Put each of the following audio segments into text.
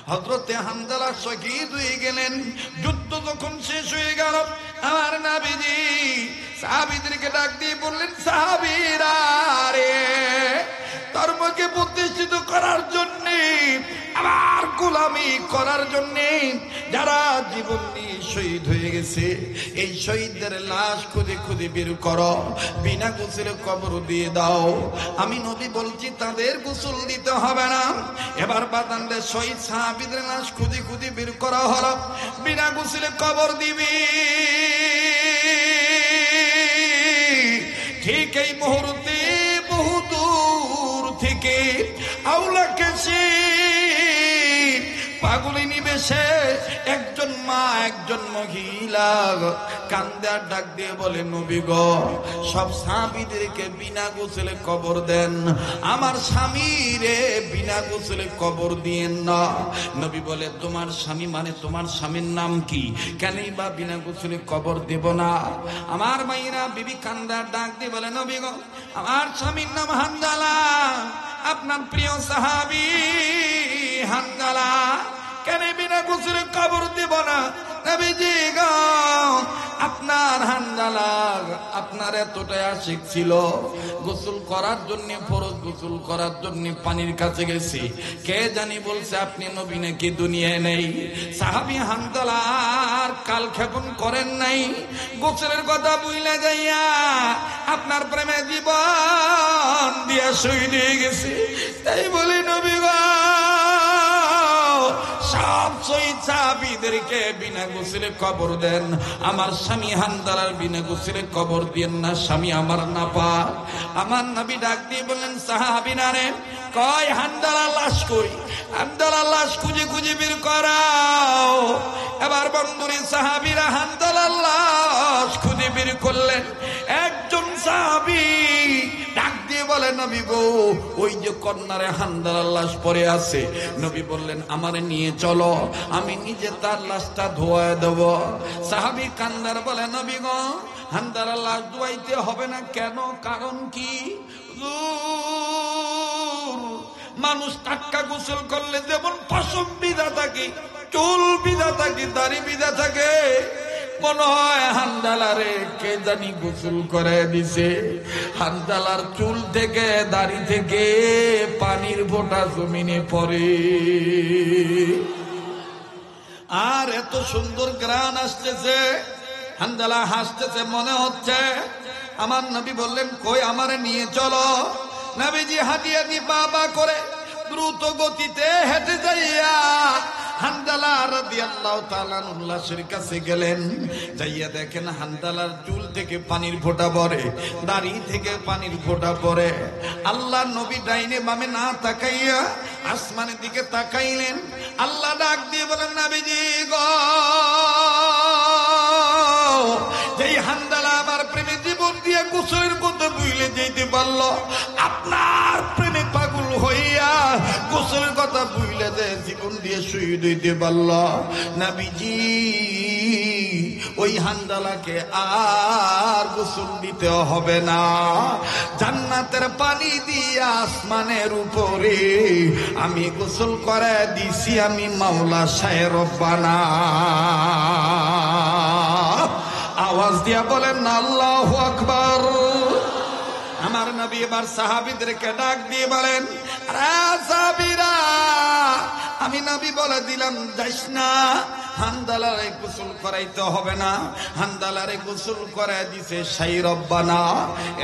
হযরতে হামজালা শহীদ হয়ে গেলেন। যুদ্ধ যখন শেষ হয়ে গেল, আমার নবীজি সাহাবীদেরকে ডাক দিয়ে বললেন, সাহাবীরা রে, ধর্মকে প্রতিষ্ঠিত করার জন্য, আমার গোলামি করার জন্য যারা জীবন দিয়ে শহীদ হয়ে গেছে, এই শহীদদের লাশ খুঁজে খুঁজে বের করো, বিনা গোসলে কবর দিয়ে দাও। আমি নবী বলছি তাদের গোসল দিতে হবে না। এবার বাদানদের শহীদ সাহাবীদের লাশ খুঁজে খুঁজে বের করা হলো, বিনা গোসলে কবর দিবি। ঠিক এই মুহূর্তে বহু দূর থেকে আউলাকে সে পাগলিনী বেশে একজন মা, একজন মহিলা কান্দে আর ডাক দিয়ে বলে, নবী গো, সব সাহাবীদেরকে বিনা গোসলে কবর দেন, আমার স্বামীরে বিনা গোসলে কবর দিয়েন না। নবী বলে, তোমার স্বামী মানে তোমার স্বামীর নাম কি? কেনই বা বিনা গোসলে কবর দেব না? আমার মাইরা বিবি কান্দে আর ডাক দিয়ে বলে, নবী গো, আমার স্বামীর নাম হানজালা, আপনার প্রিয় সাহাবী হানজালা, কেন বিনা গোসলে কবর দেব না? নবীজি গো, আপনার হানজালা আপনার এতটাই আশিক ছিল, গোসল করার জন্য, ফরজ গোসল করার জন্য পানির কাছে গেছি, কে জানি বলছে আপনি নবী নাকি দুনিয়ায় নেই। সাহাবী হানজালা আর কালক্ষেপণ করেন নাই, গোসলের কথা ভুলে যাইয়া আপনার প্রেমে জীবন দিয়া শহীদ হয়ে গেছে। তাই বলি, নবী গো, সব শহীদ সাহাবীদেরকে বিনা গোসলে কবর দেন, আমার স্বামী হানজালার বিনা গোসলে কবর দিয়েন না, স্বামী আমার নাপাক। আমার নবী ডাক দিয়ে বললেন, সাহাবীরা রে, কই হানজালার লাশ কই? হানজালার লাশ খুঁজে খুঁজে বের করাও। এবার বন্ধুরে সাহাবীরা হানজালার লাশ খুঁজে বের করলেন। একজন সাহাবী ডাক দিয়ে বলে, নবী গো, ওই যে কর্নারে হানজালার লাশ পড়ে আছে। নবী বললেন, আমারে নিয়ে চলো, আমি নিজে তার লাশটা ধোয়া দেব। সাহাবী কান্দার বলে, নবী গো, হানজালার লাশ ধোয়াইতে হবে না কেন? কারণ কি? মানুষ টাটকা গোসল করলে যেমন পশম বিধা থাকে, চুল বিধা থাকে, দাড়ি বিধা থাকে, মনে হয় হানজালারে কে জানি গোসল করে দিছে। হানজালার চুল থেকে, দাড়ি থেকে পানির ফোঁটা জমিনে পড়ে, আর এত সুন্দর ঘ্রাণ আসতেছে, হানজালা হাসতেছে, মনে হচ্ছে। আমার নবী বললেন, কই আমারে নিয়ে চলো। নবীজি হাঁটিয়ে দি বাবা করে দ্রুত গতিতে হেঁটে যাইয়া হানজালা রাদিয়াল্লাহু তাআলা আনহু লাশের কাছে গেলেন। যাইয়া দেখেন হানজালার চুল থেকে পানির ফোঁটা পড়ে, দাড়ি থেকে পানির ফোঁটা পড়ে। আল্লাহ নবী ডাইনে বামে না তাকাইয়া আসমানের দিকে তাকাইলেন। আল্লাহ ডাক দিয়ে বলেন, নবীজি গো, যেই হানজালা আমার প্রেমে জীবন দিয়ে গোসলের কথা ভুলে যেতে পারলো, আপনার প্রেমে পাগল হইয়া গোসলের কথা ভুলে দেয় জীবন দিয়ে শহীদ হইতে পারল, নবীজি ওই হানজালাকে আর গোসল দিতে হবে না। জান্নাতের পানি দিয়ে আসমানের উপরে আমি গোসল করে দিছি, আমি মাওলা শাহে রব্বানা। আওয়াজ দিয়া বলেন না আল্লাহু আকবার। আমার নবী এবার সাহাবীদেরকে ডাক দিয়ে বলেন, আরে সাহাবীরা, আমি নবী বলে দিলাম যাইস না, হানজালারে গোসল করাইতে হবে না। হানজালারে গোসল করাই দিছে শাহে রব্বানা।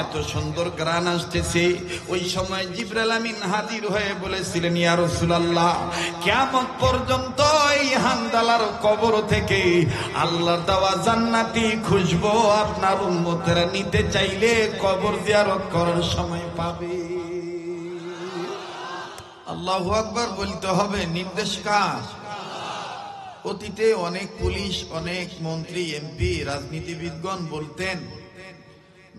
এত সুন্দর ঘ্রাণ আসতেছে। ওই সময় জিবরাইল আমিন হাজির হয়ে বলেছিলেন, ইয়া রাসূলুল্লাহ, কিয়ামত পর্যন্ত এই হানজালার কবর থেকে আল্লাহর দেওয়া জান্নাতি খুশবু আপনার উম্মতেরা নিতে চাইলে কবর জিয়ারত করার সময় পাবে। আল্লাহু আকবার বলতে হবে। নির্দেশ কার? অতীতে অনেক পুলিশ, অনেক মন্ত্রী, এমপি, রাজনীতিবিদগণ বলতেন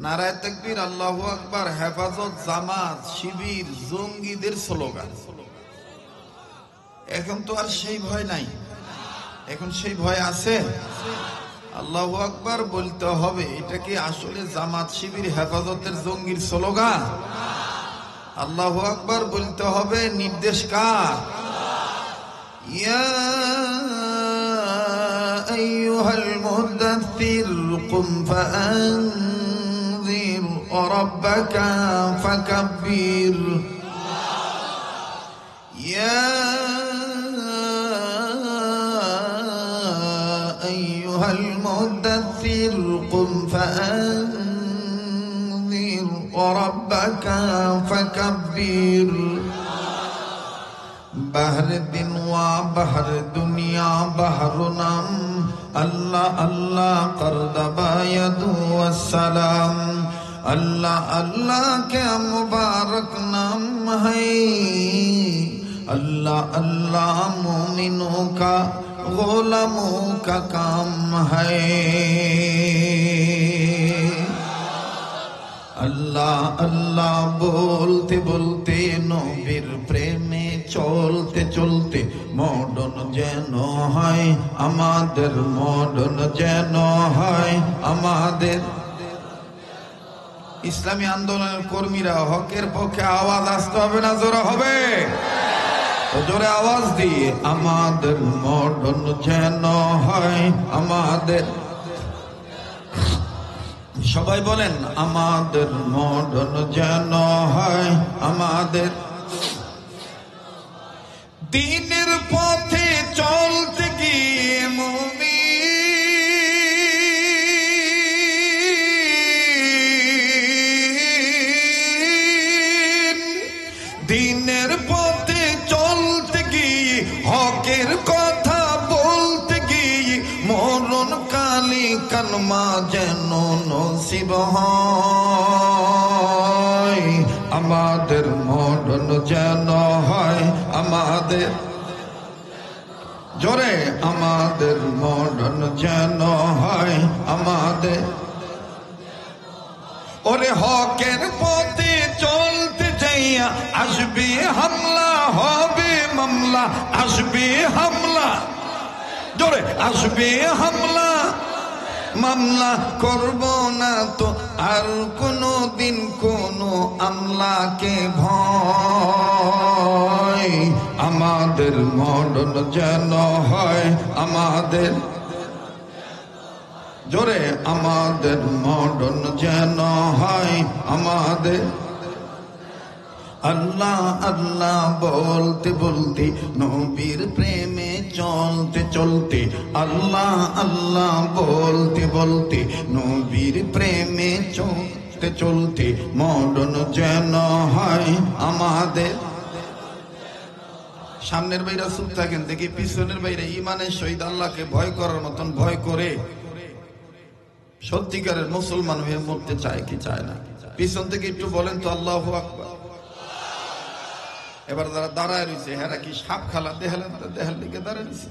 নারায়ে তাকবীর, আল্লাহু আকবার, হেফাজত, জামাত, শিবির, জঙ্গিদের স্লোগান। এখন তো আর সেই ভয় নাই। এখন সেই ভয় আছে? আল্লাহু আকবার বলতে হবে। এটা কি আসলে জামাত, শিবির, হেফাজতের, জঙ্গির স্লোগান? আল্লাহু আকবার বলতে হবে। নির্দেশ কার? يا أيها المدثر قم فأنذر وربك فكبر يا أيها المدثر قم فأنذر وربك فكبر بحر دن و بحر دنیا بحر نام اللہ اللہ قردبا یدو والسلام اللہ اللہ کیا مبارک نام ہے اللہ اللہ مومنوں کا غلاموں کا کام ہے আল্লাহ আল্লাহ বলতে বলতে নবীর প্রেমে চলতে চলতে মডন যেন হয় আমাদের মডন যেন হয় আমাদের ইসলামী আন্দোলনের কর্মীরা হকের পক্ষে আওয়াজ আসতে হবে না জোরে হবে জোরে আওয়াজ দিয়ে আমাদের মডন যেন হয় আমাদের সবাই বলেন আমাদের মডন যেন হয় আমাদের দ্বীনের পথে চলতে গিয়ে মুমিন দ্বীনের পথে চলতে গিয়ে হকের কথা বলতে গিয়ে মরণ কালে কালমা যেন নসিব হয় আমাদের মরণ যেন হয় আমাদের জোরে আমাদের মরণ যেন হয় আমাদের ওরে হকের পথে চলতে যাইয়া আসবে হামলা হবে মামলা আসবে হামলা জোরে আসবে হামলা মামলা করব না তো আর কোনো দিন কোনো আমলাকে ভয় আমাদের মডন যেন হয় আমাদের জোরে আমাদের মডন যেন হয় আমাদের আল্লাহ আল্লাহ বলতে বলতে নবীর প্রেমে চলতে চলতে আল্লাহ আল্লাহ বলতে বলতে নবীর প্রেমে চলতে চলতে মডন যেন হয় আমাদের সামনের বাইরা চুপ থাকেন দেখি পিছনের বাইরে ইমানের সহিত আল্লাহকে ভয় করার মতন ভয় করে সত্যিকারের মুসলমান হয়ে মরতে চায় কি চায় না পিছন থেকে একটু বলেন তো আল্লাহু আকবার এবার যারা দাঁড়ায় রয়েছে হেরা কি সাপ খালা দেখালেন দেখার দিকে দাঁড়ায় রয়েছে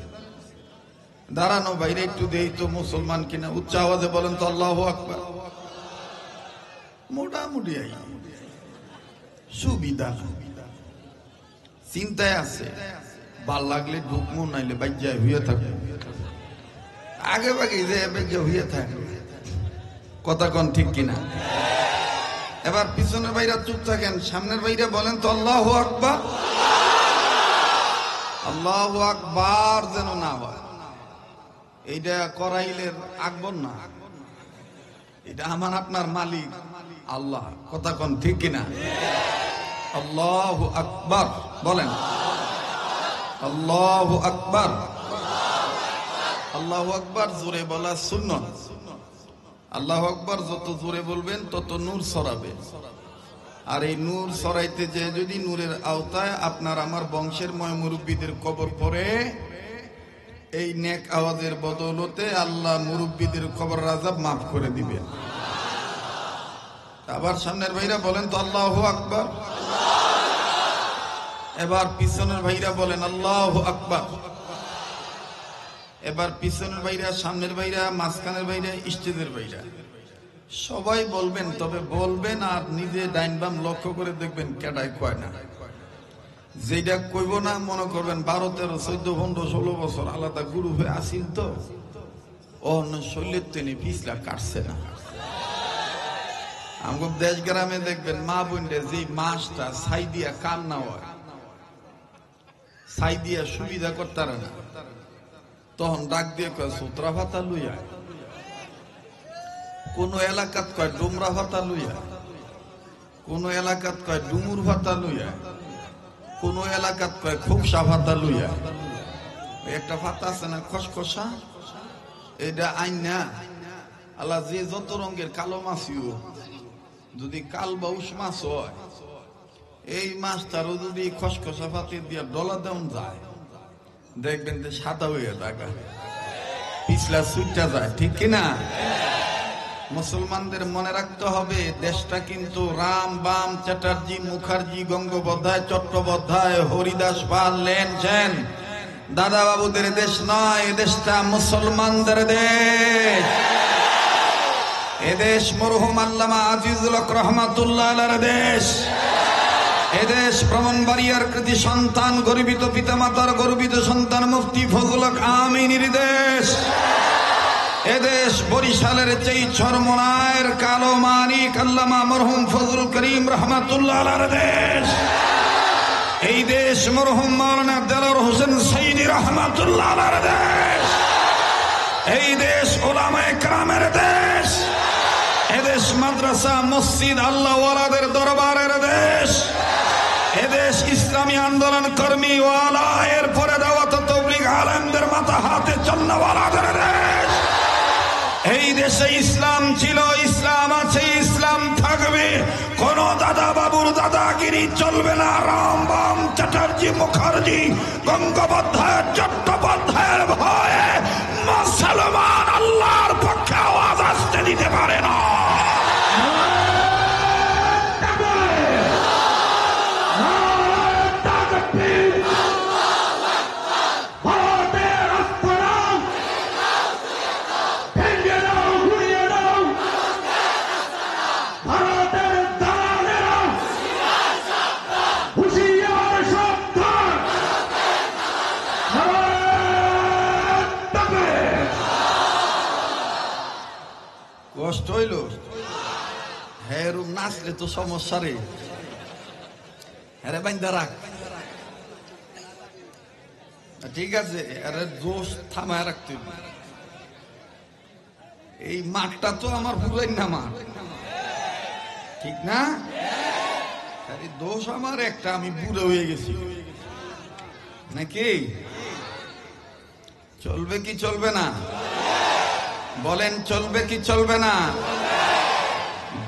দাঁড়ানো বাইরে একটু দেই তো মুসলমান কিনা উচ্চ আওয়াজে বলেন তো আল্লাহু আকবার মোটামুটি সুবিধা চিন্তায় আছে ভাল লাগলে ঢুকমু নাইলে বাইজায় হইয়া থাকবে আগে বাগে যে হইয়া থাকবে কথা কোন ঠিক কিনা এবার পিছনের বাইরা চুপ থাকেন সামনের বাইরা বলেন তো আল্লাহু আকবার আল্লাহু আকবার যেন না হয় এইটা করাইলের আকবর না এটা আমার আপনার মালিক আল্লাহ কথা কোন ঠিক কিনা আল্লাহু আকবার বলেন আল্লাহু আকবার আল্লাহু আকবার জোরে বলা সুন্নাত আল্লাহু আকবার যত জোরে বলবেন তত নূর ছড়াবে আর এই নূর ছড়াইতে যে যদি নূরের আওতায় আপনার আমার বংশের ময় মুরব্বীদের কবর পড়ে এই নেক আওয়াজের বদৌলতে আল্লাহ মুরব্বীদের কবর আযাব মাফ করে দিবেন আবার সামনের ভাইরা বলেন তো আল্লাহু আকবার এবার পিছনের ভাইরা বলেন আল্লাহু আকবার এবার পিছনের ভাইরা সামনের ভাইরা মাঝখানের ভাইরা স্টেজের ভাইরা সবাই বলবেন তবে বলবেন আর নিজে ডাইন বাম লক্ষ্য করে দেখবেন কেডাই কয় না যেটা কইব না মনে করবেন 12, 13, 14, 15, 16 বছর আলাদা গুরু হয়ে আসিল তো অন্য শৈলের তেনে পিছলা কাটছে না আমগো দেশ গ্রামে দেখবেন মা বোনরা যে মাছটা ছাই দিয়া কান্না হয় ছাই দিয়া সুবিধা করতার না, তখন ডাক দিয়ে কয় সুতরা ভাতা লইয়া। কোন এলাকাত কয় ডুমরা ভাতা লইয়া, কোন এলাকাত কয় ডুমুর ভাতা লইয়া, কোন এলাকাত কয় খুবসা ভাতা লইয়া। একটা ভাতা আছে না খসখসা, এটা আইন না। আল্লাহ যে যত রঙের কালো মাছিও যদি কাল বাউস মাছ হয়, এই মাছটারও যদি খসখসা ভাতে দিয়ে ডলা দেওয়া যায়, দেখবেন যে সাদা হয়ে থাকা পিছলা সুইটা যায়, ঠিক কিনা? মুসলমানদের মনে রাখতে হবে, দেশটা কিন্তু রাম বাম চ্যাটার্জি মুখার্জি গঙ্গোপাধ্যায় চট্টোপাধ্যায় হরিদাস পাল লেন সেন দাদা বাবুদের দেশ নয়। এদেশটা মুসলমানদের দেশ। এদেশ মরহুম আল্লামা আজিজুল হক রহমাতুল্লাহ আলাইহির দেশ। এদেশ ব্রাহ্মণবাড়িয়ার কৃতি সন্তান গর্বিত পিতামাতার গর্বিত সন্তান মুফতি ফজলুল হক আমিনীর দেশ। এদেশ বরিশালের চেই চরমনায়ের কালো মানিক আল্লামা মরহুম ফজলুল করিম রহমাতুল্লাহ আলাইহির দেশ। এই দেশ মরহুম মাওলানা দেলোয়ার হোসেন সাইদি রহমাতুল্লাহ আলাইহির দেশ। এই দেশ উলামায়ে কেরামের দেশ। এদেশ মাদ্রাসা মসজিদ আল্লাহ ওয়ালাদের দরবারের দেশ। এদেশ ইসলামী আন্দোলন কর্মী ওয়ালা, এরপরে দাওয়াত তাবলীগ আলেমদের মাথা হাতে চন্নাওয়ালাদের দেশ। এই দেশে ইসলাম ছিল, ইসলাম আছে, ইসলাম থাকবে। কোন দাদা বাবুর দাদাগিরি চলবে না। রাম বাম চ্যাটার্জি মুখার্জি গঙ্গোপাধ্যায় চট্টোপাধ্যায়ের ভয়ে মুসলমান আল্লাহর পক্ষে আওয়াজ আসতে দিতে পারে না। কষ্ট হইল? হ্যাঁ, নাচলে তো সমস্যা রে। হ্যাঁ বাইন্দা রাখ, ঠিক আছে। আরে জোশ থামায় রাখতে হবে। এই মাঠটা তো আমার পুরাই না মাঠ, ঠিক না? দোষ আমার একটা, আমি বুড়ো হয়ে গেছি নাকি? চলবে কি চলবে না বলেন? চলবে কি চলবে না?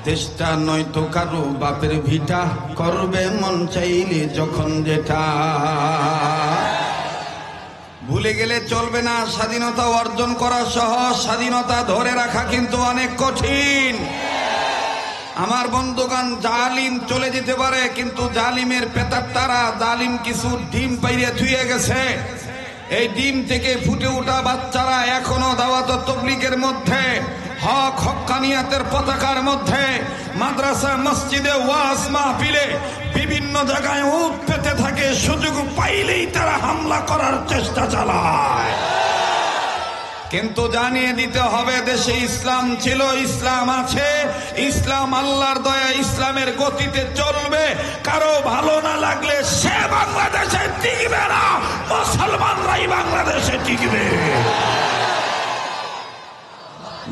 দেশটা নয়তো কারো বাপের ভিটা, করবে মন চাইলে যখন যেটা। ভুলে গেলে চলবে না, স্বাধীনতা অর্জন করা সহজ, স্বাধীনতা ধরে রাখা কিন্তু অনেক কঠিন। আমার বন্ধুগণ, জালিম চলে যেতে পারে, কিন্তু জালিমের পেতার তারা জালিম কিছু ডিম পাইরে থুয়ে গেছে। এই ডিম থেকে ফুটে ওঠা বাচ্চারা এখনো দাওয়াত তাবলীগের মধ্যে, হক হক্কানিয়াতের পতাকার মধ্যে, মাদ্রাসা মসজিদে ওয়াজ মাহফিলে বিভিন্ন জায়গায় উঠ পেতে থাকে। সুযোগ পাইলেই তারা হামলা করার চেষ্টা চালায়। কিন্তু জানিয়ে দিতে হবে, দেশে ইসলাম ছিল, ইসলাম আছে, ইসলাম আল্লাহর দয়া, ইসলামের গতিতে চলবে। কারো ভালো না লাগলে সে বাংলাদেশে টিকবে না, মুসলমানরাই বাংলাদেশে টিকবে।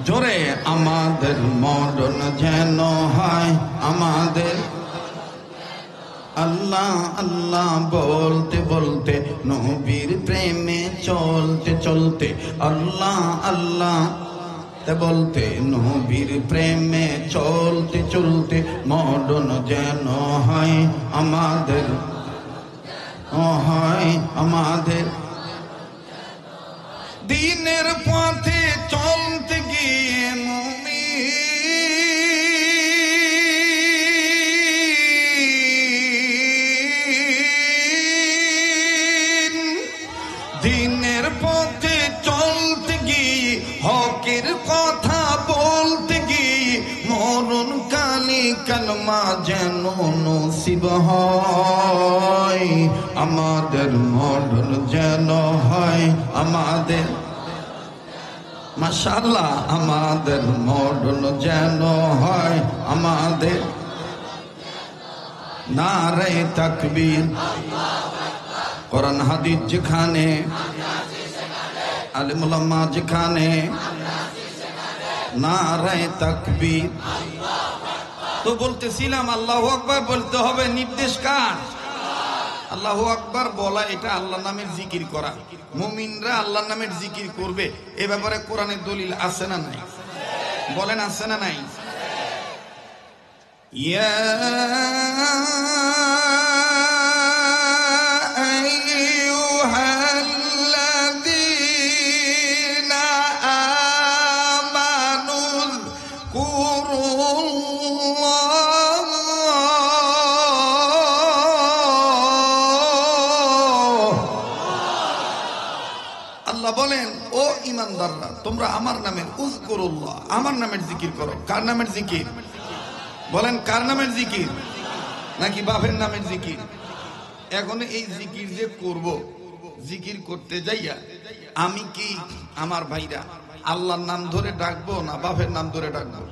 জোরে আমাদের মরণ যেন হয়, আমাদের আল্লাহ আল্লাহ বলতে বলতে, নবীর প্রেমে চলতে চলতে, আল্লাহ আল্লাহ বলতে, নবীর প্রেমে চলতে চলতে, মরণ যেন হয় আমাদের, হয় আমাদের। দিনের পথে চলতে গিয়ে দিনের পথে চলতে গিয়ে, হকের কথা বলতে গিয়ে, মরণ কালে কালমা যেন নসিব হয় আমাদের। মরণ যেন হয় আমাদের, মাশাআল্লাহ, আমাদের মরণ যেন হয় আমাদের। নারে তাকবীর, কোরআন হাদিস যেখানে, আলেম ওলামা যেখানে, নারায়ে তাকবীর। তো বলতেছিলাম আল্লাহু আকবার বলতে হবে, নির্দেশ কার? আল্লাহু আকবার বলা এটা আল্লাহর নামের জিকির করা। মুমিনরা আল্লাহর নামের জিকির করবে, এ ব্যাপারে কোরআনের দলিল আছে না নাই? বলেন আছে না নাই? ইয়া আইয়ুহাল্লাযীনা আমানু আল্লাহ বলেন, ও ঈমানদাররা তোমরা আমার নামের উযকুরুল্লাহ, আমার নামের জিকির করো। কার নামের জিকির? বলেন কার নামের জিকির? নাকি বাপের নামের জিকির? এখন এই জিকির যে করব, জিকির করতে যাইয়া আমি কি আমার ভাইরা আল্লাহর নাম ধরে ডাকবো না বাপের নাম ধরে ডাকবো?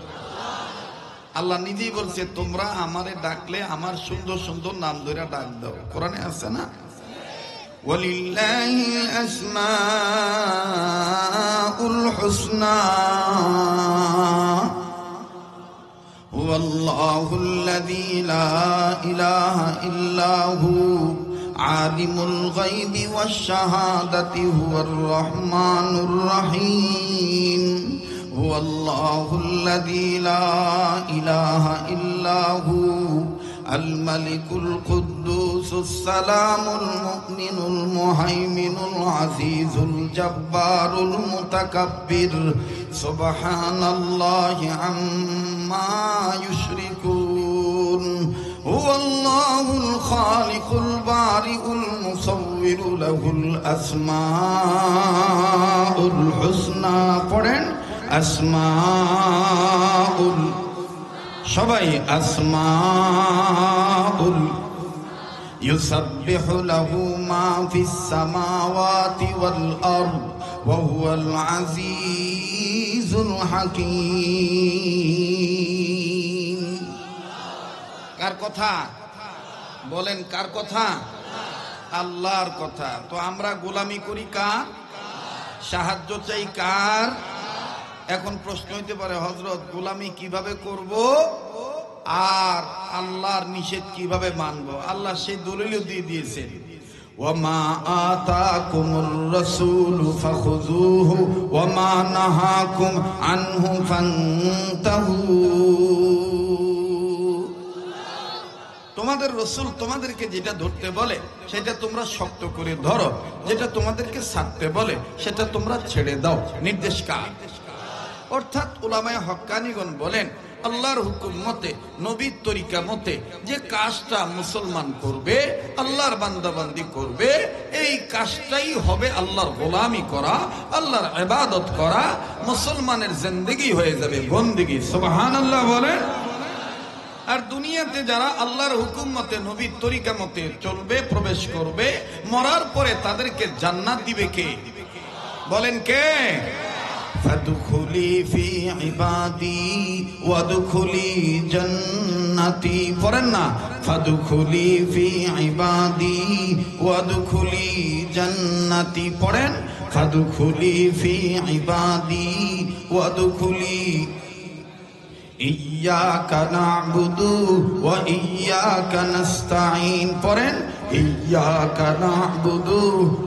আল্লাহ নিজেই বলছে তোমরা আমারে ডাকলে আমার সুন্দর সুন্দর নাম ধরে ডাক দাও। কোরআনে আছে না, ওয়ালিল্লাহিল আসমাউল হুসনা হুয়াল্লাহুল্লাযী লা ইলাহা ইল্লা হু আলিমুল গায়বি ওয়াশ শাহাদাতি হুয়ার রহমানুর রহিম হুয়াল্লাহুল্লাযী লা ইলাহা ইল্লা হু আল মালিকুল কুদ্দুসুস সালামুল মুমিনুল মুহাইমিনুল আজিজুল জব্বারুল মুতাকাব্বির সুবহানাল্লাহি আম্মা ইউশরিকুন হুয়াল্লাহুল খালিকুল বারিউল মুসাউবিরু লাহুল আসমাউল হুসনা। পড়েন আসমাউল, সবাই আসমাউল, ইউসাব্বিহু লাহু মা ফিস সামাওয়াতি ওয়াল আরদ ওয়া হুয়াল আজিজুল হাকীম। কার কথা? বলেন কার কথা? আল্লাহর কথা। তো আমরা গোলামি করি কার? সাহায্য চাই কার? এখন প্রশ্ন হইতে পারে হযরত গোলামি কিভাবে করব আর আল্লাহর নিষেধ কিভাবে মানব? আল্লাহ সেই দলিলও দিয়ে দিয়েছেন, ওয়ামা আতাকুমুর রাসূলু ফাখুযুহু ওয়ামা নাহাকুম আনহু ফান্তাহু। তোমাদের রাসূল তোমাদেরকে যেটা ধরতে বলে সেটা তোমরা শক্ত করে ধরো, যেটা তোমাদেরকে ছাড়তে বলে সেটা তোমরা ছেড়ে দাও। নির্দেশ কার? অর্থাৎ উলামায়ে হক্কানিগণ বলেন আল্লাহর হুকুম মতে, নবীর তরিকা মতে যে কাজটা মুসলমান করবে, আল্লাহর বান্দাবান্দি করবে, এই কাজটাই হবে আল্লাহর গোলামি করা, আল্লাহর ইবাদত করা, মুসলমানের জিন্দেগি হয়ে যাবে বন্দেগি। সুবহানাল্লাহ বলেন। আর দুনিয়াতে যারা আল্লাহর হুকুম মতে নবীর তরিকা মতে চলবে, প্রবেশ করবে, মরার পরে তাদেরকে জান্নাত দিবে কে? বলেন কে? ফাদখুলি ফি ইবাদি ওয়াদখুলি জান্নাতি। পড়েন না, ফাদখুলি ফি ইবাদি ওয়াদখুলি জান্নাতি। পড়েন, ফাদখুলি ফি ইবাদি ওয়াদখুলি ইয়্যাকা না'বুদু ওয়া ইয়্যাকা নাস্তাঈন। পড়েন, ইয়্যাকা না'বুদু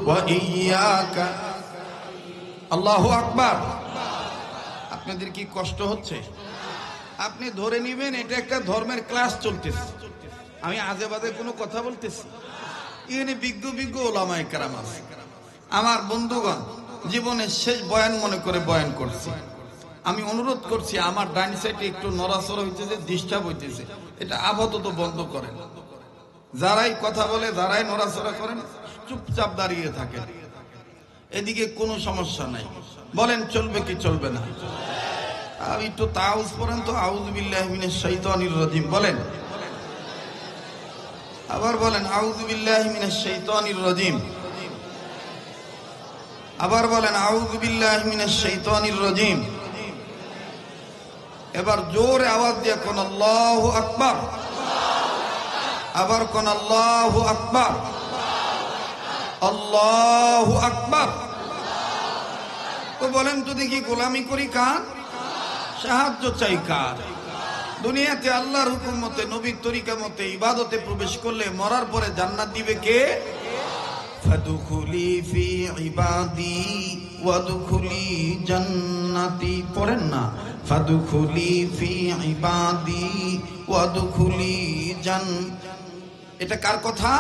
ওয়া ইয়্যাকা। আল্লাহু আকবার। আপনাদের কি কষ্ট হচ্ছে? আপনি ধরে নিবেন এটা একটা ধর্মের ক্লাস চলতেছে, আমি আজে বাজে কোনো কথা বলতেছি। এখানে বিজ্ঞ বিজ্ঞ ওলামায়ে কেরাম আছে। আমার বন্ধুগণ জীবনের শেষ বয়ান মনে করে বয়ান করছি। আমি অনুরোধ করছি আমার ডাইন সাইডে একটু নড়াচড়া হইতেছে, ডিস্টার্ব হইতেছে, এটা আপাতত বন্ধ করেন। যারাই কথা বলে, যারাই নড়াচড়া করেন, চুপচাপ দাঁড়িয়ে থাকেন। এদিকে কোনো সমস্যা নাই। বলেন চলবে কি চলবে না? আর একটু তাউজ পড়েন তো, আউযু বিল্লাহি মিনাশ শাইতানির রাজিম বলেন। আবার বলেন আউযু বিল্লাহি মিনাশ শাইতানির রাজিম। আবার বলেন আউযু বিল্লাহি মিনাশ শাইতানির রাজিম। এবার জোরে আওয়াজ দিয়ে কোন আল্লাহু আকবার। আবার কোন আল্লাহু আকবার। আল্লাহু আকবার। তো বলেন তো দেখি, গোলামি করি কার? সাহায্য চাই কার? দুনিয়াতে আল্লাহর হুকুম মতে, নবীর তরিকা মতে ইবাদতে প্রবেশ করলে মরার পরে জান্নাত দিবে কে? ফাদখুলি ফি ইবাদি ওয়াদখুলি জান্নাতি। পড়েন না, ফাদখুলি ফি ইবাদি ওয়াদখুলি এটা কার কথা?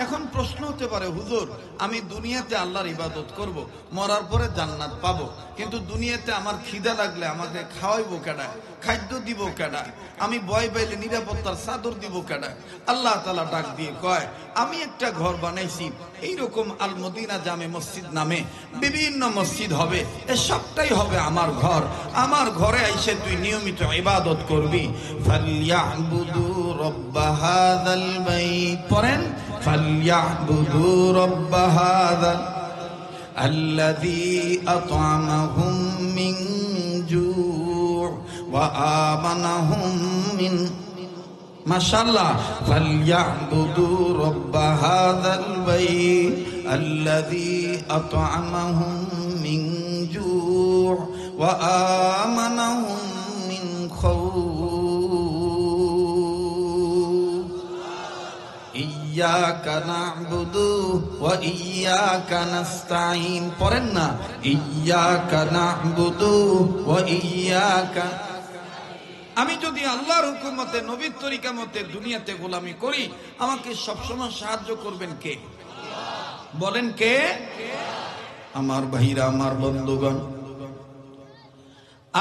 এখন প্রশ্ন হতে পারে, হুজুর আমি দুনিয়াতে আল্লাহর ইবাদত করব, মরার পরে জান্নাত পাবো, কিন্তু দুনিয়াতে আমার খিদা লাগলে আমাকে খাওয়াইবো কেডা? খাদ্য দিব কেডা? আমি ভয় পাইলে নিরাপত্তার চাদর দিব কেডা? আল্লাহ তাআলা ডাক দিয়ে কয়, আমি একটা ঘর বানাইছি, এইরকম আল মদিনা জামে মসজিদ নামে বিভিন্ন মসজিদ হবে, এ সবটাই হবে আমার ঘর। আমার ঘরে এসে তুই নিয়মিত ইবাদত করবি। ফালইয়াবুদু রাব্ব হাযাল বাইত। পড়েন, ফালইয়াবুদু রাব্ব হাযাল আল্লাযী আত'আমাহুম মিন জু' ওয়া আমানাহুম মিন। মাশাআল্লাহ। ফালইয়াবুদু রাব্ব হাযাল বাইত আল্লাযী আত'আমাহুম মিন জু' ওয়া আমানাহুম মিন খাউফ। ইয়্যাকা না'বুদু ওয়া ইয়্যাকা নাস্তাঈন। পড়েন না, ইয়্যাকা না'বুদু ওয়া ইয়্যাকা। আমি যদি আল্লাহর হুকুম মতে, নবীর তরিকা মতে দুনিয়াতে গোলামি করি, আমাকে সবসময় সাহায্য করবেন কে? বলেন কে? আমার ভাইরা, আমার বন্ধুগণ,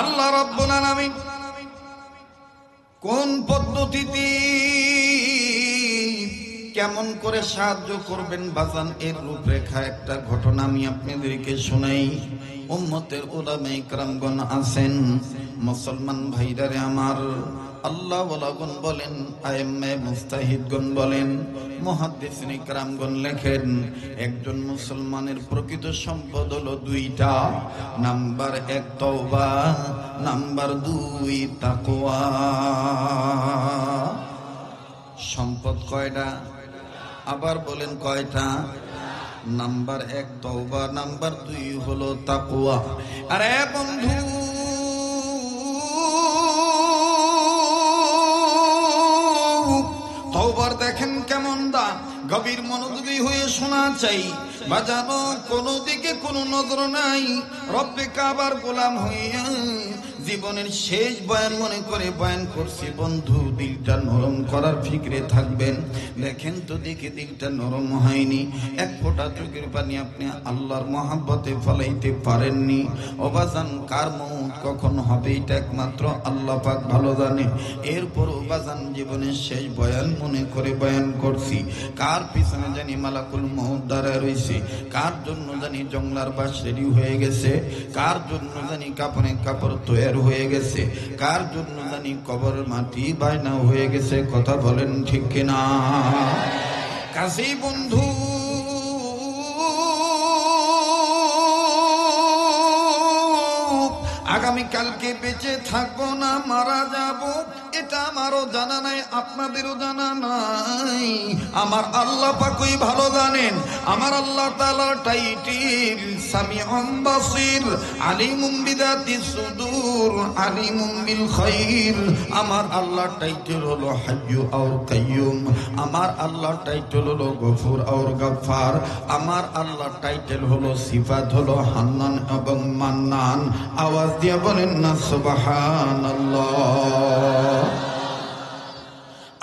আল্লাহ রাব্বুল আলামিন কোন পদ্ধতিতে কেমন করে সাহায্য করবেন বাজান, এর রূপরেখা একটা ঘটনা আমি আপনাদেরকে শোনাই। উম্মতের উলামায়ে কেরামগণ আছেন, মুসলমান ভাইরারে আমার, আল্লাহ ওয়ালাগণ বলেন, আইম্মায়ে মুস্তাহিদগণ বলেন, মুহাদ্দিসিনে কেরামগণ লেখেন, একজন মুসলমানের প্রকৃত সম্পদ হলো দুইটা। নাম্বার 1 তওবা, নাম্বার 2 তাকওয়া। সম্পদ কয়টা? আবার বলেন কয়টা? নাম্বার 1 তওবা, নাম্বার 2 হলো তাকওয়া। আরে বন্ধু, তওবার দেখেন কেমন দাম। গভীর মনোযোগী হয়ে শোনা চাই। বাজানো কোনো দিকে কোনো নজর নাই, রব্বে কাবার গোলাম হইয়া জীবনের শেষ বয়ান মনে করে বয়ান করছি। বন্ধু, দিলটা নরম করার ফিকরে থাকবেন। দেখেন তো দেখে দিলটা নরম হয়নি, এক ফোঁটা চোখের পানি আপনি আল্লাহর মহাব্বতে ফলাইতে পারেননি। ওবাজান, কার মউত কখন হবে এটা একমাত্র আল্লাহ পাক ভালো জানে। এরপর ওবাজান জীবনের শেষ বয়ান মনে করে বয়ান করছি। কার পিছনে জানি মালাকুল মউত দাঁড়ায় রয়েছে, কার জন্য জানি জংলার বাস রেডি হয়ে গেছে, কার জন্য জানি কাপড়ে কাপড় তৈরি হয়ে গেছে, কার জন্য জানি কবরের মাটি বায়না হয়ে গেছে। কথা বলেন ঠিক কিনা? কাছেই বন্ধু, আগামীকালকে বেঁচে থাকবো না মারা যাব, এটা আমারও জানা নাই, আপনাদেরও জানা নাই। আমার আল্লাহ পাকই ভালো জানেন। আমার আল্লাহ তাআলার টাইটেল সামিউম বাসির, আলিমুম বিযাতিস সুদূর, আলিমুম বিল খায়র। আমার আল্লাহর টাইটেল হলো হাইয়্যু আর কাইয়্যুম। আমার আল্লাহর টাইটেল হলো গফুর আর গফফার। আমার আল্লাহর টাইটেল হলো, সিফাত হলো হান্নান এবং মান্নান। আওয়াজ দিয়ে বলেন না সুবহানাল্লাহ।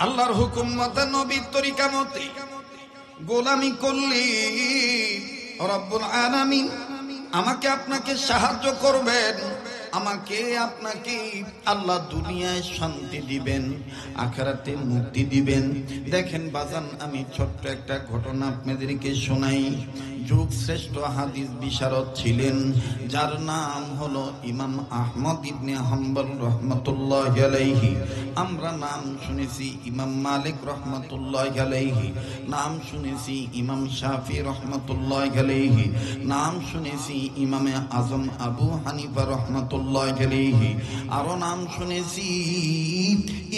আল্লাহর হুকুম মতে, নবীর তরিকা মতে গোলামি করলে রব্বুল আলামিন আমাকে আপনাকে সাহায্য করবেন। আমাকে আপনাকে আল্লাহ দুনিয়ায় শান্তি দিবেন, আখিরাতে মুক্তি দিবেন। দেখেন বাজান, আমি ছোট্ট একটা ঘটনা আপনাদেরকে শোনাই। যুগ শ্রেষ্ঠ হাদিস বিশারদ ছিলেন, যার নাম হলো ইমাম আহমদ ইবনে হাম্বল রহমাতুল্লাহি আলাইহি। আমরা নাম শুনেছি ইমাম মালিক রহমাতুল্লাহি আলাইহি, নাম শুনেছি ইমাম শাফি রহমাতুল্লাহি আলাইহি, নাম শুনেছি ইমামে আজম আবু হানিফা রহমাতুল্লাহি আলাইহি, আরো নাম শুনেছি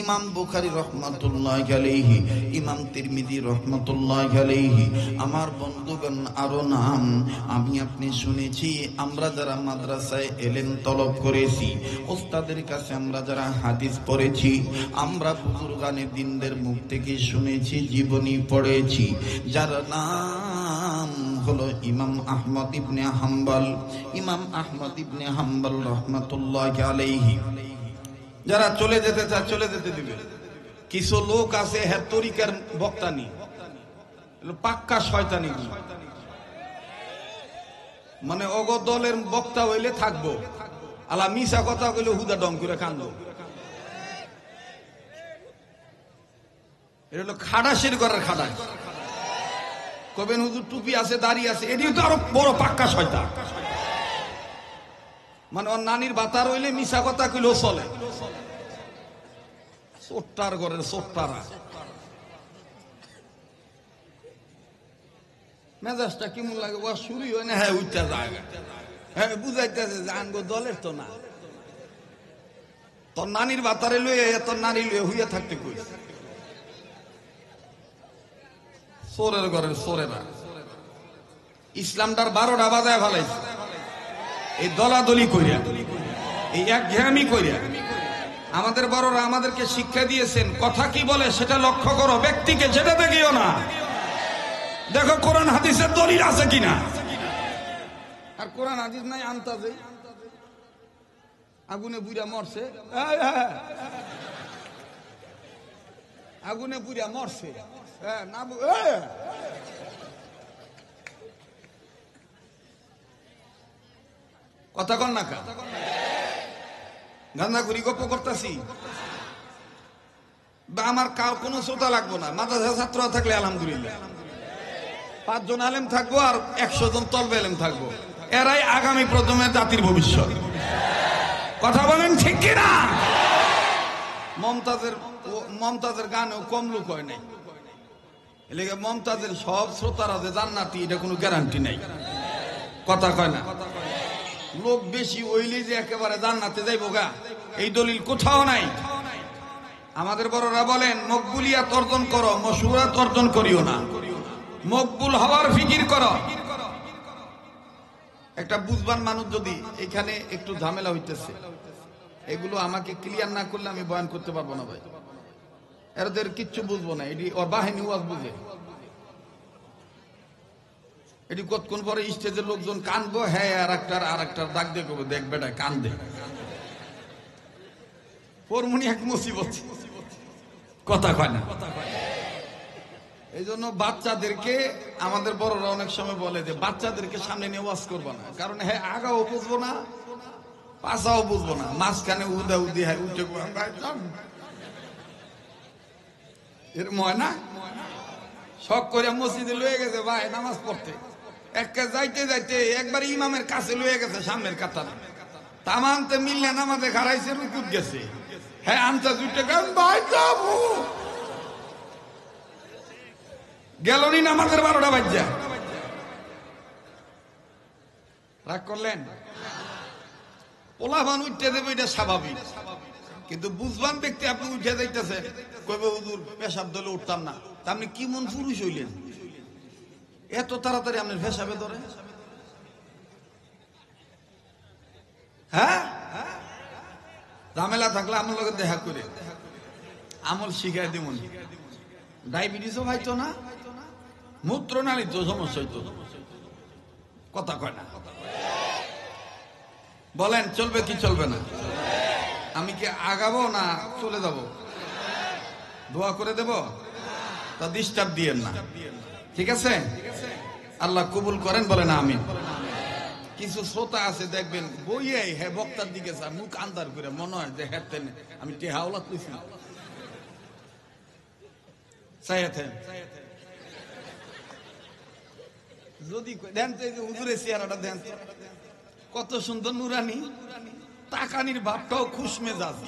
ইমাম বুখারী রহমাতুল্লাহি আলাইহি, ইমাম তিরমিজি রহমাতুল্লাহি আলাইহি। আমার বন্ধুগণ, আরো নাম আমি আপনি শুনেছি। আমরা যারা মাদ্রাসায় এলেম তলব করেছি, ওস্তাদের কাছে আমরা যারা হাদিস পড়েছি, আমরা বুজুর্গানে দিনদের মুখ থেকে শুনেছি, জীবনী পড়েছি, যার নাম হলো ইমাম আহমদ ইবনে হাম্বল। ইমাম আহমদ ইবনে হাম্বল রহমাতুল্লাহি আলাইহি। যারা চলে যেতে চায় চলে যেতে দিবে। কিছু লোক আছে হ্যাঁ তরিকার বক্তানি, পাক্কা শয়তানি, মানে অগ দলের বক্তা হইলে থাকবো, আলা মিশা কথা কইলে হুদা ডং করে কান্দো। এটা হলো খাডাসের ঘরের খাডাস। কবেন হুজুর টুপি আছে, দাড়ি আছে, এটিও তো আরো বড় পাক্কা শয়তান। মানে ওর নানির বাতার হইলে মিশা কথা কইলেও চলে। চোট্টার ঘরের চোট্টারা মেজাজটা কেমন লাগে, ও শুরু হয় না, হ্যাঁ উঠতে যায়, হ্যাঁ বুঝাইতেছে যে আঙ্গ দলের তো না, তোর নানির বাতারে লইয়ে তোর নানি লইয়ে হইয়া থাকতে কই। চোরের ঘরের চোরেরা ইসলামটার 12টা বাজায় ফেলাইছে এই দলাদলি কইরা, এই একঘেয়ামি কইরা। আমাদের বড়রা আমাদেরকে শিক্ষা দিয়েছেন, কথা কি বলে সেটা লক্ষ্য করো, ব্যক্তিকে যেটা দেখিও না, দেখো কোরআন হাদিসের দলিল আছে কিনা। আর কোরআন হাদিস নাই আনতাজে আগুনে পুড়িয়া মরছে, আগুনে পুড়িয়া মরছে, কথা কন না কা গান্দা ঘুরি গপ্প করতেছি। বা আমার কার কোনো শ্রোতা লাগবো না, মাদ্রাসা ছাত্র থাকলে আলহামদুলিল্লাহ 5 জন আলেম থাকবো আর 100 জন তলবে আলেম থাকবো। এরাই আগামী প্রজন্মের জাতির ভবিষ্যৎ। কথা বলেন ঠিক কিনা? মমতাজের গানেও কম লোক হয় নাই, এলাকা মমতাজের সব শ্রোতারা যে জান্নাতি এটা কোনো গ্যারান্টি নাই। কথা কয় না, লোক বেশি হইলে যে একেবারে জান্নাতে যাইবো গা, এই দলিল কোথাও নাই। আমাদের বড়রা বলেন, মকবুলিয়াত অর্জন করো, মশহুরাত অর্জন করিও না, মকবুল হওয়ার ফিকির করো। একটা বুঝবান মানুষ যদি এখানে একটু ঝামেলা হইতেছে, এগুলো আমাকে ক্লিয়ার না করলে আমি বয়ান করতে পারবো না ভাই। এদের কিচ্ছু বুঝবো না, এটি ওর বাহিনী ওয়াজ বুঝে। এটি কতক্ষণ পরে স্টেজের লোকজন কানবো, হ্যাঁ আর একটার ডাক দিয়ে করবো, দেখ বেটা কান্দে পরমনি এক মুসিবত। কথা কয় না। এই জন্য বাচ্চাদেরকে আমাদের বড়রা অনেক সময় বলে যে বাচ্চাদেরকে সামনে নিয়ে ওয়াজ করবো না, কারণ হ্যাঁ আগাও বুঝবো না, পাশাও বুঝবো না, মাঝখানে উদা উদি হয় উঠে এর ময় না শখ করে মসজিদে লয়ে গেছে ভাই নামাজ পড়তে, যাইতে যাইতে একবার ইমামের কাছে লয়ে গেছে সামনের কাতারে, তামানতে মিললে নামাজে খারাইছে, রুকুত গেছে, হ্যাঁ আনতে জুটে ভাই যাবো গেল নি নামাজের 12টা বাজ্যা। রাগ করলেন? পোলাভান উঠতে দেবে এটা স্বাভাবিক, কিন্তু বুঝবান ব্যক্তি আপনি উঠে যাইতেছেন, কইবে হুজুর পেশাব দলে উঠতাম না, তা আপনি কি মন পুরুষ হইলেন এত তাড়াতাড়ি আপনার পেশাবে ধরে? হ্যাঁ ঝামেলা থাকলে আমার লোকের দেখা করে আমল শিখাই দিব। ডায়াবেটিসও হয়তো না, মূত্রনালীর তো সমস্যা হইতো। কথা কয় না। বলেন চলবে কি চলবে না? আমি কি আগাবো না চলে যাব? দোয়া করে দেব, তা ডিস্টার্ব দিয়েন না, ঠিক আছে? আল্লাহ কবুল করেন, বলেন আমিন। কিছু শ্রোতা আছে দেখবেন বইয়ে হ্যাঁ বক্তার দিকে মুখ আন্দার করে মনে হয় যে হ্যাঁ আমি টেহাওলা কইছি চাইতেন। যদি দেন তো, এই যে হুজুরের চেহারাটা দেন, কত সুন্দর নুরানি, তাকানির ভাবটাও খুশ মেজাজ।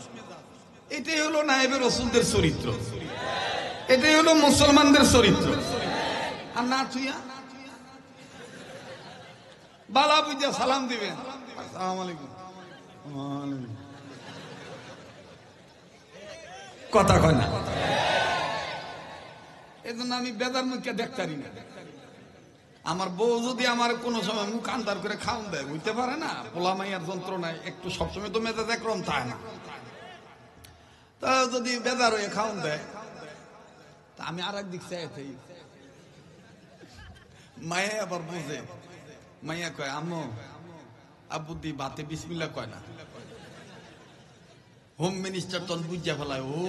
এটাই হলো নায়েবে রাসূলদের চরিত্র, এটাই হলো মুসলমানদের চরিত্র। আর না তুইয়া বালা বুঝা সালাম দিবেন, আসসালামু আলাইকুম, কথা কয় না। এই জন্য আমি বেদার মুখে দেখতারি না। আমার বউ যদি আমার কোন সময় মুখ আন্দার করে খাওন দেয়, বুঝতে পারে না পোলা মাইয়ার যন্ত্রণায় একটু সবসময় তো মেজাজ একরকম থাকে না, তা যদি বেজার হয়ে খাওন দেয়, তা আমি আর একদিক চাইতে মায়ে আবার বুঝে, মাইয়া কয় আম্মু আব্বুদি বাতে বিসমিল্লাহ কয় না। হোম মিনিস্টার তখন বুঝা ফেলায়, ও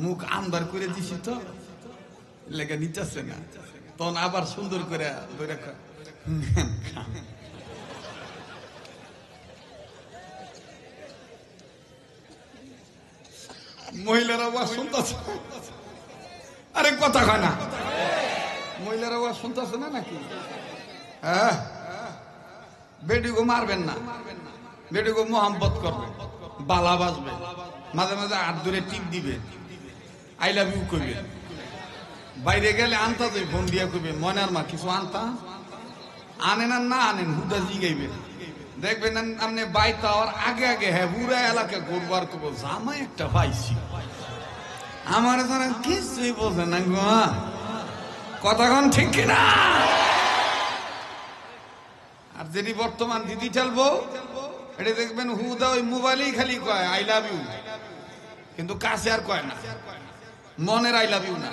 মুখ আন্দার করে দিছি তো লেগে নিতেছে না, তখন আবার সুন্দর করে মহিলারা আওয়াজ শুনতেছে, আরে কথা কয় না, মহিলারা আওয়াজ শুনতেছে না নাকি? হ্যাঁ, বেডিগো মারবেন না, বেডিগো মোহাম্মত করবে, বালা বাজবে, মাঝে মাঝে হাত ধরে টিপ দিবে, আই লাভ ইউ করবে। বাইরে গেলে আনতা যাই, ফোন দিয়া করবে ময়নার মা কিছু আনতা, আনেন আর না আনেন হুদা জিগাইবেন, দেখবেন আপনি বাইতে হওয়ার আগে আগে হ্যাঁ পুরা এলাকা ঘুরবার করবো, জামাই একটা পাইছি আমার যারা কিছুই বোঝে না গো, কথাক্ষণ ঠিক কিনা? আর যেটি বর্তমান ডিজিটাল বউ, এটা দেখবেন হুদা ওই মোবাইলেই খালি কয় আই লাভ ইউ, কিন্তু কাছে আর কয় না, মনের আই লাভ ইউ না।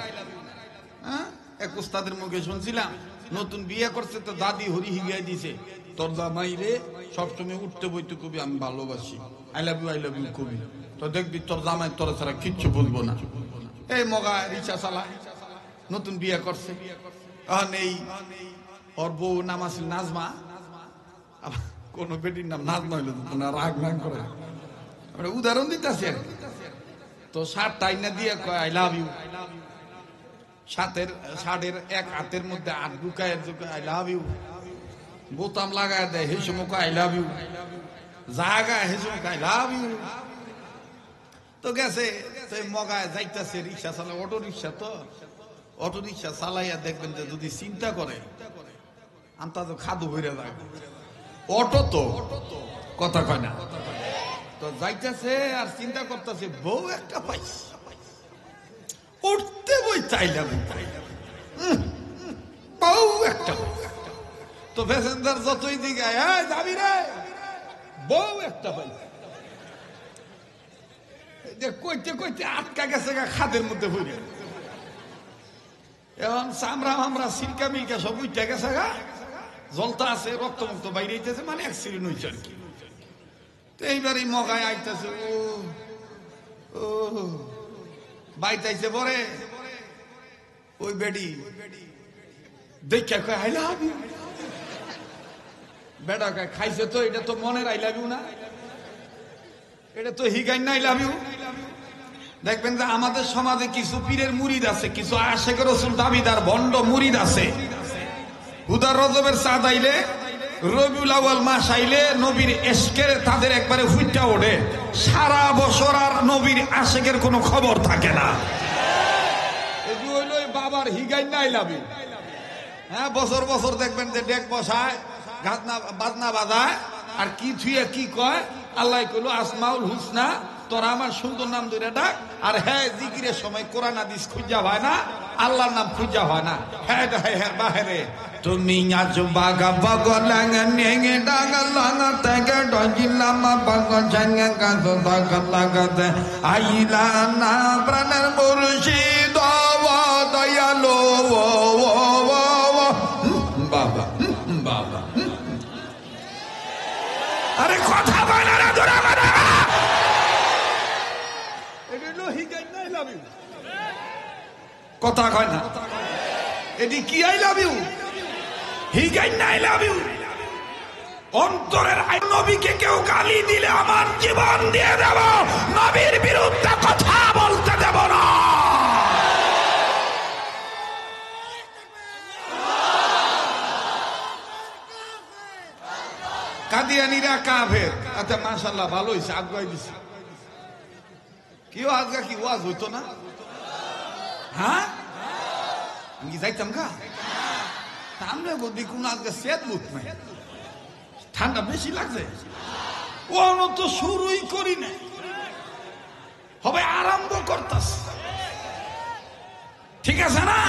হ্যাঁ, এক উস্তাদের মুখে শুনছিলাম, নতুন বিয়ে করছে তো দাদি হরি হিগাই দিছে, তোর জামাই রে সবসময় উঠতে বইতে কবি আমি ভালোবাসি, আই লাভ ইউ কবি, তো দেখবি তোর জামাই তোর ছাড়া কিচ্ছু বলবো না। এই মগা রিক্সা চালা, নতুন বিয়ে করছে, এই ওর বউ নাম আছিল নাজমা, কোন বেটির নাম নাজমা হইল না, রাগ না করে উদাহরণ দিতেছে। তো শার্ট টাইনা দিয়ে কয় আই লাভ ইউ, শার্টের এক হাতের মধ্যে হাত ঢুকায় আই লাভ ইউ, বোতাম লাগায় দেয় হে সময় আই লাভ ইউ, জায়গায় হে সময় আই লাভ ইউ। তো গেছে মগায় যাইতেছে, রিক্সা চালায়, অটো রিক্সা, তো অটো রিক্সা চালাইয়া দেখবেন যে যদি চিন্তা করে আন্তা তো খাদু হইরে যায়, অটো তো কথা কয় না, তো যাইতেছে আর চিন্তা করতেছে বউ একটা পাইছে, উঠতে বই চাইলাম বউ একটা, তো প্যাসেঞ্জার যতই দিকে যাবি রে বউ একটা পাইছে, কইতে কইতে আটকা গেছে খাদের মধ্যে ভরে, এখন চামড়া মামরা সিলকা মিলকা সব উঠে গেছে গা, জলতা আছে, রক্ত মুক্ত বাইরে হইতেছে, মানে অ্যাক্সিডেন্ট হয়েছে আর কি। তো এইবার এই মগায় আইতেছে, ও বাইতাইছে পরে ওই বেডি দেখা কয় আই লাভ ইউ, বেটা কয় খাইছে তো, এটা তো মনের আই লাভ ইউ না, এটা তো হিগাই না আই লাভ ইউ। দেখবেন যে আমাদের সমাজে কিছু পীরের মুরিদ আছে, কিছু আশেক রাসূল দাবিদার ভণ্ড মুরিদ আছে, হুদার রজবের চাঁদ আইলে, রবিউল আউয়াল মাস আইলে নবীর এশকের তাদের একবারে ফুইটা ওঠে, সারা বছর আর নবীর আশেকের কোনো খবর থাকে না। এটি হইল বাবার হিগাই না আই লাভ ইউ। হ্যাঁ, বছর বছর দেখবেন যে ডেক বসায়, বাজনা বাজায়, আর কি থুয়ে কি কয়, আল্লাহ কইল আসমাউল হুসনা, তোরা আমার সুন্দর নাম ধরে ডাক। আর হ্যাঁ, জিকিরের সময় কোরআন হাদিস খুঁজা হয় না, আল্লাহর নাম খুঁজা হয় না। হ্যাঁ হ্যাঁ বাহিরে তুমি আজ বাগা বগলাং নেগে ডাগা লাগা থেকে ডজিলামা বগ জাঙ্গা কাজ দাগা লাগাতে আইলা না প্রাণের মুর্শিদ দয়ালো বাবা বাবা। আরে কথা বল না, দূরে কথা, কথা কয় না, এটি কি আই লাভ ইউ, হিগাই না আই লাভ ইউ। অন্তরের নবীকে কেউ গালি দিলে আমার জীবন দিয়ে দেব, নবীর বিরুদ্ধে কথা বলতে দেব না। কাদিয়ানিরা কাফের। আচ্ছা মাশাআল্লাহ ভালো হয়েছে, আগুয়াই দিছে। কেউ আজকে কি ওয়াজ হইতো না? হ্যাঁ আমি কি যাইতাম গা? আমরা বলবি কোন আজকে সেট মুখ নাই, ঠান্ডা বেশি লাগছে। ও তো শুরুই করি না, হবে আরম্ভ করতাস, ঠিক আছে না?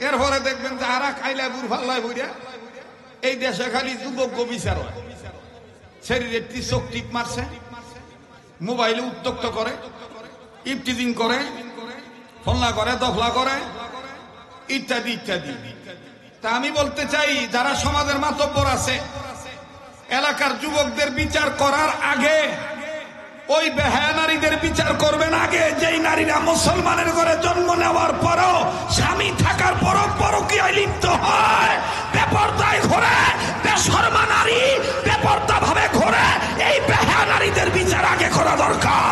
এরপরে দেখবেন যে আরা খাইলা বুড় ফাল্লায় বুড়া এই দেশে খালি যুবক বিচার হয়, শরীরে চোখ টিপ মারছে, মোবাইলে উত্তক্ত করে, ইফটিজিং করে, ফল্লা করে, দফলা করে, ইত্যাদি ইত্যাদি। তা আমি বলতে চাই যারা সমাজের মাতব্বর আছে, এলাকার যুবকদের বিচার করার আগে ওই বেহায়া নারীদের বিচার করবেন আগে, যেই নারীরা মুসলমানের ঘরে জন্ম নেওয়ার পরও স্বামী থাকার পরও পরকীয়ায় লিপ্ত হয়, বেপরদায় ঘোরে, বেশরমা নারী বেপরদা ভাবে ঘোরে, এই বেহায়া নারীদের বিচার আগে করা দরকার।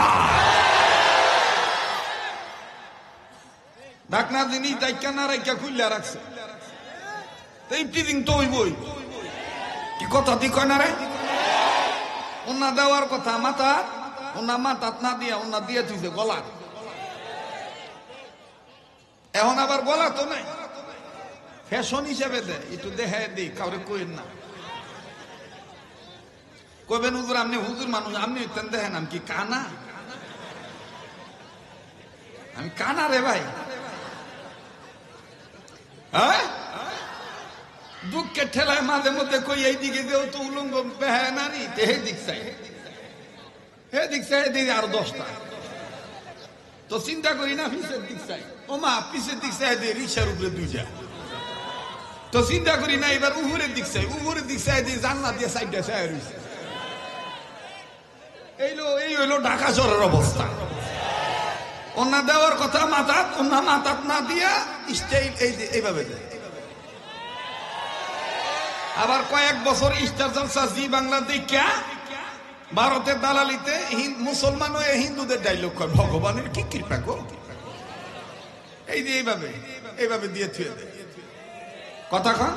ডাকনা জিনিস দায়িকা না রাইকা খুললা রাখছে, এই টিদিং তো হইবই। কি কথা দি কয় না রে, ওনা দেওয়ার কথা মাথা, ওনা মাথাত না দিয়া ওনা দিয়ে তুইছে গলা। এখন আবার গলা তো নাই, ফ্যাশন হিসেবে দেয়, একটু দেখে দিই, কাউরে কইেন না। কইবেন হুজুর আপনি হুজুর মানুষ, আপনি দেখেন আমি কি কানা? আমি কানা রে ভাই? হ্যাঁ দুঃখের ঠেলায় মাঝে মধ্যে কই এই দিকে দেও তো উলঙ্গ বেহায়া নারী, হে দিক চাই, হে দিক চাই, দিকে আরো 10টা। তো চিন্তা করি না পিছের দিক চাই, ও মা পিছের দিক চাই দিয়ে রিক্সার উপরে 2টা। তো চিন্তা করি না এবার উপরের দিক চাই, উপরের দিক চাই দিয়ে জানলা দিয়ে 4টা চাই রয়েছে। এই হইলো ঢাকা শহরের অবস্থা। ওনা দেওয়ার কথা মাথাত, ওনা মাথাত না দিয়া স্টাইল এইভাবে দেয়। আবার কয়েক বছর স্টার জলসা জি বাংলা দেখা ভারতের দালালিতে মুসলমান হয়ে হিন্দুদের ডাইলগ কয়, ভগবানের কি কৃপা গো, এই যে এইভাবে দিয়ে থুয়ে দেয় কথা কন।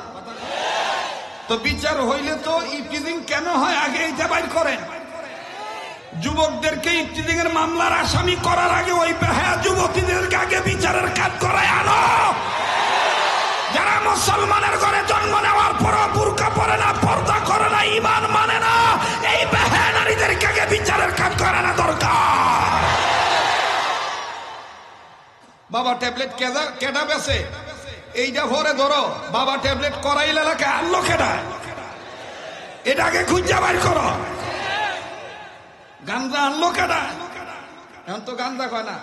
তো বিচার হইলে তো ইফটিজিং কেন হয় আগে এইটা বাইর করেন। যুবকদেরকে ইফটিজিং এর মামলার আসামি করার আগে ওই বেহায়া যুবতীদেরকে আগে বিচারের কাজ করায় আনো। যারা মুসলমানের ঘরে জন্ম নেওয়ার পর বুরকা পরে না, পর্দা করে না, ঈমান মানে না, এই বেহায়া নারীদেরকে আগে বিচারের কাজ করানো দরকার। বাবা ট্যাবলেট কেডা বেছে এইটা ভরে ধরো, বাবা ট্যাবলেট করাইল এলাকায় আনলো কেডা, এটাকে খুঁজা বাইর করো। গাঞ্জা আনলো কেডা, এখন তো গাঞ্জা কয় না,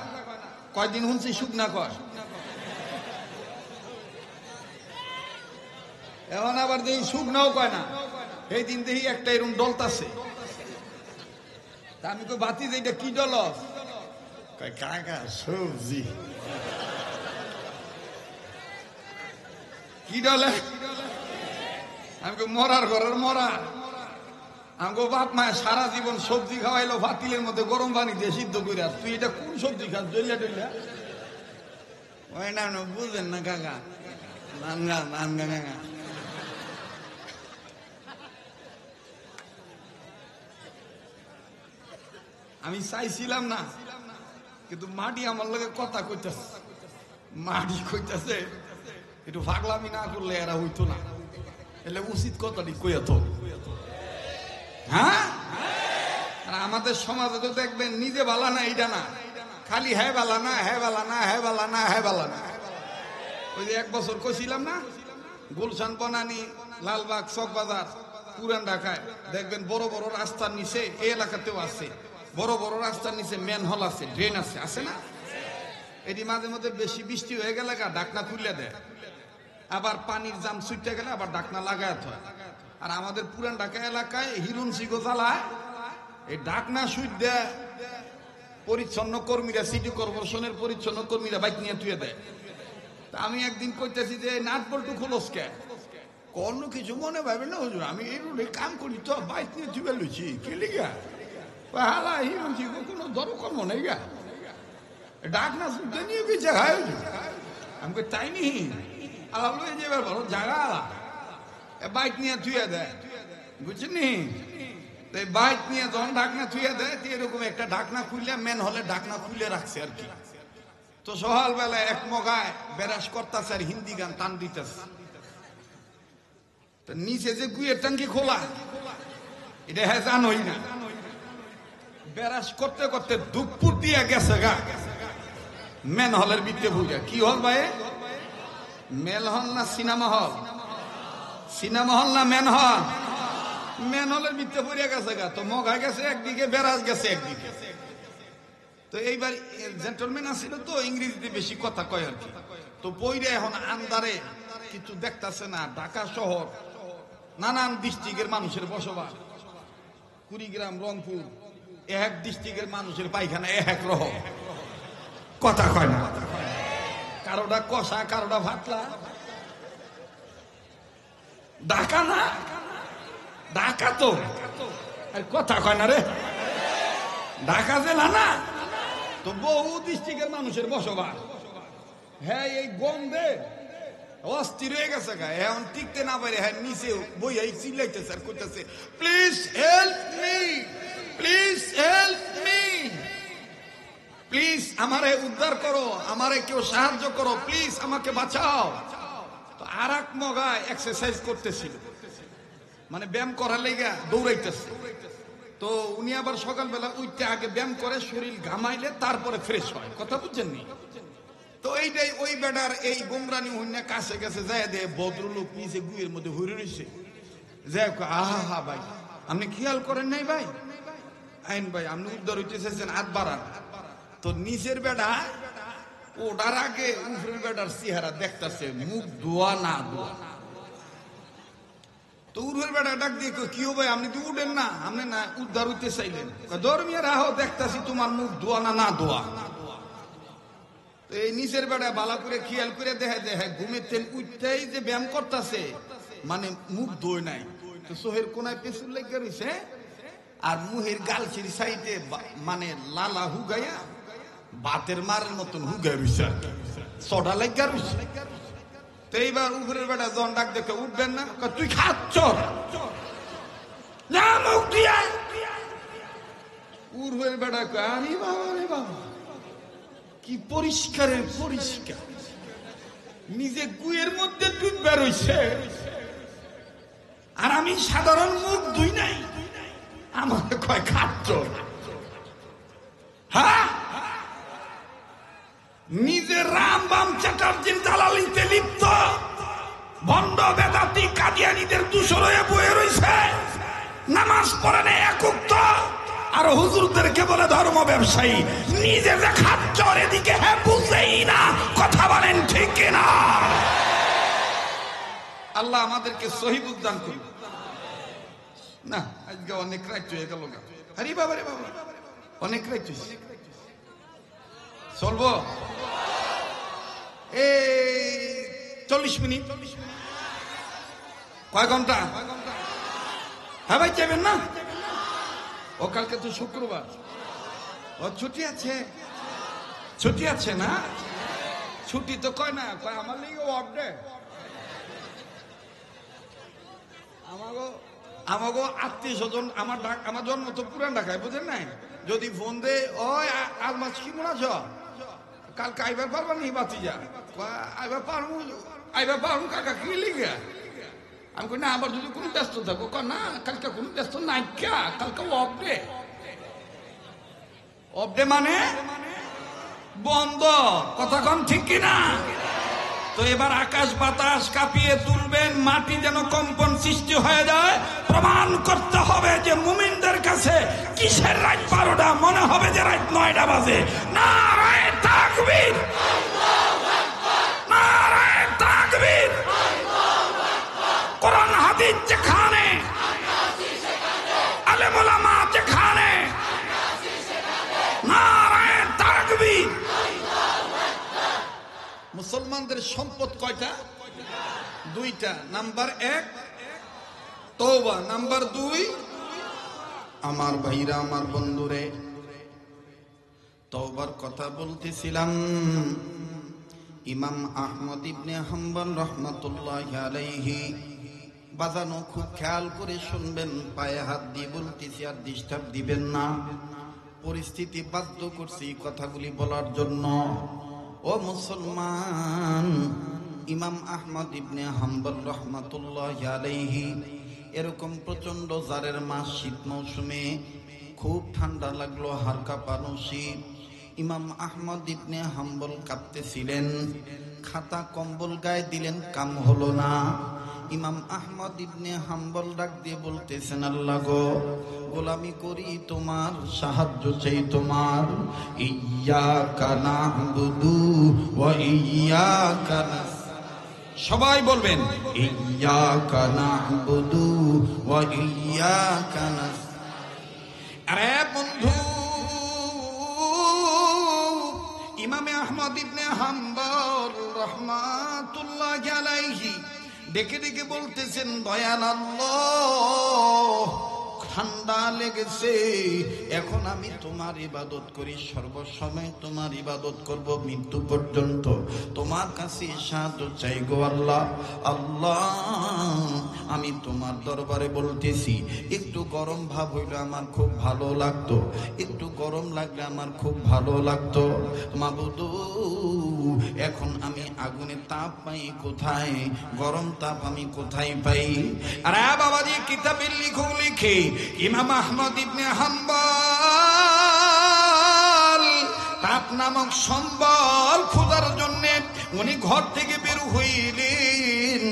কয়দিন শুনছি শুকনা কয়। এখন আবার দেখি শুকনাও কয় না, এই দিন দেখি একটা এরকম ডলতাছে। আমি কই বাতি যে এটা কি ডলস, কয় কাকা সবজি। কি ডলে? আমি কই মরার ঘরের মরা। আমাকে বাপ মায় সারা জীবন সবজি খাওয়াইলো পাতিলের মধ্যে গরম পানি দিয়ে সিদ্ধ করে, তুই এটা কোন সবজি খাস জলিয়া টলিয়া? ওই না বুঝলেন না কাকা, নানগা নানগা কাকা। আমি চাইছিলাম না, কিন্তু মাটি আমার লগে কথা কইতাছে, মাটি কইতাছে একটু পাগলামি না করলে এরা হইতো না, এলে উচিত কথাটি কইয়া তো। হ্যাঁ আর আমাদের সমাজে তো দেখবেন নিজে বালা না, এইটা না, খালি হ্যাঁ বালা না, হ্যাঁ বালা না, হ্যাঁ বালা না, হ্যাঁ বালা না। ওই যে 1 বছর কইছিলাম না, গুলশান, বনানী, লালবাগ, চকবাজার, পুরান ঢাকায় দেখবেন বড় বড় রাস্তার নিচে, এই এলাকাতেও আছে, বড় বড় রাস্তার নিচে ম্যানহোল আছে, ড্রেন আছে, আছে না? এটি মাঝে মধ্যে বেশি বৃষ্টি হয়ে গেলে ঢাকনা খুলে দেয়, আবার পানির জাম ছুটতে গেলে আবার ঢাকনা লাগায় হয়। আর আমাদের পুরান ঢাকা এলাকায় হিরুন সিগো জ্বালায় এই ঢাকনা সুইট দেয়, পরিচ্ছন্ন কর্মীরা, সিটি কর্পোরেশনের পরিচ্ছন্ন কর্মীরা বাইক নিয়ে তুলে দেয়। তা আমি একদিন কইতেছি যে নাট বল্টু খোলস কে, কোন কিছু মনে ভাবে না হুজুর, আমি এই রোডে কাম করি তো বাইক নিয়ে তুলে লইছি, কে লিগা হালা হিরুন সিগো কোনো দরকর্ম নেই গা, ঢাকনা সুইটে নিয়ে গেছে। আমি তাই নি আলাপ লয়ে যাবার বড় জায়গা বাইক নিয়ে থুয়ে দেয়, বুঝছেনি? বাইক নিয়ে যখন ঢাকনা থুয়ে দেয়, এরকম একটা ঢাকনা খুললে মেন হলে ঢাকনা খুলে রাখছে আর কি। তো সকালবেলা এক মগায় বেরাস করতেছে আর হিন্দি গান টান দিতেছে। নিচে যে গুয়ের টাঙ্কি খোলা, এটা হ্যাঁ জানোই না। বেরাস করতে করতে দুপুর দিয়ে গেছে গা মেন হলের ভিতরে ভুজা। কি হল ভাই? মেল হল না সিনেমা হল? সিনেমা হল না মেন হল? মেন হলের ভিতরে পড়ে গেছে গা। তো মগা গেছে একদিকে, বেরাস গেছে একদিকে। তো এইবার জেন্টলম্যান আছিল তো, ইংরেজিতে বেশি কথা কয় আর কি। তো বইরে এখন আন্দারে কিছু দেখতেছে না। ঢাকা শহর নানান ডিস্ট্রিক্টের মানুষের বসবাস, কুড়িগ্রাম, রংপুর, এক ডিস্ট্রিক্টের মানুষের পায়খানা এক রকম, কথা কয় না। কারোটা কষা, কারোটা ভাতলা। ঢাকা না, ঢাকা তো আর কথা কয় না রে, ঢাকা জেলা না। তো বহু ডিস্ট্রিক্টের মানুষের বসবাস। হ্যাঁ, এই গন্ধে অস্থির হয়ে গেছে গা। এখন টিকতে না পারে, হ্যাঁ নিচে বইয়া চিল্লাইতেছে আর করতেছে, please help me, please help me, please আমারে উদ্ধার করো, আমারে কেউ সাহায্য করো, প্লিজ আমাকে বাঁচাও। তো আর এক মগা এক্সারসাইজ করতেছিল, মানে ব্যায়াম করার লেগা দৌড়াইতেছে। তো উনি আবার সকালবেলা উঠতে আগে ব্যায়াম করে, শরীর ঘামাইলে তারপরে ফ্রেশ হয়, কথা বুঝছেন নি? তো এইটাই ওই বেটার এই গোমরানি হইনা কাছে কাছে যায় দে ভদ্রলোক নিচে গুয়ের মধ্যে হইরে রয়েছে। যাই আহা ভাই, আপনি খেয়াল করেন নাই ভাই? আইন ভাই, আপনি উদ্ধার হইতে চাইছেন, হাত বাড়ান। তো নিচের বেটা ওটার আগে উপরের বেটার চেহারা দেখতেছে, মুখ ধোয়া না ধোয়া। তো উপরের বেটা ডাক দিয়ে, কি ভাই আপনি তো উঠেন না, আপনি না উদ্ধার হইতে চাইলেন? ধর্মীয় রাহ দেখতেছি তোমার মুখ ধোয়া না না ধোয়া। এই নিচের বেটা বালা করে খেয়াল করে দেখে ঘুমের তেল উঠতেই যে ব্যায়াম করতেছে, মানে মুখ ধোয় নাই। তো সোহের কোনায় পেছুর লেগে রয়েছে, আর মুহের গালছির সাইডে মানে লালা হুগাইয়া বাতের মারের মতন হুগাই রয়েছে, সডা লেগা রয়েছে। তো এইবার উপরের বেটা জন ডাক দেখে, উঠবেন না? তুই খাচ্ছ না মুখ দিয়া? উপরের বেটা কয়, আরে বাবা রে বাবা, কি পরিষ্কারের পরিষ্কার, নিজে গুয়ের মধ্যে ডুববে রইছে, আর আমি সাধারণ মুখ ধুই নাই, আমার কয় খাচ্ছ। হ্যাঁ, নিজে রাম বাম চ্যাটার্জির দালালিতে লিপ্ত ভণ্ড বেদাতি কাদিয়ানীদের দূষণ হয়ে বয়ে রইছে, নামাজ পড়ে নেই একুক্ত, আর হুজুরদেরকে বলে ধর্ম ব্যবসায়ী। নিজে যে খাচ্ছ এদিকে হ্যাঁ বুঝেই না, কথা বলেন ঠিক কিনা? আল্লাহ আমাদেরকে সহি বুঝদান করুন। না আজকে অনেক রাত হয়ে গেল, আরে বাবা রে বাবা, অনেক রাত হয়েছে, চলবো এই 40 মিনিট, কয় ঘন্টা? হ্যাঁ ভাই, যাবেন না? ও কালকে তো শুক্রবার, ও ছুটি আছে, ছুটি আছে না? ছুটি তো কয় না, কয় আমার লিগে অফ ডে। আমাগো আত্মীয় স্বজন, আমার জন্ম তো পুরান ঢাকায়, বুঝেন নাই? যদি ফোন দে, ওই আলমাস কি মনে আছ, কালকে আইবার পারবা নি বাতি যা? আইবার পারবো, আইবার পারবো কাকা, কি লিগে? আমি কই না, আবার যদি কোনো ব্যস্ত থাকো, না কালকে কোনো ব্যস্ত নাই, কালকে অফ ডে। অফ ডে মানে বন্ধ, কথা কম ঠিক কিনা? তো এবার আকাশ বাতাস কাঁপিয়ে তুলবেন, মাটি যেন কম্পন সৃষ্টি হয়ে যায়। প্রমাণ করতে হবে যে মুমিনদের কাছে কিসের রাত 12টা, মনে হবে যে রাত 9টা বাজে। নারায়ে তাকবীর, নারায়ে তাকবীর। কোরআন হাদিস যেখানে, আলেম ওলামা যেখানে, নারায়ে তাকবীর। মুসলমানদের সম্পদ কয়টা? 2টা। নাম্বার 1 তওবা, নাম্বার 2 আমার ভাইরা, আমার বন্ধুরে, তওবার কথা বলতেছিলাম। ইমাম আহমদ ইবনে হাম্বল রহমাতুল্লাহি আলাইহি বাজানো খুব খেয়াল করে শুনবেন, পায়ে হাত দিয়ে বলতেছি, আর ডিস্টার্ব দিবেন না। পরিস্থিতি বাধ্য করছি কথাগুলি বলার জন্য। ও মুসলমান, ইমাম আহমদ ইবনে হাম্বল রহমাতুল্লাহি আলাইহি এরকম প্রচন্ড জারের মাস, শীত মৌসুমে খুব ঠান্ডা লাগলো, হাড় কাঁপানো শীত। ইমাম আহমদ ইবনে হাম্বল কাঁপতেছিলেন, খাতা কম্বল গায়ে দিলেন, কাম হলো না। ইমাম আহমদ ইবনে হাম্বল ডাক দিয়ে বলতেছেন, আল্লাহ গো, গোলামি করি তোমার, সাহায্য চাই তোমার। ইয়্যাকা না'বুদু ওয়া ইয়্যাকা নাস্তাঈন। সবাই বলবেন, ইয়্যাকা না'বুদু ওয়া ইয়্যাকা নাস্তাঈন। আরে বন্ধু, ইমামে আহমদ ইবনে হাম্বল রহমাতুল্লাহি আলাইহি ডেকে ডেকে বলতেছেন, দয়াল আল্লাহ, ঠান্ডা লেগেছে, এখন আমি তোমার ইবাদত করি, সর্বসময় তোমার ইবাদত করব, মৃত্যু পর্যন্ত তোমার কাছে সাহায্য চাই গো আল্লাহ। আল্লাহ, আমি তোমার দরবারে বলতেছি, একটু গরম ভাব হইলে আমার খুব ভালো লাগতো, একটু গরম লাগলে আমার খুব ভালো লাগতো। মাবুদ, এখন আমি আগুনের তাপ পাই কোথায়, গরম তাপ আমি কোথায় পাই? আরে বাবাজি, কিতাবে লিখে ইমাম আহমদ ইবনে হাম্বল তাপ নামক সম্বল খোঁজার জন্য উনি ঘর থেকে বের হইলেন।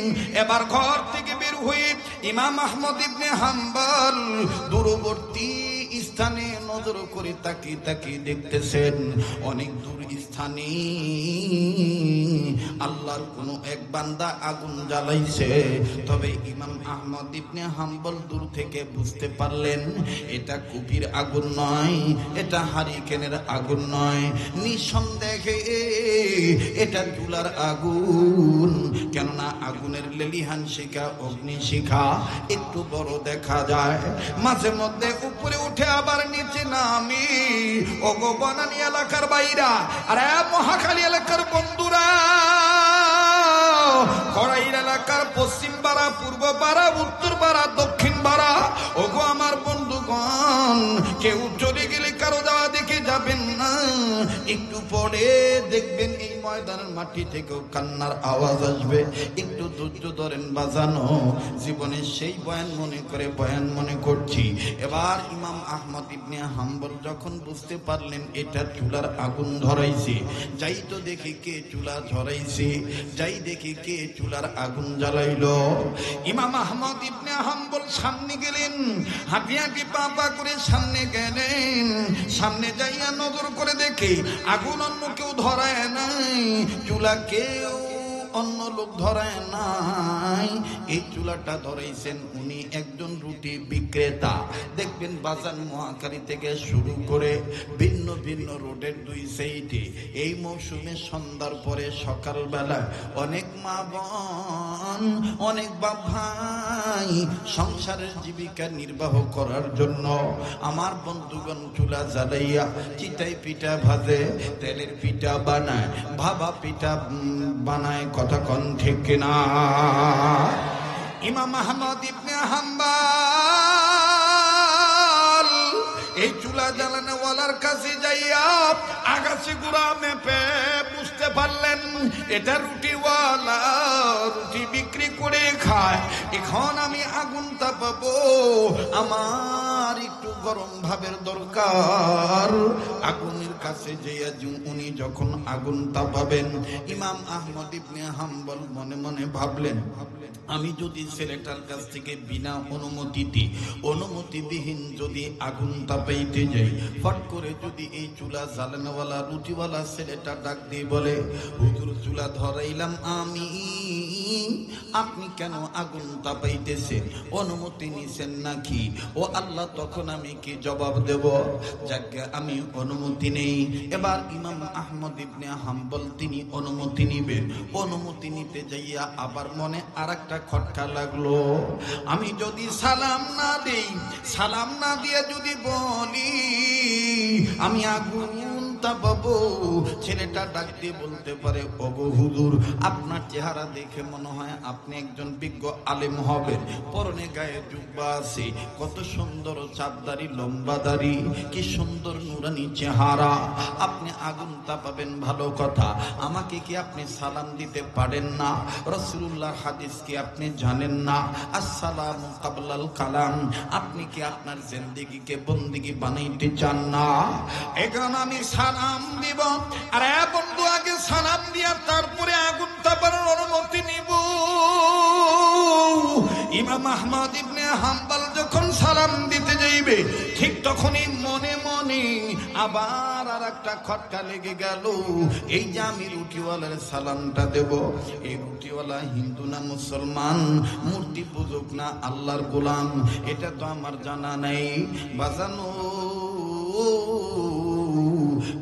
এবার ঘর থেকে বের হয়ে ইমাম আহমদ ইবনে হাম্বল দূরবর্তী স্থানে নজর করে তাকিয়ে তাকিয়ে দেখতেছেন, অনেক দূর স্থানে আল্লাহর কোন এক বান্দা আগুন জ্বালাইছে। তবে ইমাম আহমদ ইবনে হাম্বল দূর থেকে বুঝতে পারলেন, এটা কুপির আগুন নয়, এটা হারিকেনের আগুন নয়, নিঃসন্দেহে এটা চুলার আগুন। কেননা আগুনের লেলিহান শিখা, অগ্নি শিখা একটু বড় দেখা যায়, মাঝে মধ্যে উপরে উঠে আবার নিচে নামি। ওগো বনানী এলাকার বাইরা, আরে মহাখালী এলাকার বন্ধুরা, খড়াইর এলাকার পশ্চিম পাড়া, পূর্ব পাড়া, উত্তর পাড়া, দক্ষিণ পাড়া, ওগো আমার বন্ধুগণ, কেউ চলে গেলে কারো যাওয়া দেখে যাবেন না, একটু পরে দেখবেন এই ময়দানের মাটি থেকেও কান্নার আওয়াজ আসবে। একটু ধৈর্য ধরেন বাজানো, জীবনে সেই বয়ান মনে করে বয়ান মনে করছি। এবার ইমাম আহমদ ইবনে হাম্বল যখন বুঝতে পারলেন এটা চুলার আগুন ধরাইছে, যাই তো দেখি কে চুলা ধরাইছে, যাই দেখি কে চুলার আগুন জ্বালাইলো। ইমাম আহমদ ইবনে হাম্বল সামনে গেলেন, হাঁটি হাঁটি পা পা করে সামনে গেলেন। সামনে যাইয়া নজর করে দেখে আগুন অন্য কেউ ধরায় নাই, চুলা কেউ অন্য লোক ধরায় নাই, এই চুলাটা ধরাইছেন উনি একজন রুটি বিক্রেতা। দেখবেন বাজার মহাখালী থেকে শুরু করে ভিন্ন ভিন্ন রোডের দুই সাইডে এই মৌসুমে সন্ধ্যার পরে সকালবেলা অনেক মা বোন, অনেক বাপ ভাই সংসারের জীবিকা নির্বাহ করার জন্য আমার বন্ধুগণ চুলা জ্বালাইয়া চিতাই পিঠা ভাজে, তেলের পিঠা বানায়, ভাবা পিঠা বানায়। কথা কোন ঠিক কিনা? ইমাম আহমদ ইবনে হাম্বল এই চুলা জ্বালানো ওয়ালার কাছে যাইয়া আগাছি গুড়া মেপে বুঝতে পারলেন এটা রুটিওয়ালা, রুটি বিক্রি করে খায়। এখন আমি আগুন তাপাবো, আমার একটু গরম ভাবের দরকার। আগুনের কাছে যাইয়া উনি যখন আগুন তাপাবেন, ইমাম আহমদ ইবনে হাম্বল মনে মনে ভাবলেন, আমি যদি ছেলেটার কাছ থেকে বিনা অনুমতিবিহীন যদি আগুন তাপাইতে যাই, ফট করে যদি এই চুলা জ্বালানোওয়ালা রুটিওয়ালা ছেলেটা ডাক দিয়ে বলে, হুজুর চুলা ধরাইলাম আমি, আপনি কেন আগুন তাপাইতেছেন, অনুমতি নিছেন নাকি? ও আল্লাহ, তখন আমি কি জবাব দেব? যাকে আমি অনুমতি নেই। এবার ইমাম আহমদ ইবনে হাম্বল তিনি অনুমতি নিবেন, অনুমতি নিতে যাইয়া আবার মনে আর একটা খটকা লাগলো, আমি যদি সালাম না দেই, সালাম না দিয়ে যদি বলি আমি আগুন আগুনটা পাবো। ছেলেটা ডাক দিয়ে বলতে পারে, ওগো হুজুর, আপনার চেহারা দেখে মনে হয় আপনি একজন বিজ্ঞ আলেম হবেন। পরনে গায়ে জুব্বা আছে, কত সুন্দর চাপদারি, লম্বা দাড়ি, কি সুন্দর নুরানি চেহারা। আপনি আগুন তাপাবেন ভালো কথা, আমাকে কি আপনি সালাম দিতে পারেন না? রাসূলুল্লাহ হাদিস কি আপনি জানেন না? আসসালামু কাবলাল কালাম। আপনি কি আপনার জিন্দেগিকে বন্দেগি বানাইতে চান না? এখন আমি সালাম দিব, আর বন্ধু আগে সালাম দিয়া তারপরে আগুন তাপানোর অনুমতি নিব। ইমাম আহমদ ইবনে হাম্বল যখন সালাম দিতে যাইবে, ঠিক তখনই মনে মনে আবার আর একটা খটকা লেগে গেল। এই যে আমি রুটিওয়ালার সালামটা দেব, এই রুটিওয়ালা হিন্দু না মুসলমান, মূর্তি পূজক না আল্লাহর গোলাম, এটা তো আমার জানা নেই। বাজানো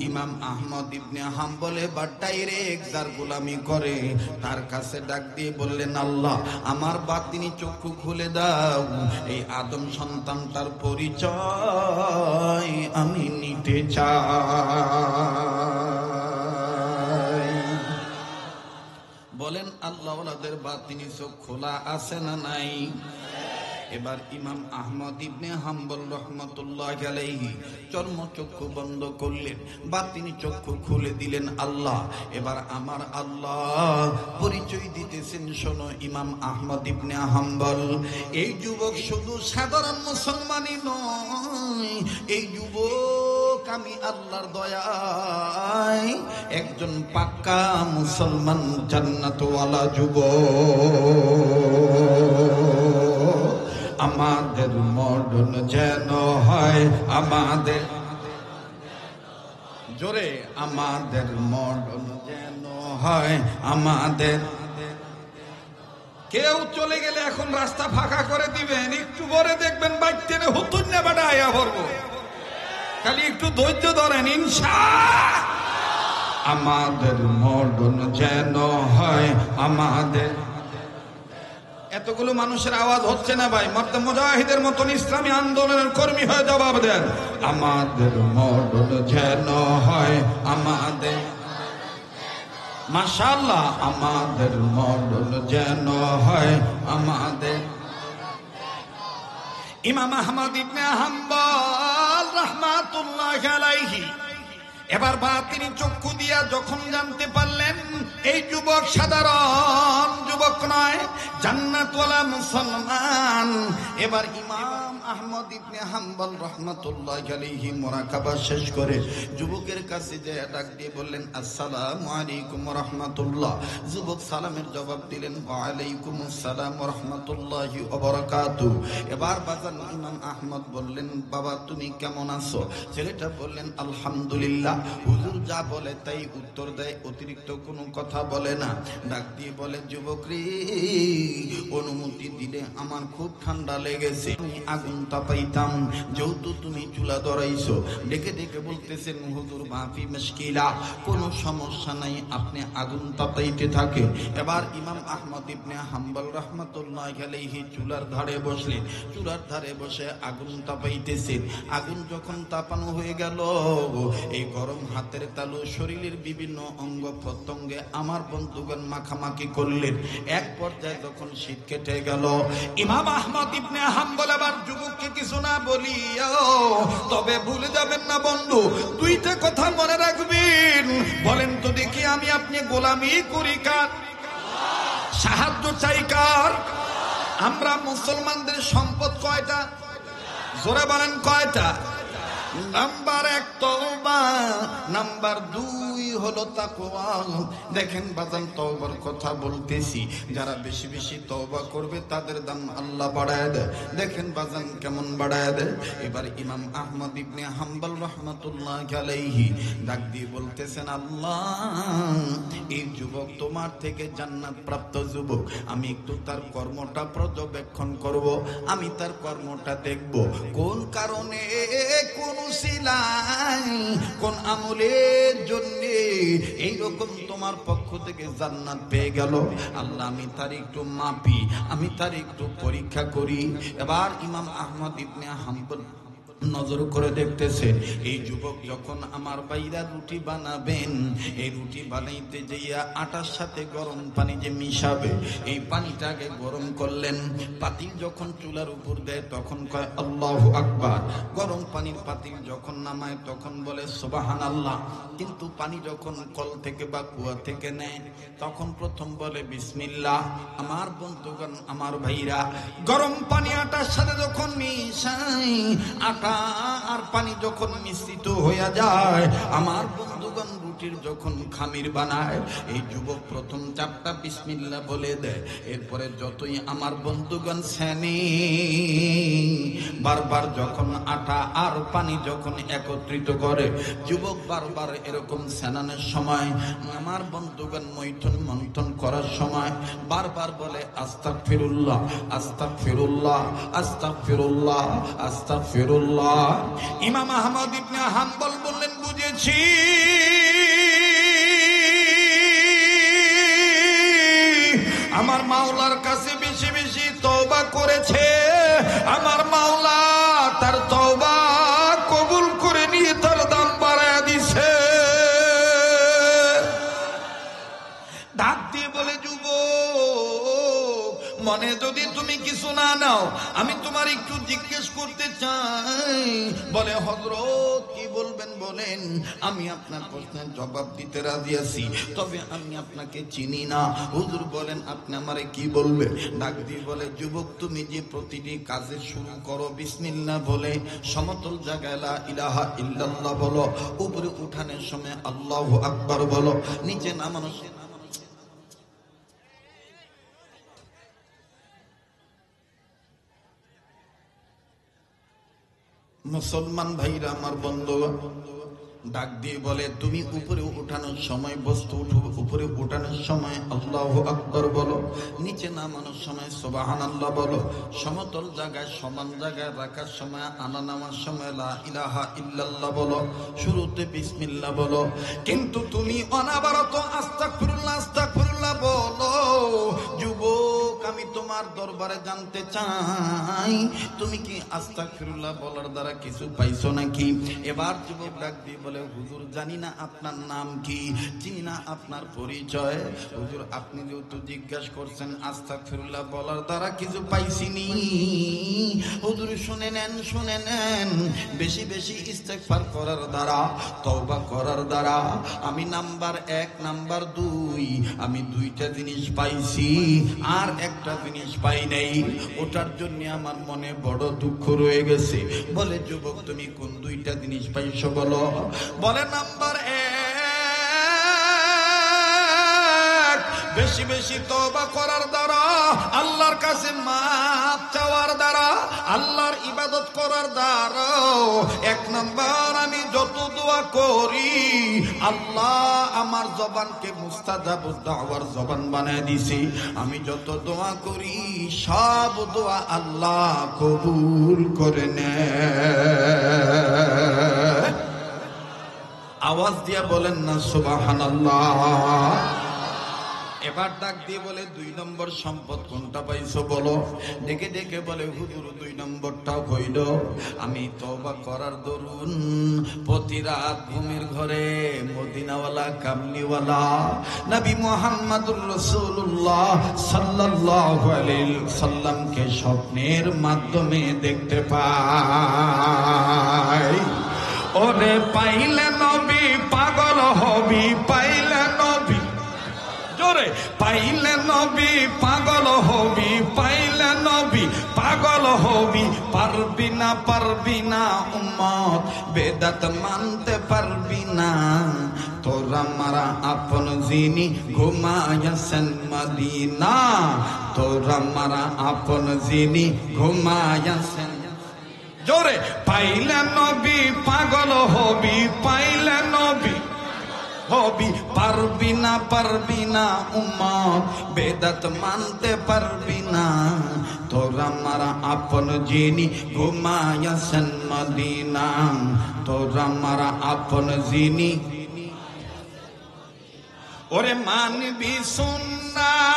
ইমাম আহমদ ইবনে হাম্বল এবার ডাইরেক্ট যার গোলামি করে তার কাছে ডাক দিয়ে বললেন, আল্লাহ আমার বাতিনি চক্ষু খুলে দাও, এই আদম সন্তানটার পরিচয় আমি নিতে চাই। বলেন আল্লাহ ওয়ালাদের বাতিনি চোখ খোলা আছে না নাই? এবার ইমাম আহমদ ইবনে হাম্বল রহমতুল্লাহ আলাইহি চর্মচক্ষু বন্ধ করলেন, বাতিনি চক্ষু খুলে দিলেন আল্লাহ। এবার আমার আল্লাহ পরিচয় দিতেছেন, শোনো ইমাম আহমদ ইবনে হাম্বল, এই যুবক শুধু সাধারণ মুসলমানই নয়, এই যুবক আমি আল্লাহর দয়ায় একজন পাক্কা মুসলমান, জান্নাতওয়ালা যুবক। আমাদের মরণ যেন হয়, আমাদের জোরে, আমাদের মরণ যেন হয় আমাদের। কেউ চলে গেলে এখন রাস্তা ফাঁকা করে দিবেন, একটু পরে দেখবেন বাইতে হুতুন না বাড়া আয়া ভরবো, খালি একটু ধৈর্য ধরেন ইনশাআল্লাহ। আমাদের মরণ যেন হয় আমাদের। এতগুলো মানুষের আওয়াজ হচ্ছে না ভাই, মর্দে মুজাহিদের মতন ইসলামী আন্দোলনের কর্মী হয়ে জবাব দেন। আমাদের মরণ যেন হয় আমাদের, মাশাআল্লাহ, আমাদের মরণ যেন হয় আমাদের। ইমাম আহমদ ইবনে হাম্বল রাহমাতুল্লাহ আলাইহি এবার বাতিনি চক্ষু দিয়া যখন জানতে পারলেন এই যুবক সাধারণ যুবক নয়, জান্নাতওয়ালা মুসলমান, এবার ইমাম আহমদ ইবনে হাম্বল রাহমাতুল্লাহ আলাইহি মুরাকাবা শেষ করে যুবকের কাছে যে ডাক দিয়ে বললেন, আসসালামু আলাইকুম ওয়া রাহমাতুল্লাহ। যুবক সালামের জবাব দিলেন, ওয়া আলাইকুম আসসালাম ওয়া রাহমাতুল্লাহি ওয়া বারাকাতুহু। এবার বাজান ইমাম আহমদ বললেন, বাবা তুমি কেমন আছো? ছেলেটা বললেন, আলহামদুলিল্লাহ। হুজুর যা বলে তাই উত্তর দেয়, অতিরিক্ত কোনো কথা বলে না। ডাক দিয়ে বলে, যুবক রে, অনুমতি দিলে আমার খুব ঠান্ডা লেগেছে, আমি আগুন তাপাইতাম, যেহেতু তুমি চুলা ধরাইছো। ডেকে ডেকে বলতেছেন, হুজুর মাফি মুশকিলা, কোনো সমস্যা নাই, আপনি আগুন তাপাইতে থাকে। এবার ইমাম আহমদ ইবনে হাম্বল রাহমাতুল্লাহ আলাইহি চুলার ধারে বসলেন, চুলার ধারে বসে আগুন তাপাইতেছেন। আগুন যখন তাপানো হয়ে গেল, এই গরম হাতের তালু শরীরের বিভিন্ন অঙ্গ প্রত্যঙ্গে আমার বন্ধুগণ মাখামাখি করলেন। এক পর্যায়ে যখন শীত কেটে গেল, ইমাম আহমদ ইবনে হাম্বল আবার যুবককে কিছু না বলিও, তবে ভুলে যাবেন না বন্ধু, দুইটা কথা মনে রাখবেন। বলেন তো দেখি, আমি আপনি গোলামি করি কার? সাহায্য চাই কার? আমরা মুসলমানদের সম্পদ কয়টা? জোরে বলেন কয়টা? নাম্বার 1 তওবা, নাম্বার 2 হলো তাকওয়া। দেখেন বাজান, তওবার কথা বলতেছি, যারা বেশি বেশি তওবা করবে তাদের দাম আল্লাহ বাড়ায় দেয়। দেখেন বাজান কেমন বাড়ায় দেয়। এবার ইমাম আহমদ ইবনে হাম্বল রাহমাতুল্লাহ আলাইহি ডাক দিয়ে বলতেছেন, আল্লাহ এই যুবক তোমার থেকে জান্নাত প্রাপ্ত যুবক, আমি একটু তার কর্মটা পর্যবেক্ষণ করব, আমি তার কর্মটা দেখব, কোন কারণে, কোন উসিলায়, কোন আমলের জন্য এইরকম তোমার পক্ষ থেকে জান্নাত পেয়ে গেল। আল্লাহ আমি তার একটু মাপি, আমি তার একটু পরীক্ষা করি। এবার ইমাম আহমদ ইবনে হাম্বল নজর করে দেখতেছে এই যুবক যখন আমার বাইরা রুটি বানাবেন, এই রুটি বানাইতে যাইয়া আটার সাথে গরম পানি যে মিশাবে, এই পানিটাকে গরম করলেন। পাতিল যখন চুলার উপর দেয় তখন কয় আল্লাহু আকবার। গরম পানির পাতিল যখন নামায় তখন বলে সুবহানাল্লাহ। কিন্তু পানি যখন কল থেকে বা কুয়া থেকে নেয় তখন প্রথম বলে বিসমিল্লাহ। আমার বন্ধুগণ, আমার ভাইরা, গরম পানি আটার সাথে যখন মিশায়, আটা আর পানি যখন মিশ্রিত হয়ে যায়, আমার বন্ধুগণ রুটির যখন খামির বানায়, এই যুবক প্রথম 4টা বিসমিল্লাহ বলে দেয়। এরপরে যতই আমার বন্ধুগণ শ্রেণী বারবার যখন আটা আর পানি যখন একত্রিত করে, যুবক বারবার এরকম সেনানের সময়, আমার বন্ধুগণ মৈথুন মন্থন করার সময় বারবার বলে আস্তাগফিরুল্লাহ, আস্তাগফিরুল্লাহ, আস্তাগফিরুল্লাহ, আস্তাগফিরুল্লাহ। ইমাম আহমদ ইবনে হাম্বল বললেন, বুঝেছি আমার মাওলার কাছে বেশি বেশি তওবা করেছে, আমার মাওলা তার তওবা কবুল করে নিয়ে তার দাম বাড়ায় দিছে। ডাক দিয়ে বলে, যুবক, মনে যদি তুমি কিছু না নাও, আমি তোমার একটু জিজ্ঞেস করতে চাই। বলে, হযরত কি বলবেন বলেন। আমি আপনার প্রশ্নের জবাব দিতে রাজি আছি, তবে আমি আপনাকে চিনি না। হুজুর বলেন, আপনি আমারে কি বলবে? ডাক দিয়ে বলে, যুবক, তুমি যে প্রতিটি কাজে শুরু করো বিসমিল্লাহ বলে, সমতল জায়গায় লা ইলাহা ইল্লাল্লাহ বলো, উপরে উঠানের সময় আল্লাহু আকবার বলো, নিচে নামানোর মুসলমান ভাইরা আমার বন্ধু ডাক দিয়ে বলে, তুমি উপরে উঠানোর সময় বস্তু উপরে উঠানোর সময় আল্লাহু আকবার বলো, নিচে নামানোর সময় সুবহানাল্লাহ বলো, সমতল জায়গায় সমান জায়গায় রাখার সময় আনা নামার সময় লা ইলাহা ইল্লাল্লাহ বলো, শুরুতে বিসমিল্লাহ বলো। কিন্তু তুমি অনাবরত আস্তাগফিরুল্লাহ আস্তাগফিরুল্লাহ বলো। যুবক, আমি তোমার দরবারে জানতে চাই, তুমি কি আস্তাগফিরুল্লাহ বলার দ্বারা কিছু পাইছো নাকি? এবার যুবক ডাক দিয়ে বলে, হুজুর, জানি না আপনার নাম কি, চিনি না আপনার পরিচয়। হুজুর, আপনি যেহেতু জিজ্ঞাসা করছেন আস্তাগফিরুল্লাহ বলার দ্বারা কিছু পাইছিনি, হুজুর শুনে নেন, শুনে নেন। বেশি বেশি ইস্তেগফার করার দ্বারা, তওবা করার দ্বারা আমি নাম্বার 1, নাম্বার 2, আমি 2টা জিনিস পাইছি, আর একটা জিনিস পাই নাই। ওটার জন্য আমার মনে বড় দুঃখ রয়ে গেছে। বলে, যুবক, তুমি কোন 2টা জিনিস পাইছো বলো? বলে, নাম্বার 1, বেশি বেশি তওবা করার দ্বারা, আল্লাহর কাছে মাফ চাওয়ার দ্বারা, আল্লাহর ইবাদত করার দ্বারা। 1 নাম্বার, আমি যত দোয়া করি আল্লাহ আমার জবানকে মুস্তাজাবুদ দাওয়ার জবান বানায় দিছি। আমি যত দোয়া করি সব দোয়া আল্লাহ কবুল করে নেয়। আওয়াজ দিয়া বলেন না সুবহানাল্লাহ। এবার ডাক দিয়ে বলে, 2 নম্বর সম্পদ কোনটা পাইছো বলো? ডেকে ডেকে বলে, হুজুর, 2 নম্বরটা হইল আমি তওবা করার দরুন প্রতি রাত ঘুমের ঘরে মদিনাওয়ালা কামলিওয়ালা নবী মুহাম্মদুর রাসূলুল্লাহ সাল্লাল্লাহু আলাইহি সাল্লামকে স্বপ্নের মাধ্যমে দেখতে পাই। ওরে পাইলে নবী পাগল হবি, পাইলে নবী, জোরে, পাইলে নবী পাগল হবি, পাইলে নবী পাগল হবি। পারবি না, পারবি না উম্মত, বেদাত মানতে পারবি না। তোরা মারা আপন যিনি ঘুমায়াছেন মদিনা, তোরা মারা আপন যিনি ঘুমায়াছেন। জোরে, পাইলে নবী পাগল হবি, পাইলে নবী হবি। পারবি না, পারবি না উম্মত, বেদাত মানতে পারবি না। তোরা মারা আপন যিনি ঘুমায়াছেন মদিনা, তোরা মারা আপন যিনি। ওরে মানবি সুন্নাত,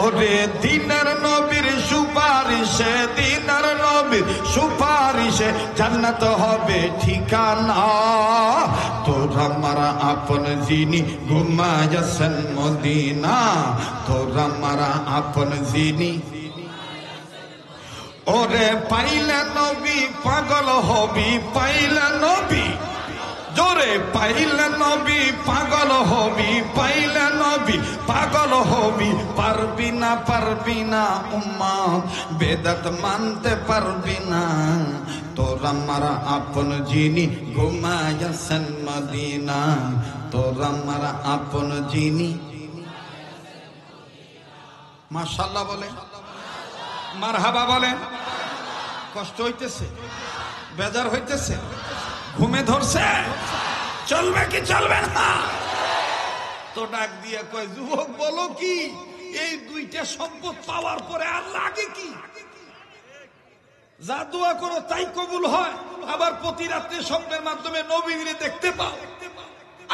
ওরে দিনের নবীর সুপারিশে, দিনের নবীর সুপারিশে জান্নাত হবে ঠিকানা। তোরা মারা আপন যিনি ঘুমায়াছেন মদিনা, তোরা মারা আপন যিনি। ওরে পাইলে নবী পাগল হবি, পাইলে নবী জোরে পাইলে নবী পাগল হবি, পাইলে নবী পাগল হবি। পারবি না, পারবি না উম্মত বেদাত মানতে পারবি না। তোরা মারা আপন যিনি ঘুমায়াছেন মদিনা, তোরা মারা আপন যিনি। মাশাআল্লাহ বলে, মারহাবা বলে। কষ্ট হইতেছে, বেজার হইতেছে, ঘুমে ধরছে, চলবে কি চলবে না? তো ডাক দিয়ে কয়, যুবক বলো কি, এই দুইটা সম্পদ পাওয়ার পরে আর লাগে কি? যা দোয়া করো তাই কবুল হয়, আবার প্রতি রাত্রে স্বপ্নের মাধ্যমে নবীকে দেখতে পাও,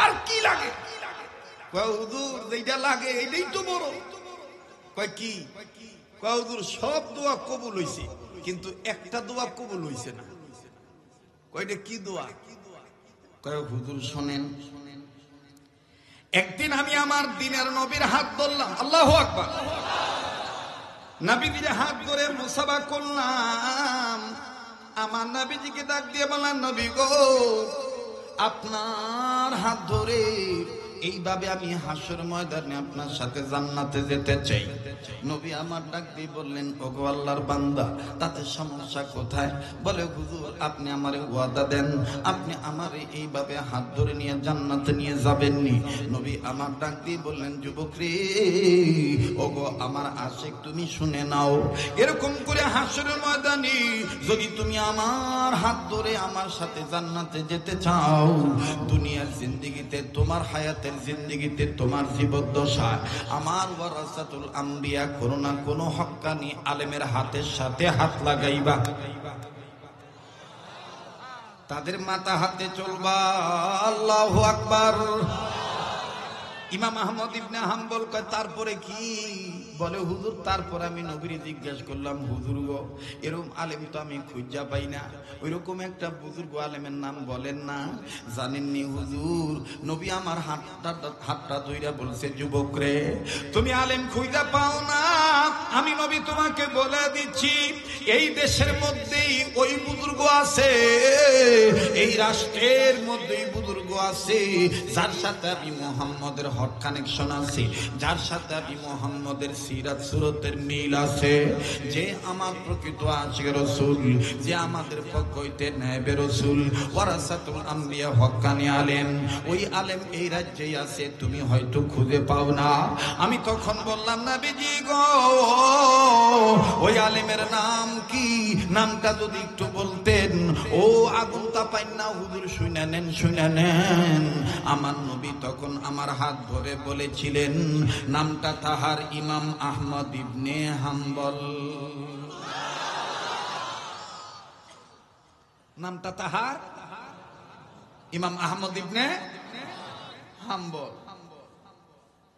আর কি লাগে? কয় হুজুর যেটা লাগে এটাই তো বড়। কয় কি? কয় হুজুর সব দোয়া কবুল হইছে, কিন্তু একটা দোয়া কবুল হইছে না। কয়টা কি দোয়া? কয় হুজুর শোনেন, একদিন আমি আমার দিনের নবীর হাত ধরলাম, আল্লাহু আকবার, নবীজির হাত ধরে মুসাফা করলাম। আমার নবীজিকে ডাক দিয়ে বললাম, নবী গো আপনার হাত ধরে এইভাবে আমি হাসর ময়দানে আপনার সাথে জান্নাতে যেতে চাই। নবী আমার ডাক দিয়ে বললেন, ওগো আল্লাহর বান্দা, তাতে সমস্যা কোথায়? বলে হুজুর আপনি আমারে ওয়াদা দেন, আপনি আমারে এইভাবে হাত ধরে নিয়ে জান্নাতে নিয়ে যাবেননি। নবী আমার ডাক দিয়ে বললেন, যুবক রে, ওগো আমার আশিক তুমি শুনে নাও, এরকম করে হাসরের ময়দানে যদি তুমি আমার হাত ধরে আমার সাথে জান্নাতে যেতে চাও, দুনিয়ার জিন্দেগিতে তোমার হায়াতের জিন্দেগিতে তোমার জীবদ্দশা আমার ওয়ারাসাতুল আম্বিয়া কোনো না কোনো হক্কানি আলেমের হাতের সাথে হাত লাগাইবা, তাদের মাথা হাতে চলবা। আল্লাহু আকবার। ইমাম আহমদ ইবনে হাম্বল কয় তারপরে কি? বলে হুজুর তারপর আমি নবীরে জিজ্ঞেস করলাম, হুজুর গো এরকম আলেম তো আমি খুঁজা পাই না, ওইরকম একটা বুজুর্গ আলেমের নাম বলেন না। জানেননি হুজুর, নবী আমার হাতটা ধইরা বলছে, যুবক রে তুমি আলেম খুঁজা পাও না, আমি নবী তোমাকে বলে দিচ্ছি, এই দেশের মধ্যেই ওই বুজুর্গ আছে, এই রাষ্ট্রের মধ্যেই বুজুর্গ আছে, যার সাথে আমি মুহাম্মদের হক কানেকশন আছে, যার সাথে আমি মুহাম্মদের সিরাত সুরতের মিল আছে, যে আমার প্রকৃত আশিক রাসূল, যে আমাদের পক্ষ হইতে নায়েবে রাসূল, ওয়ারাসাতুল আম্বিয়া হক্কানি আলেম, ওই আলেম এই রাজ্যেই আছে, তুমি হয়তো খুঁজে পাও না। আমি তখন বললাম, নবীজি গো ওই আলেমের নাম কি? নামটা যদি একটু বলতেন। ও আগুন তাপাইন না হুজুর, শুনে নেন, শুনে নেন। আমার নবী তখন আমার হাত ধরে বলেছিলেন, নামটা তাহার ইমাম আহমদ ইবনে হাম্বল। নামটা তাহার ইমাম আহমদ ইবনে হাম্বল।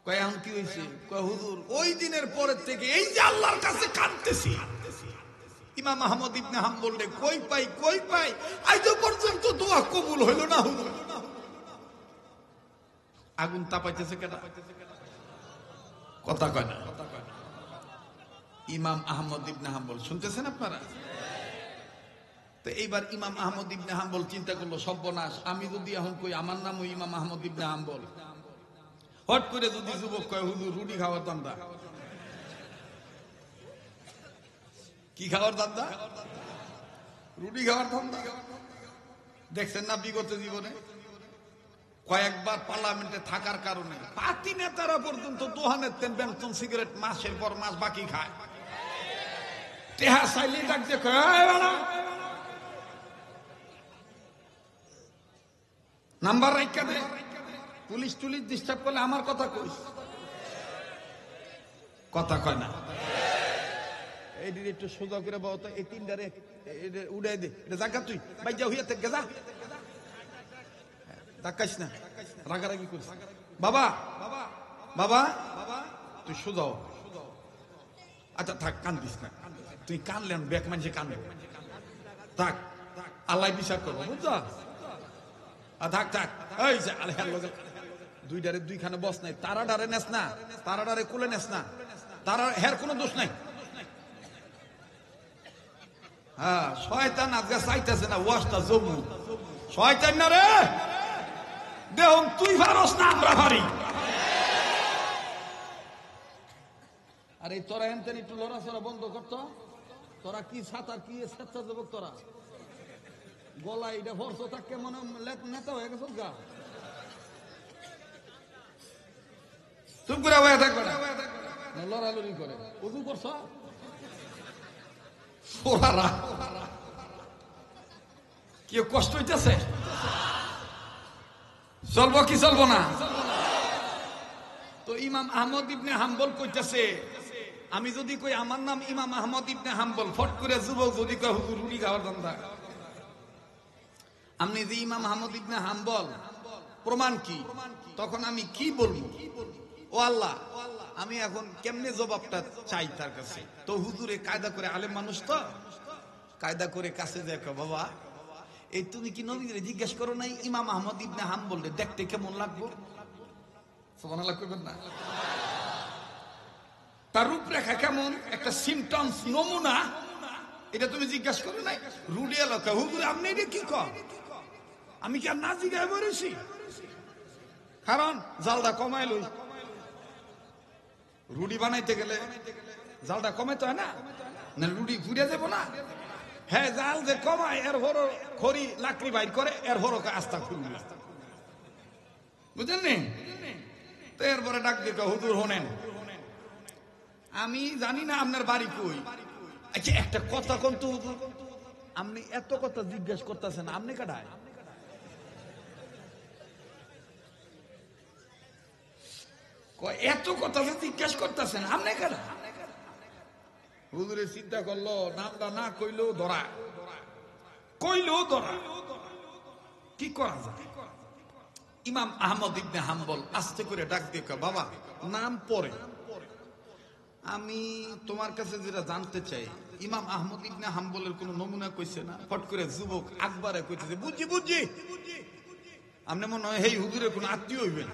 কয় এখন কি হয়েছে? কয় হুজুর ওই দিনের পরের থেকে এই যে আল্লাহর কাছে কাঁদতেছি, ইমাম আহমদ ইবনে হাম্বল রে কই পাই, কই পাই, আজ পর্যন্ত দোয়া কবুল হইল না হুজুর। আগুন তাপাইতেছে কেটা? কথা কয় না। ইমাম আহমদ ইবনে হাম্বল, শুনতেছেন আপনারা? তো এইবার ইমাম আহমদ ইবনে হাম্বল চিন্তা করলো, সর্বনাশ, আমি যদি এখন কই আমার নাম ইমাম আহমদ ইবনে হাম্বল, হট করে যদি যুবক কয় হুজুর রুটি খাওয়ার দান্দা, কি খাওয়ার দান্দা? রুটি খাওয়ার ধান্দা। দেখছেন না বিগত জীবনে কয়েকবার পার্লামেন্টে থাকার কারণে পার্টি নেতারা পর্যন্ত দোহানের তেন বেনসন সিগারেট মাসের পর মাস বাকি খায়। টেহা চাইলে ডাকতে নাম্বার রাইখা দে, পুলিশ টুলিশ ডিস্টার্ব করলে আমার কথা কইস, কথা কয় না। এইদিকে একটু সোজা করে বাবা, তো এই তিনটারে উড়াই দে, এটা জায়গা তুই বাইজা হইয়া থেকে যা, তাকাইস না, রাগারাগি করিস। বাবা বাবা বাবা তুই সোজাও, আচ্ছা থাক, কান্দিস না, তুই কানলেন ব্যাক মানুষে কানবে, থাক আল্লাহ বিচার করবো, বুঝছো? থাক থাক, এই যে দুইটারে দুইখানে বস নাই, তারা ডারে নেস না, তারা ডারে কুলে নেস না, তারা হের কোনো দোষ নাই। হ্যাঁ, শয়তান আজকে চাইতেছে না ওয়াজটা জমু, শয়তান না রে, দেহন তুই পারস না, আমরা পারি। আরে তোরা এনতেন একটু লড়াচড়া বন্ধ করতো, তোরা কি ছাতার কি স্বেচ্ছাসেবক, তোরা গলা এটা ভরস থাকে মনে নেতা হয়ে গেছ গা, চুপ করে হয়ে থাকবে না, লড়ালড়ি করে উজু করছ কি কষ্ট হইতেছে, চলবো কি চলবো না? তো ইমাম আহমদ ইবনে হাম্বল কইতেছে, আমি যদি কই আমার নাম ইমাম আহমদ ইবনে হাম্বল, ফট করে যুবক যদি কয় হুজুর রুটি খাওয়ার ধান্দা, আপনি যে ইমাম আহমদ ইবনে হাম্বল প্রমাণ কি, তখন আমি কি বলবো? ও আল্লাহ, আমি এখন কেমনে জবাবটা চাই তার কাছে? তো হুজুরে কায়দা করে, আলেম মানুষ তো কায়দা করে কাছে দেখো, বাবা এই তুমি কি নবীরে জিজ্ঞেস করো নাই ইমাম আহমদ ইবনে হাম্বল দেখতে কেমন লাগবো? সুবহানাল্লাহ কইবেন না? তার রূপরেখা কেমন, একটা সিমটমস নমুনা, এটা তুমি জিজ্ঞাসা করো নাই? রুডি এলাকা হুজুর আপনি এটা কি কর, আমি কি আর না জিজ্ঞাসা করেছি? কারণ জালটা কমাই লই, রুডি বানাইতে গেলে জালটা কমাইতে হয় না, না রুডি ঘুরে যাবো না? হ্যাঁ, জাল যে কমায় এর হরো খড়ি লাকড়ি বাইর করে, এর হরো আস্তা খুলবে, বুঝলেন নি? তো এরপরে ডাক দিয়ে হুজুর হনেন, আমি জানি না আপনার বাড়ি কই, আচ্ছা একটা কথা কোন তো হুজুর, আপনি এত কথা জিজ্ঞেস করতেছেন, আপনি কাটায় এত কথা জিজ্ঞেস করতেছেন, আপনি কাটা? হুজুরে চিন্তা করলো, নামটা না কইলেও ধরা, কইলেও ধরা, কি করা যায়? ইমাম আহমদ ইবনে হাম্বল আস্তে করে ডাক দিয়ে কয়, বাবা নাম পরে, আমি তোমার কাছে যেটা জানতে চাই, ইমাম আহমদ ইবনে হাম্বলের কোন নমুনা কইছে না? ফট করে যুবক আকবরে কইতেছে, বুঝছি বুঝছি, আপনি মনে হয় এই হুজুরের কোন আত্মীয় হইবেন,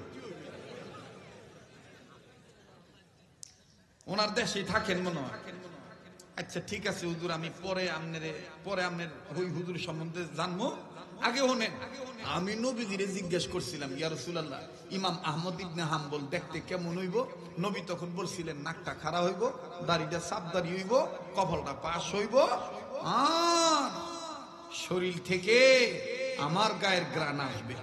ওনার দেশেই থাকেন মনে হয়। আচ্ছা ঠিক আছে হুজুর, আমি পরে আপনার ওই হুজুর সম্বন্ধে জানবো, আগে হনেন আমি নবীজিরে জিজ্ঞেস করছিলাম, ইয়া রাসূলুল্লাহ ইমাম আহমদ ইবনে হাম্বল দেখতে কেমন হইব? নবী তখন বলছিলেন নাকটা খাড়া হইব, দাড়িটা সাবদারি হইব, কপালটা পাশ হইব, আর শরীর থেকে আমার গায়ের গ্রাণ আসবে।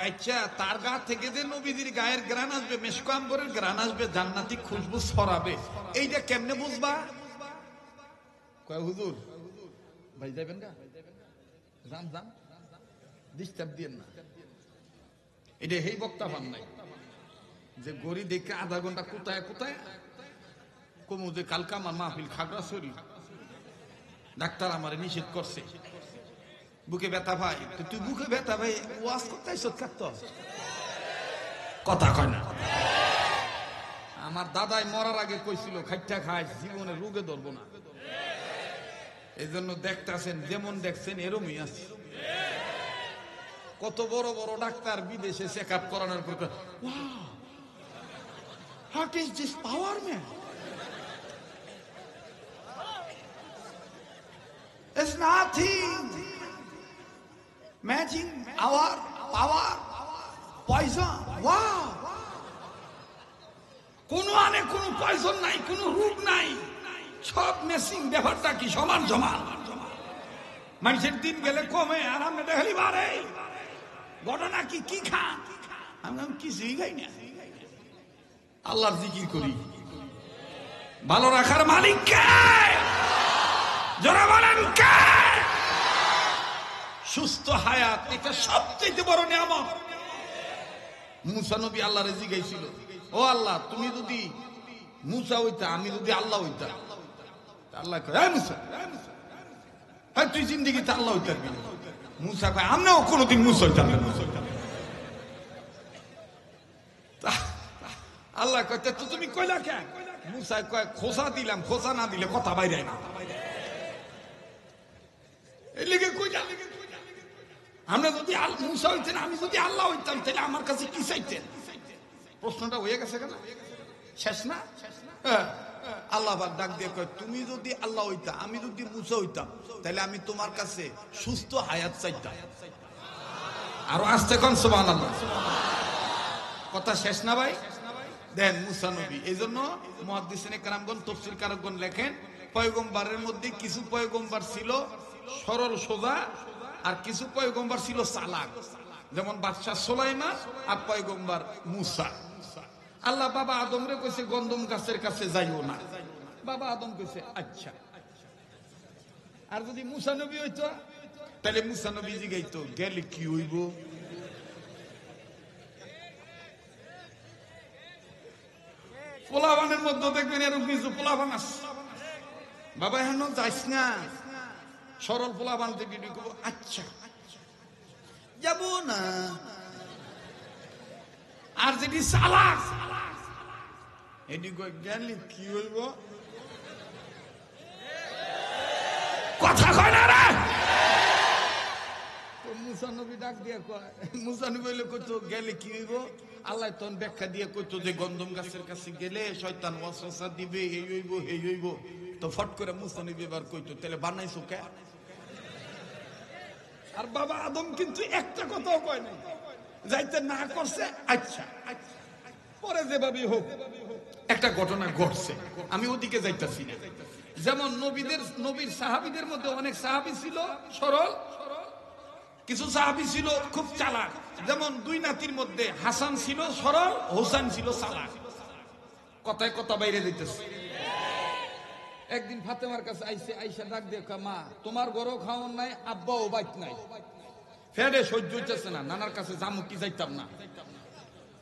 আচ্ছা, তার গা থেকে যে নবীজির গায়ের গ্রাণ আসবে, মেশক আম্বরের গ্রাণ আসবে, জান্নাতি খুশবু ছড়াবে, এইটা কেমনে বুঝবা? কয় হুজুর ভাই যাবেন না, যান যান, ডিস্টার্ব দিয়েন না। এটা এই বক্তা পান নাই যে গড়ি দেখে আধা ঘন্টা কোথায় কোথায় কমু যে কালকা আমার মাহফিল খাগড়াছড়ি, ডাক্তার আমারে নিষেধ করছে, বুকে ব্যথা ভাই, তুই বুকে ব্যথা ভাই ওয়াজ করতে আইছত কাটতো, কথা কয় না। আমার দাদাই মরার আগে কইছিল খাইটা খাই জীবনে রোগে ধরবো না, এই জন্য দেখতেছেন যেমন দেখছেন এরমই আছে। কত বড় বড় ডাক্তার বিদেশে চেক আপ করানোর পর, what is this power man, it's nothing, matching our power poison, wow, কোন আনে কোনো পয়জন নাই, কোনো রোগ নাই, সব মেশিং, ব্যাপারটা কি সমান সমান, মানুষের দিন গেলে কমে আর আমরা দেখালি বাড়ে, ঘটনা কি? কি খান? আমি কিছুই খাই না, আল্লাহর জিকির করি। ভালো রাখার মালিক কে? যারা বলেন কে? সুস্থ হায়াত এটা সবচেয়ে বড় নিয়ামত। মুসা নবী আল্লাহরে জিজ্ঞাসিল, ও আল্লাহ তুমি যদি মুসা হইতা, আমি যদি আল্লাহ হইতাম, আল্লাহ কয় এই মুসা, তুই জিন্দেগিতে আল্লাহ হইতে পারবি না। মুসা কয় আমরাও কোনোদিন মুসা হইতাম না। আল্লাহ কইতে তো তুমি কইলা কেন? মুসা কয় খোসা দিলাম, খোসা না দিলে কথা বাইরে না। এই লিগে কইলা আমরা যদি মুসা হইতেন, আমি যদি আল্লাহ হইতাম, তাহলে আমার কাছে কি চাইতেন? প্রশ্নটা হয়ে গেছে কেন? শেষ না? আল্লাহ ডাক দিয়ে কয় তুমি যদি আল্লাহ হইতা, আমি যদি মুসা হইতাম, তাহলে আমি তোমার কাছে সুস্থ হায়াত চাইতাম। আরো আসতে কোন সুবহানাল্লাহ। কথা শেষ না ভাই? দেন মুসা নবী, এই জন্য মুহাদ্দিসিনে কেরামগণ, তাফসীর কারকগণ লেখেন পয়গম্বরের মধ্যে কিছু পয়গম্বর ছিল সরল সোজা, আর কিছু পয়গম্বর ছিল চালাক, যেমন বাদশাহ সুলাইমান আর পয়গম্বর মুসা। আল্লাহ বাবা আদম রে কইছে গন্ধম গাছের কাছে যাইও না, বাবা আদম কইছে আচ্ছা। আর যদি মুসা নবী হইতো, তাহলে মুসা নবী জিগাইতো গেলে কি হইব? পোলাবানের মধ্যে দেখবেন এরকম কিছু পোলাবান আছে, বাবা হেন যাইস না, সরল পোলাবান থেকে আচ্ছা যাব না। আর যদি চালাক, এদিকে গেলে কি হইব? কথা কয় না রে। মুসা নবী ডাক দিয়া কয়, মুসা নবী বলে কইতো গেলে কি হইব? আল্লাহ তখন ব্যাখ্যা দিয়ে কইতো যে গন্ধম গাছের কাছে গেলে শয়তান ওয়াসওয়াসা দিবে, এই হইব এই হইব। তো ফট করে মুসা নবী এবার কইতো তাহলে বানাইছো কে? আর বাবা আদম কিন্তু একটা কথাও কয় নাই, যাইতে না করছে আচ্ছা। পরে যেভাবে হোক একটা ঘটনা ঘটছে, আমি ওদিকে যাইতাছি না। যেমন নবীর সাহাবীদের মধ্যে অনেক সাহাবী ছিল সরল, কিছু সাহাবী ছিল খুব চালাক। যেমন দুই নাতির মধ্যে হাসান ছিল সরল, হোসেন ছিল চালাক। কথায় কথা বাইরে যাইতেছে। একদিন ফাতেমার কাছে আইসে, আইসা ডাক দিয়ে কয় মা তোমার গরু খাওয়ান নাই, আব্বাও বাইত নাই, ফেরে সহ্য হইতেছে না, নানার কাছে যামু কি যাইতাম না।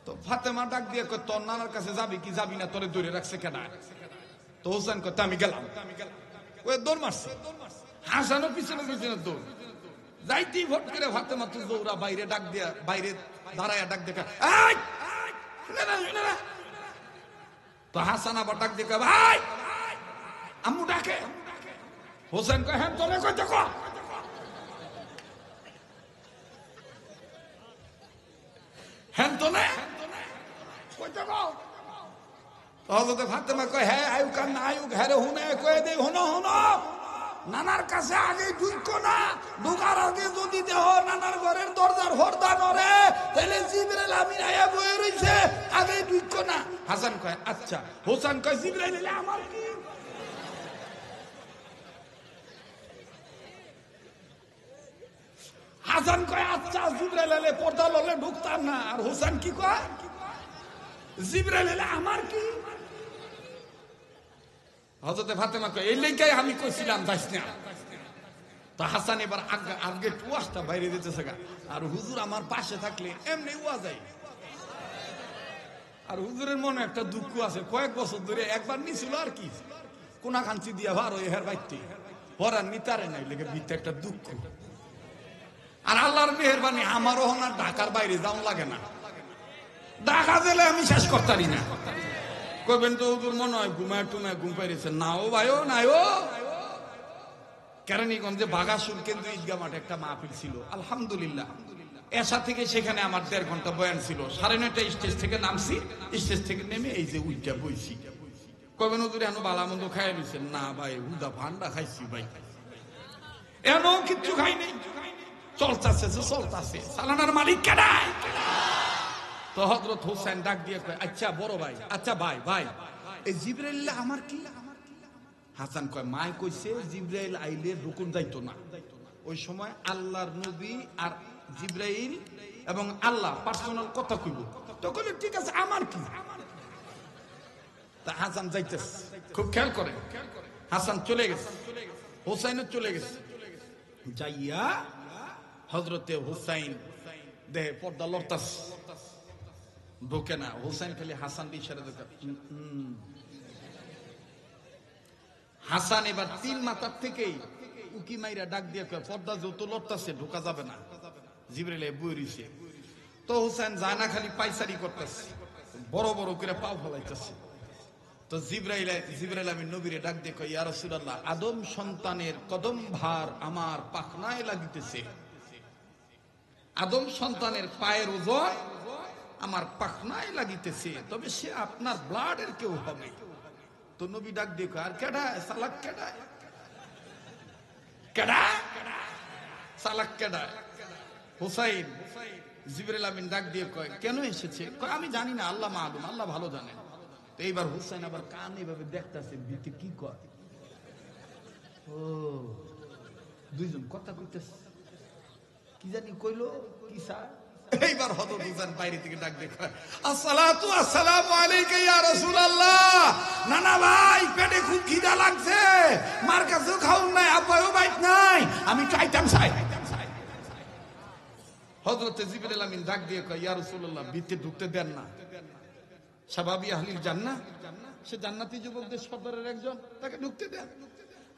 তো ফাতেমা ডাক দিয়ে কয় তোর নানার কাছে যাবি কি যাবি না, তোরে ধরে রাখছে কেন? তো হোসেন কয় আমি গেলাম। ওই দৌড় মারছে, হাসানও পিছনে পিছনে দৌড়। যাইতেই ভোট করে ফাতেমা তো দৌড়া বাইরে ডাক দিয়া, বাইরে দাঁড়ায় ডাক দেখা, তো হাসান আবার ডাক দিয়ে ভাই আম্মু ডাকে। হোসেন কয় হ্যাঁ তোরে কই দেখো। হ্যাঁ তো না কই দেখো। হযরত ফাতেমা কয় হ্যাঁ আয়ুক আর না আয়ুক হ্যাঁ রে হুনে কই দে, হুনো হুনো নানার কাছে আগে ঢুকো না, ঢুকার আগে যদি দেহ নানার ঘরের দরজার হরদা নড়ে, তাহলে জিবরাইল আমিন আয়া বয়ে রইছে, আগে ঢুকো না। হাসান কয় আচ্ছা। হোসেন কয় জিবরাইল এলে আমার কি? হাসান কয় আচ্ছা জিবরাইল এলে পর্দা ললে ঢুকতাম না। আর হোসেন কি কয় জিবরাইল এলে আমার কি? হযরতে ফাতেমা কয় এই লেগাই আমি কইছিলাম যাইস না। তো হাসান এবার আগে টুয়াসটা বাইরে দিতেছে গা। আর হুজুর আমার পাশে থাকলে এমনি ওয়া যায়। আর হুজুরের মনে একটা দুঃখ আছে, কয়েক বছর ধরে একবার নিছিল আর কি কোনা কাঞ্চি দিয়া ভার ওই হের বাইতে পরার নিতারে নাই লেগে ভিতরে একটা দুঃখ। আর আল্লাহর মেহেরবানি আমারও না ঢাকার বাইরে যাওয়া লাগে না, ঢাকা জেলে আমি শেষ করতারি না। কইবেন তো হুজুর মনে হয় ঘুমায় টুমায় ঘুম পাইছে না। ও ভাইও নাই ও কেরানীগঞ্জে বাগাসুর কেন্দ্র ঈদগাহ মাঠে একটা মাহফিল ছিল আলহামদুলিল্লাহ। এসা থেকে সেখানে আমার 1.5 ঘন্টা বয়ান ছিল। 9:30 স্টেজ থেকে নামছি, স্টেজ থেকে নেমে এই যে উইটা বইছি। কইবেন হুজুর এখনো বালা মন্দ খাই নিছেন? না ভাই হুদা ভান্ডা খাইছি ভাই, এমন কিচ্ছু খাই নাই, চলতাছে চলতাছে, সালানার মালিক কেডাই? তো হযরত হোসেন ডাক দিয়ে কয় আচ্ছা বড় ভাই, আচ্ছা ভাই ভাই এই জিবরাইল আমার কি? হাসান কয় মাই কইছে জিবরাইল আইলে রুকুন যাইতো না। ওই সময় আল্লাহর নবী আর জিবরাইল এবং আল্লাহ পার্সোনাল কথা কইব। তো কইলে ঠিক আছে আমার কি? তা হাসান যাইতেছে, খুব খেয়াল করে। হাসান চলে গেছে, হোসেনও চলে গেছে। যাইয়া হযরতে হোসেন দেহে পর্দা লড়তাস, ঢোকে না। হোসেন খালি হাসান ইশারা দিতে। হাসান এবার 3 মাথার থেকেই উকি মাইরা ডাক দিয়ে কয় পর্দা যত লড়তাছে ঢোকা যাবে না। জিবরাইল বই রইছে। তো হোসেন যায় না, খালি পাইচারি করতেছে। বড় বড় করে পাও ফলাইতেছে। তো জিবরাইল আমিন নবীরে ডাক দিয়ে কয়, ইয়া রাসূলুল্লাহ, আদম সন্তানের কদম ভার আমার পাখনায় লাগিতেছে, আদম সন্তানের পায়ের ওজন আমার পাখনায় লাগিতেছে, তবে সে আপনার ব্লাডের কেউ হবে। তো নবী ডাক দিয়ে কয়, আর কেডায় সালাক কেডায়, কেডায় সালাক কেডায়? হুসাইন। জিবরাইল আমিন ডাক দিয়ে কয়, কেন এসেছে? কয়, আমি জানি না, আল্লাহ মালুম, আল্লাহ ভালো জানেন। তো এইবার হুসাইন আবার কান এইভাবে দেখতেছে, ভিতরে কি কয়, ও দুইজন কথা কইতেছে, কি জানি কইলো কি স্যার। এইবার হযরত হুসাইন বাইরে থেকে ডাক দিয়ে কয়, আসসালাতু আসসালামু আলাইকা ইয়া রাসূলুল্লাহ। নানা ভাই, পেটে খুব খিদা লাগছে, মার কাছেও খাওন নাই, আব্বাও বাইত নাই, আমি চাইতাম চাই। হযরত জিবরাইল আমিন ডাক দিয়ে কয়, ইয়া রাসূলুল্লাহ, ভিতরে ঢুকতে দেন না, শাবাবি আহলিল জান্নাহ, সে জান্নাতি যুবকদের সর্দারের একজন, তাকে ঢুকতে দেন।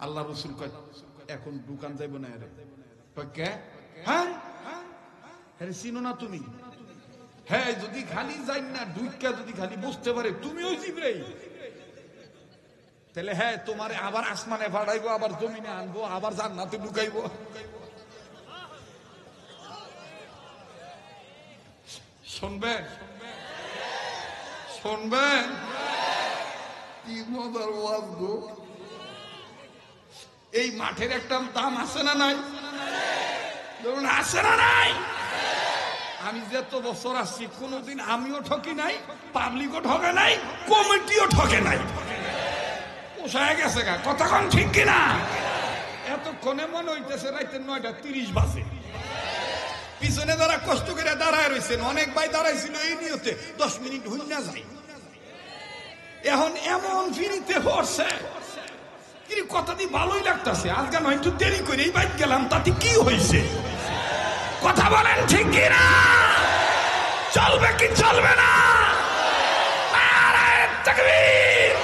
আল্লাহ রাসূল কয়, এখন দোকান যাইব না এর। কয়, কে? হ্যাঁ আরে চিনো না তুমি? হ্যাঁ, যদি খালি যাই না ঢুকা, যদি খালি বুঝতে পারে তুমি ওই জিবরাইল, তাহলে হ্যাঁ তোমারে আবার আসমানে পাঠাইবো, আবার জমিনে আনবো, আবার জান্নাতে ঢুকাইবো। শুনবেন শুনবেন কি মজার ওয়াজ গো। এই মাঠের একটা দাম আছে না নাই? ধরুন আছে না নাই? আমি যত বছর আসছি কোনদিন আমিও ঠকি নাই, পাবলিকও ঠকে নাই, কমিটিও ঠকে নাই। পোষায় গেছে গা, কতক্ষণ ঠিক কিনা? এতক্ষণে মনে হইতেছে রাইতে 9:30 বাজে। পিছনে যারা কষ্ট করে দাঁড়ায় রয়েছেন, অনেক ভাই দাঁড়াইছিল এই নিয়তে 10 মিনিট হই না যায়, এখন এমন ফিরিতে পড়ছে কি কথা দিয়ে ভালোই লাগতেছে। আজকে নয় একটু দেরি করে এই বাইক গেলাম, তাতে কি হয়েছে? কথা বলেন ঠিক কিনা? চলবে কি চলবে না? নারায়ে তাকবীর।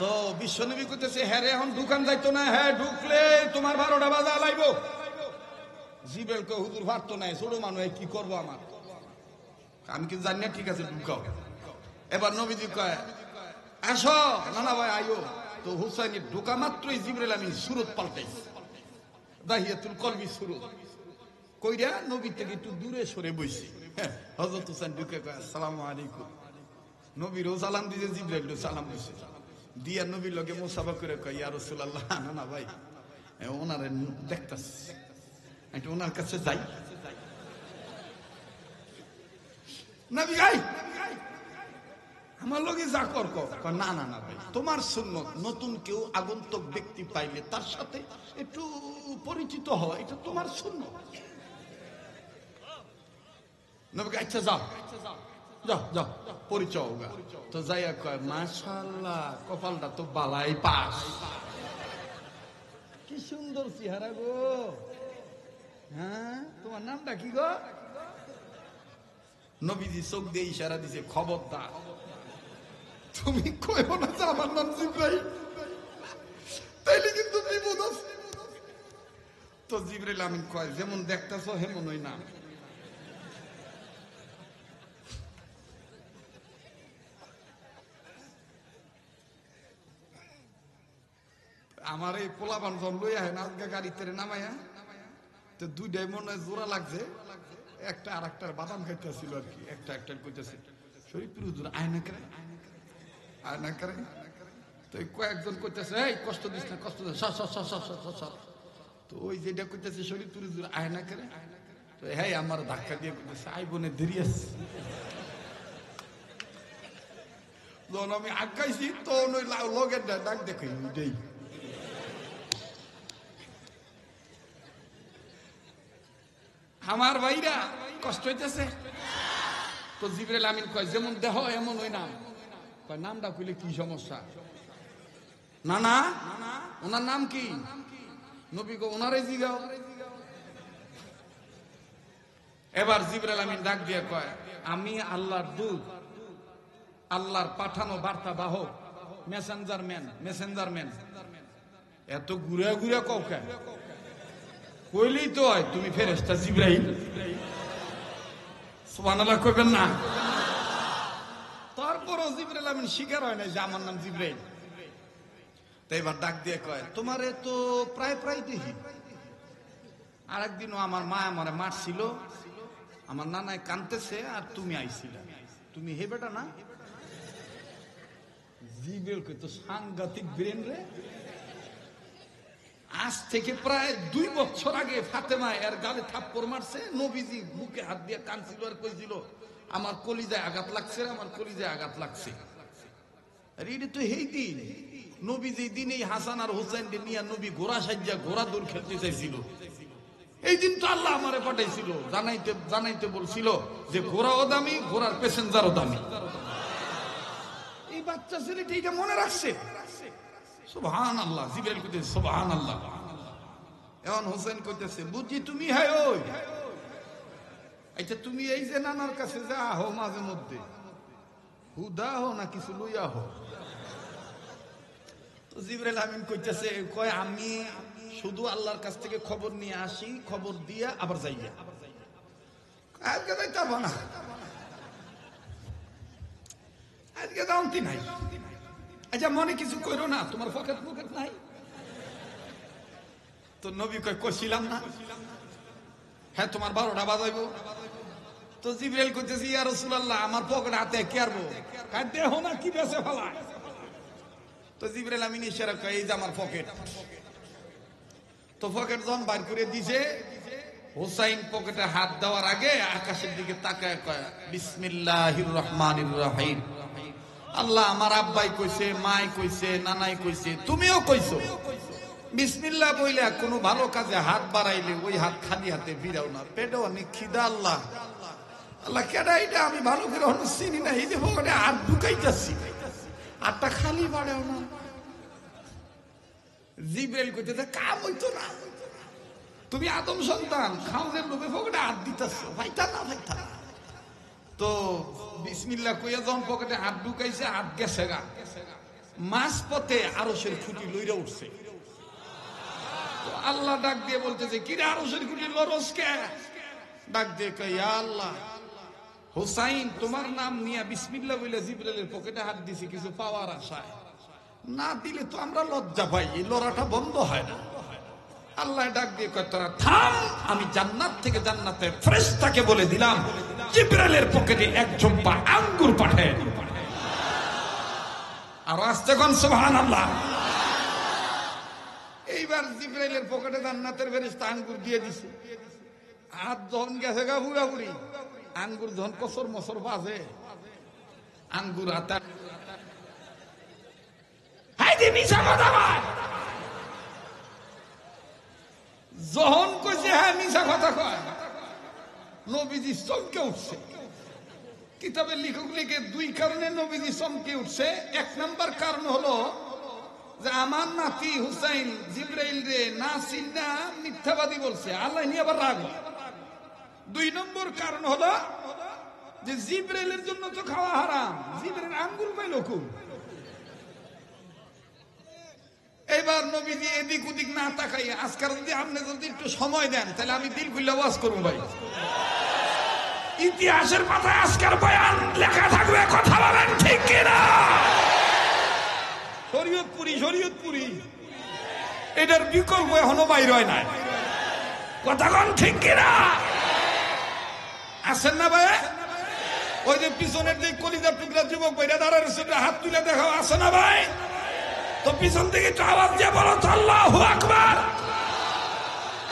তো বিশ্বনবী কইতেছে, হ্যাঁ রে, এখন দোকান যাইতো না? হ্যাঁ, ঢুকলে তোমার 12টা বাজা লাইব। জিবরাইল কয়, হুজুর পারতো না, ছোট মানুষ, কি করবো আমার? আমি কি জানি না, ঠিক আছে ঢুকাও। এবার নবীজি কয়, আসো নানা ভাই আইও। তো হুসাইনের ঢোকা মাত্রই জিবরাইল আমিন সুরত পাল্টাইছে, দাহিয়াতুল কলবি সুরত কইরা নবী থেকে একটু দূরে সরে বইছে। হযরত হুসাইন ঢুকে কয়, আসসালামু আলাইকুম। নবীরও সালাম দিয়েছে, জিবরাইলও সালাম দিয়েছে, দিয়া নবীর লগে মুসাফা করে কয়, ইয়া রাসূলুল্লাহ, নানা ভাই ওনারে দেখতাছি, একটু ওনার কাছে যাই। নবী গাই আমার লগে যা কর কর। না না না ভাই, তোমার সুন্নত, নতুন কেউ আগন্তুক ব্যক্তি পাইলে তার সাথে একটু পরিচিত হওয়া, এটা তোমার সুন্নত। নবী আচ্ছা যাও যাও যাও, পরিচয় হোগা। তো যাইয়া কয়, মাশাআল্লাহ, কপালটা তো বালাই পাস, কি সুন্দর চেহারা গো। হ্যাঁ, তোমার নামটা কি গো? নবীজি চোখ দিয়ে ইশারা দিছে, খবরদার তুমি কইও না যে আমার নাম জিবরাইল, তাইলে কিন্তু বিপদ আছে। তো জিবরাইল আমিন কয়, যেমন দেখতাছো হেমন ওই নাম। আমার এই পোলাপান জন লই আহে না, আজকে গাড়িতে নামাইয়া, তো দুইটাই মনে হয় জোড়া লাগছে, একটা আর একটার বাদাম খাইতেছিল আর কি, একটা একটার কইতেছে, শরীফপুর হুজুর আয়না করে আয়না করে। তো কয়েকজন কইতেছে, এই কষ্ট দিস না, কষ্ট দিস, তো ওই যেটা কইতেছে শরীফপুর হুজুর আয়না করে, তো হ্যাঁ আমার ধাক্কা দিয়ে কইতেছে, আই বোনে দেরি আছে। যখন আমি আগাইছি তখন ওই লগের ডাক দেখে ওইটাই। আমার ভাইরা কষ্ট হইতেছে। তো জিবরাইল আমিন কয়, যেমন দেহ এমন ওই নাম। কয়, নামটা কইলে কি সমস্যা? না না, ওনার নাম কি? নবী কয়, ওনারে জিগাও। এবার জিবরাইল আমিন ডাক দিয়ে কয়, আমি আল্লাহর দূত, আল্লাহর পাঠানো বার্তা বাহক, মেসেঞ্জার ম্যান। এত ঘুরে ঘুরে কও কেন? কইলেই তো হয় তুমি ফেরেশতা জিবরাইল। সুবহানাল্লাহ কইবেন না? তেমন শিকার হয় না যে আমার নাম জিব্রাইল। তো এবার ডাক দিয়ে কয়, তোমারে তো প্রায় প্রায় দেখি। আর একদিনও আমার মা আমারে মারছিল, আমার নানায় কানতেছে, আর তুমি আইছিলা, তুমি হে বেটা না? জিব্রাইল কই, তো সাংঘাতিক ব্রেন রে। আজ থেকে প্রায় 2 বছর আগে ফাতেমা এর গালে থাপ্পড় মারছে, নবীজি বুকে হাত দিয়ে কানছিল আর কইছিল আমার কলিজায় আঘাত লাগছে, আমার কলিজায় আঘাত লাগছে। আর এটা তো এই দিন নবীজি দিন এই হাসান আর হোসেন নিয়ে নবী ঘোড়া সাজ্জা ঘোড়া দৌড় খেলতে চাইছিল। এই দিন তো আল্লাহ আমারে পাঠাইছিল, জানাইতে বলছিল যে ঘোড়াও দামি, ঘোড়ার প্যাসেঞ্জারও দামি। এই বাচ্চা ছেলেটি এটা মনে রাখছে। সুবহানাল্লাহ। জিবরাইল কইতেছে সুবহানাল্লাহ। এখন হোসেন কইতেছে, বুঝি তুমি হ্যাঁ ওই, আচ্ছা তুমি এই যে নানার কাছে যা হো মাঝে মধ্যে, হুদা হো না কিছু লইয়া হো? তো জিবরাইল আমিন কইতেছে, কয় আমি শুধু আল্লাহর কাছ থেকে খবর নিয়ে আসি, খবর দিয়া আবার যাইয়া। আজকে যাইতে পারবো না, আজকে দামতি নাই। আচ্ছা মনে কিছু করো না, তোমার পকেট পকেট নাই? তো নবী কয়, কইছিলাম না হ্যাঁ তোমার 12টা বাজাইবো। তো জিবরাইল কইতেছে, ইয়া রাসূলুল্লাহ আমার পকেট হাতে কি আরবো? কয় দেহ না কি বেঁচে ফেলায়। তো জিবরাইল আমিন ইশারা কয়, এই যে আমার পকেট। তো পকেট যখন বাইর করে দিছে, হুসাইন পকেটে হাত দেওয়ার আগে আকাশের দিকে তাকায় কয়, বিসমিল্লাহির রহমানির রহিম। আল্লাহ আমার আব্বাই কইছে, মাই কইছে, নানাই কইছে, তুমিও কইছো, বিসমিল্লাহ বইলে কোনো ভালো কাজে হাত বাড়াইলে ওই হাত খালি হাতে ফিরাও না, পেটেও অনেক খিদা। আল্লাহ আল্লাহ কেডা এটা আমি ভালো করে চিনি না, এই যে পকেটে হাত ঢুকাইতেছি, হাতটা খালি বাড়াও না। জিবরাইল কইতেছে, কাম হইতো না, তুমি আদম সন্তান, খাওয়ার লোভে পকেটে হাত দিতেছো, ভাইতা না ভাইতা। তো বিসমিল্লাহ কইয়া যখন পকেটে হাত ঢুকাইছে, হাত গেছে গা, মাঝ পথে আরশের খুঁটি লইরা উঠছে। তো আল্লাহ ডাক দিয়ে বলতেছে, কিরে আরশের খুঁটি লরস কে? ডাক দিয়ে কয়, ইয়া আল্লাহ, হুসাইন তোমার নাম নিয়ে বিসমিল্লাহ বলে জিবরাইলের পকেটে হাত দিছি কিছু পাওয়ার আশায়, না দিলে তো আমরা লজ্জা পাই, এই লড়াটা বন্ধ হয় না। আল্লাহ ডাক দিয়ে কয়, তোরা থাম, আমি জান্নাত থেকে জান্নাতের ফেরেশতাকে বলে দিলাম জিবরাইলের পকেটে 1 ঝুম্পা আঙ্গুর পাঠায়। আর আসতে কোন সুবহানাল্লাহ। এইবার জিবরাইলের পকেটে জান্নাতের ফেরেশতা আঙ্গুর দিয়ে দিছে। হাত যখন গেছে গা পুরাপুরি, আঙ্গুর যখন কসর মসর বাজে, আঙ্গুর হাতে মিশা কথা কয়। যখন কইছে হ্যাঁ মিশা কথা কয়, নবীজি চমকে উঠছে। কিতাবের লেখক লিখে 2 কারণে নবীজি চমকে উঠছে। 1 নাম্বার কারণ হলো যে আমার নাতি হুসাইন জিবরাইল রে না চিন্না মিথ্যাবাদী বলছে, আল্লাহ নিয়ে আবার রাগ। 2 নম্বর কারণ হলো যে জিবরাইলের জন্য তো খাওয়া হারাম, জিবরাইল আঙ্গুর পাইল খুব। এইবার নবীজি এদিক ওদিক না তাকাইয়া, আজকাল যদি আপনি যদি একটু সময় দেন তাহলে আমি দিল খুলে ওয়াজ করবো ভাই। ইতিহাসের পাতায় আজকের বয়ান লেখা থাকবে, কথা বলেন ঠিক কিনা? শরীয়তপুরি শরীয়তপুরি, এটার বিকল্প এখনো বাইর হয় না, কথা কোন ঠিক কিনা? আসেন না ভাই? ওই যে পিছনের যে কলিজার টুকরা যুবক ভাইরা দাঁড়ার সেটা হাত তুলে দেখাও, আসে না ভাই? তো পিছন থেকে একটু আওয়াজ দিয়ে বলো তো আল্লাহু আকবার।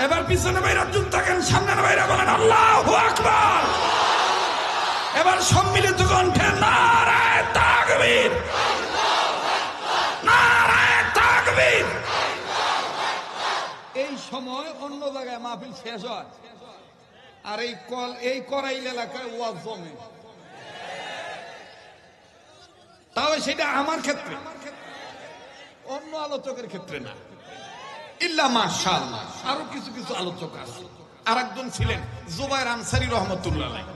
এবার পিছনে ভাইরা চুপ থাকেন, সামনের ভাইরা বলেন আল্লাহু আকবার। এবার সম্মিলিত কণ্ঠে নারায়ে তাকবীর, নারায়ে তাকবীর। এই সময় অন্য জায়গায় মাহফিল শেষ হয়, আর এই করাইল এলাকায় ওয়াজ জমে। তবে সেটা আমার ক্ষেত্রে, অন্য আলোচকের ক্ষেত্রে না। ইল্লা মাশাআল্লাহ আরো কিছু কিছু আলোচক আছে। আরেকজন ছিলেন জুবায়ের আনসারী রহমাতুল্লাহ আলাইহি।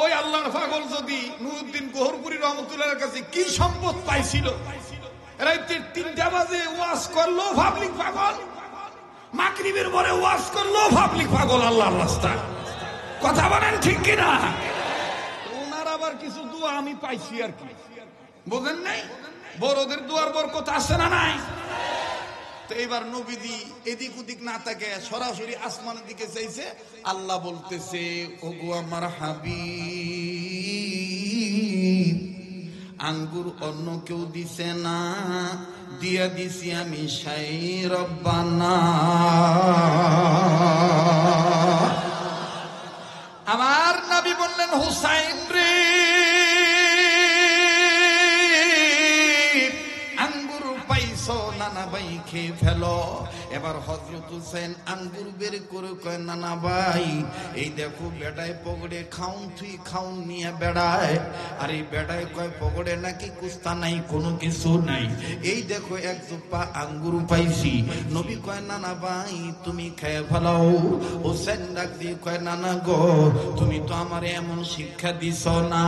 ওই আল্লাহর পাগল যদি নুরউদ্দিন গোহরপুরী রহমাতুল্লাহর কাছে কি সম্পদ পাইছিল, রাতে 3টা বাজে ওয়াজ করলো পাবলিক পাগল, মাগরিবের পরে ওয়াজ করলো পাবলিক পাগল আল্লাহর রাস্তায়, কথা বলেন ঠিক কিনা? ওনার আবার কিছু দোয়া আমি পাইছি আর কি। বোঝেন নাই? বড়দের দুয়ার বরকত আছে না নাই? তো এবার নবীজি এদিক ওদিক না তাকে সরাসরি আসমানের দিকে চাইছে। আল্লাহ বলতেছে, ওগো আমার হাবিব, আঙ্গুর অন্য কেউ দিছে না, দিয়া দিছি আমি শাই রব্বানা। আমার নবী বললেন, হুসাইন রে, আঙ্গুর পাইছো নানা ভাই খেয়ে ফেলো। এবার হযরত হুসাইন আঙ্গুর বের করে কয়, নানা ভাই এই দেখো বেড়ায় পকড়ে খাউন, তুই খাউন নিয়ে বেড়ায়। আর এই বেড়ায় কয় পকড়ে নাকি কুস্তা নাই, কোনো কিছু নাই। এই দেখো এক চোপা আঙ্গুর পাইছি। নবী কয়, নানা ভাই তুমি খেয়ে ফেলাও। হুসাইন ডাক দিয়ে কয়, নানা গো, তুমি তো আমার এমন শিক্ষা দিছ না,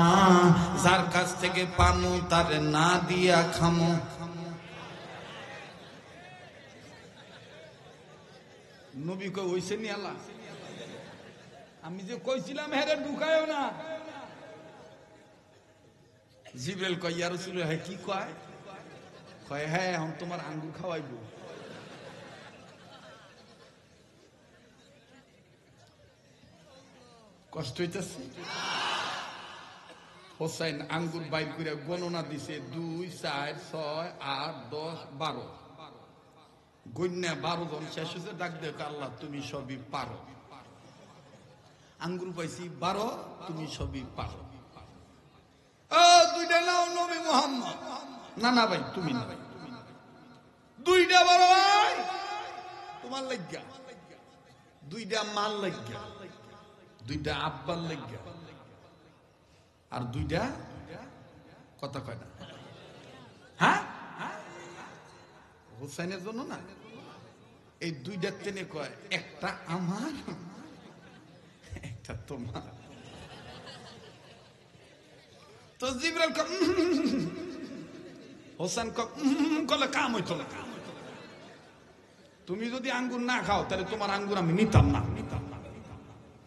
যার কাছ থেকে পামো তার না দিয়া খামো। নবী কয়, ওইসে নি আল্লাহ, আমি যে কইছিলাম হেরে ঢুকায়ও না। জিবরাইল কয়, ইয়া রাসূলুল্লাহ, হ্যাঁ কি কয়? কয়, হ্যাঁ এখন তোমার আঙ্গুর খাওয়াইবো। কষ্ট হইতেছে? হোসাইন আঙ্গুর বাইর করে গণনা দিছে, 2, 4, 6, 8, 10, 12। গন্যা 12 জন শেষ হয়েছে। ডাক দেখ, আল্লাহ তুমি সবই পারো। আঙ্গুর পাইছি 12, তুমি সবই পারো। দুইটা নাও নবী মুহাম্মদ। না না ভাই তুমি না, ভাই দুইটা বড় ভাই তোমার লাগিয়া, দুইটা মাল লাগিয়া, দুইটা আব্বার লাগিয়া, আর দুইটা কথা কয় না। হ্যাঁ, হুসাইনের জন্য না, এই দুইটা টেনে কয়, একটা আমার একটা তোমার। তো জিবরাইল কয়, হোসেন কলে কাম হইতো না। তুমি যদি আঙ্গুর না খাও তাহলে তোমার আঙ্গুর আমি নিতাম না।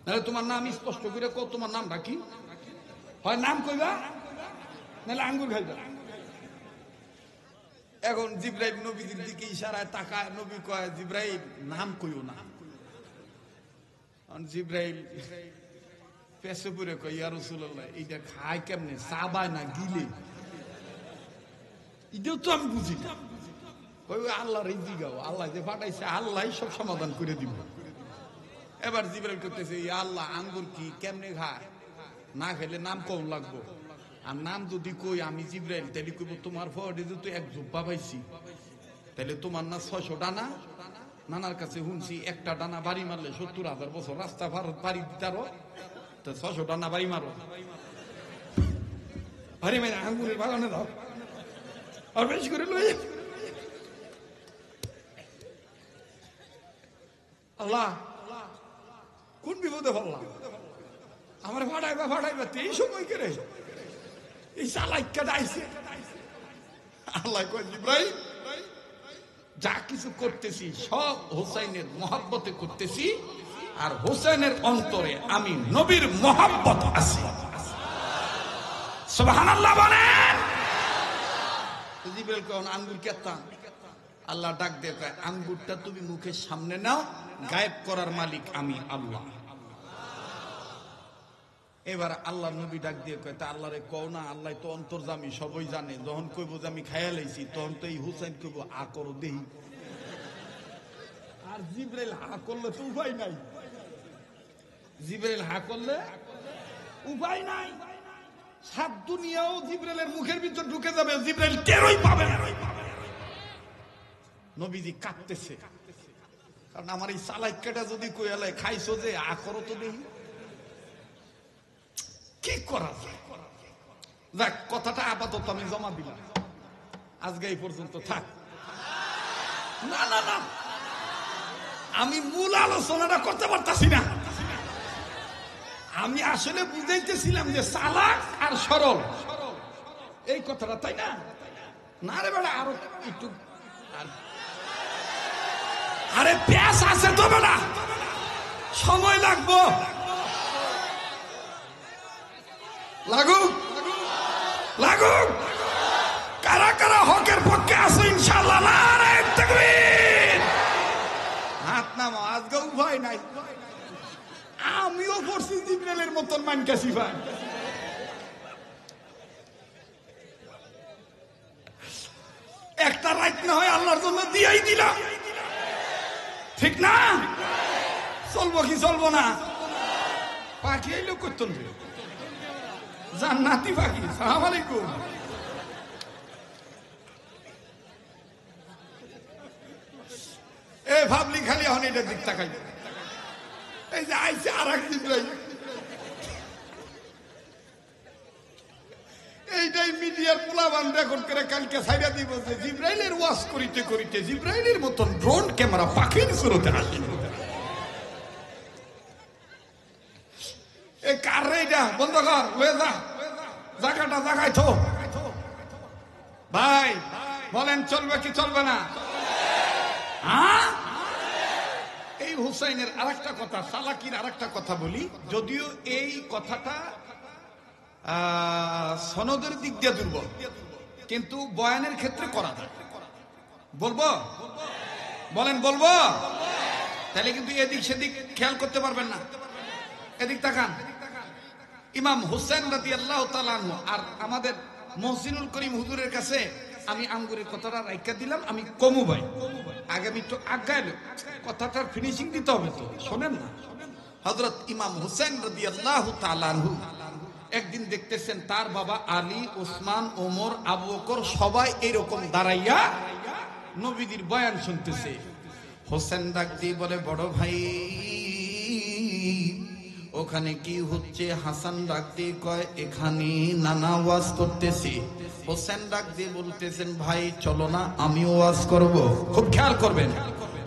তাহলে তোমার নাম স্পষ্ট করে কো, তোমার নামটা কি? হয় নাম কইবা, নাহলে আঙ্গুর খাইবা। এখন জিবরাইল নবীর দিকে ইশারায় তাকায়। নবী কয়, জিবরাইল নাম কইও না। জিবরাইল পেছে পড়ে কয়, ইয়া রাসূলুল্লাহ, এইটা খায় কেমনে, চাবায় না গিলে? এটাও তো আমি বুঝি না। ওই আল্লাহর জিগাও, আল্লাহ যে পাঠাইছে আল্লাহ সব সমাধান করে দিব। এবার জিবরাইল করতেছে, ইয়া আল্লাহ, আঙ্গুর কি কেমনে খায়? না খেলে নাম কম লাগবো। আর নাম যদি কই আমি জিবরাইল, তাহলে কইব তোমার ফোয়ারে তো এক জুব্বা পাইছি, তাহলে তোমার না 600 ডানা। নানার কাছে শুনছি একটা ডানা বাড়ি মারলে 70,000 বছর রাস্তা বাড়ি দিতারো। তো 600 ডানা বাড়ি মারো, বাড়ি মেরে আঙ্গুরের বাগানে দাও, আর বেশি করে লই। আল্লাহ কোন বিপদে পড়লাম, আমার ফাটাইবা এই সময় করে এই চালাইকা দাইছে। আল্লাহ কয়, জিবরাইল যা কিছু করতেছি সব হোসাইনের মহব্বতে করতেছি, আর হোসেনের অন্তরে আমি নবীর মহব্বত আছে। সুবহানাল্লাহ বলেন। জিবরাইল কয়, আঙ্গুর কেতাম। আল্লাহ ডাক দিয়ে কয়, আঙ্গুরটা তুমি মুখের সামনে নাও, গায়েব করার মালিক আমি আল্লাহ। এবার আল্লাহ নবী ডাক দিয়ে কয়, তা আল্লাহ রে কও না, আল্লাহ তো অন্তর্যামী, সবই জানে। যখন কইব যে আমি খাইয়া লাইছি, তখন তো এই হুসাইন কইব আ করো দেহি। আর জিবরাইল হা করলে তো উপায় নাই, জিবরাইল হা করলে উপায় নাই। সাত দুনিয়াও জিবরাইলের মুখের ভিতর ঢুকে যাবে, জিবরাইল টেরই পাবে না। নবীজি কাঁদতেছে, কারণ আমার এই সালাইকাটা যদি কইয়ালে খাইছো যে আ করো তো দেহি, কি করা যায়? যাক, কথাটা আপাতত আমি জমা দিলাম, আজকে এই পর্যন্ত থাক। না না না, আমি মূল আলোচনাটা করতে পারতাছি না। আমি আসলে বুঝাইতেছিলাম যে চালাক আর সরল এই কথাটা, তাই না? না রে বেটা, আরো একটু, আরে প্যাস আছে তো বেটা, সময় লাগবো। লাগুক লাগুক ভয় নাই, আমিও পড়ছি জিবরাইলের মতন মানকাছি ভাই। একটা রাত না হয় আল্লাহর জন্য দিয়েই দিলাম, ঠিক না? চলবো কি চলবো না? পাখি এলো করতেন জান্নাতি পাখি। সালাম আলাইকুম। এ ভাবলি খালি এখন এটার দিক তাকাই, এই যে আইছে আর এক জিব্রাইল, এইটাই মিডিয়ার পোলাবান রেকর্ড করে কালকে ছাইড়া দিব যে জিব্রাইলের ওয়াজ করিতে করিতে জিব্রাইলের মতন ড্রোন ক্যামেরা পাখির শুরুতে আসে। এই কার রে এটা? বন্ধ কর, হয়ে যা, জায়গাটা জায়গায় থো। ভাই বলেন চলবে কি চলবে না? এই হুসাইনের আরেকটা কথা, সালাকির আরেকটা কথা বলি, যদিও এই কথাটা সনদের দিক দিয়ে দুর্বল, কিন্তু বয়ানের ক্ষেত্রে করা যায়। বলবো? বলেন বলবো? তাহলে কিন্তু এদিক সেদিক খেয়াল করতে পারবেন না। এদিক তাকান, ইমাম হুসেন রাদিয়াল্লাহু তাআলা আনহু আর আমাদের মহসিনুল করিম হুজুরের কাছে আমি আঙ্গুরের কথাটা রাইখা দিলাম, আমি কমু ভাই আগামী তো আগাইল কথাটার ফিনিশিং দিতে হবে তো, শোনেন না। হযরত ইমাম হুসেন রাদিয়াল্লাহু তাআলা আনহু একদিন দেখতেছেন তার বাবা আলী, ওসমান, ওমর, আবু বকর সবাই এরকম দাঁড়াইয়া নবীজির বয়ান শুনতেছে। হোসেন ডাক দিয়ে বলে, বড় ভাই ওখানে কি হচ্ছে? হাসান ডাক দিয়ে কয়, এখানে নানা ওয়াজ করতেছে। হোসেন ডাক দিয়ে বলতেছেন, ভাই চলো না আমি ওয়াজ করব। খুব খেয়াল করবেন,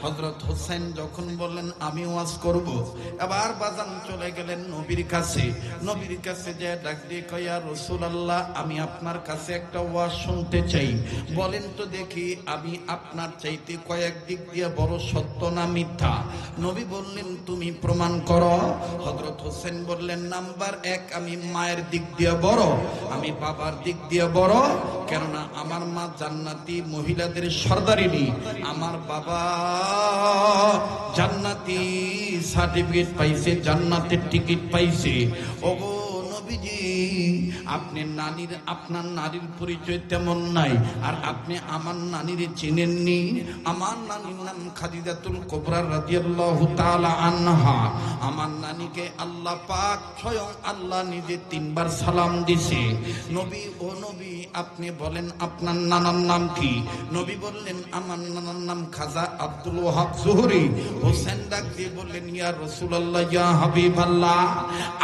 হযরত হোসেন যখন বললেন আমি ওয়াজ করব, এবার বাজান চলে গেলেন নবীর কাছে। নবীর কাছে যে ডাক দিয়ে কয়, ইয়া রাসূলুল্লাহ, আমি আপনার কাছে একটা ওয়াজ শুনতে চাই, বলেন তো দেখি আমি আপনার চাইতে কয়েক দিক দিয়ে বড় সত্য না মিথ্যা? নবী বললেন, তুমি প্রমাণ করো। হযরত হোসেন বললেন, নাম্বার 1, আমি মায়ের দিক দিয়ে বড়, আমি বাবার দিক দিয়ে বড়, কেননা আমার মা জান্নাতি মহিলাদের সর্দারিনী, আমার বাবা জান্নাতি সার্টিফিকেট পাইছে, জান্নাতের টিকিট পাইছে। ওগো নবীজি, আপনি নারীর, আপনার নারীর পরিচয় তেমন নাই, আর আপনি আমার নারীর চিনেননি। আমার নারীর নাম খাদিজাতুল কুবরা রাদিয়াল্লাহু তাআলা আনহা। আমার নারীকে আল্লাহ পাক স্বয়ং আল্লাহ নিজে 3 বার সালাম দিছে। নবী, ও নবী, আপনি বলেন আপনার নানার নাম কি? নবী বললেন, আমার নানার নাম খাজা আব্দুল ওয়াহাব জুহরি। হোসেন ডাক দিয়ে বললেন, ইয়া রাসূলুল্লাহ, ইয়া হাবিবাল্লাহ,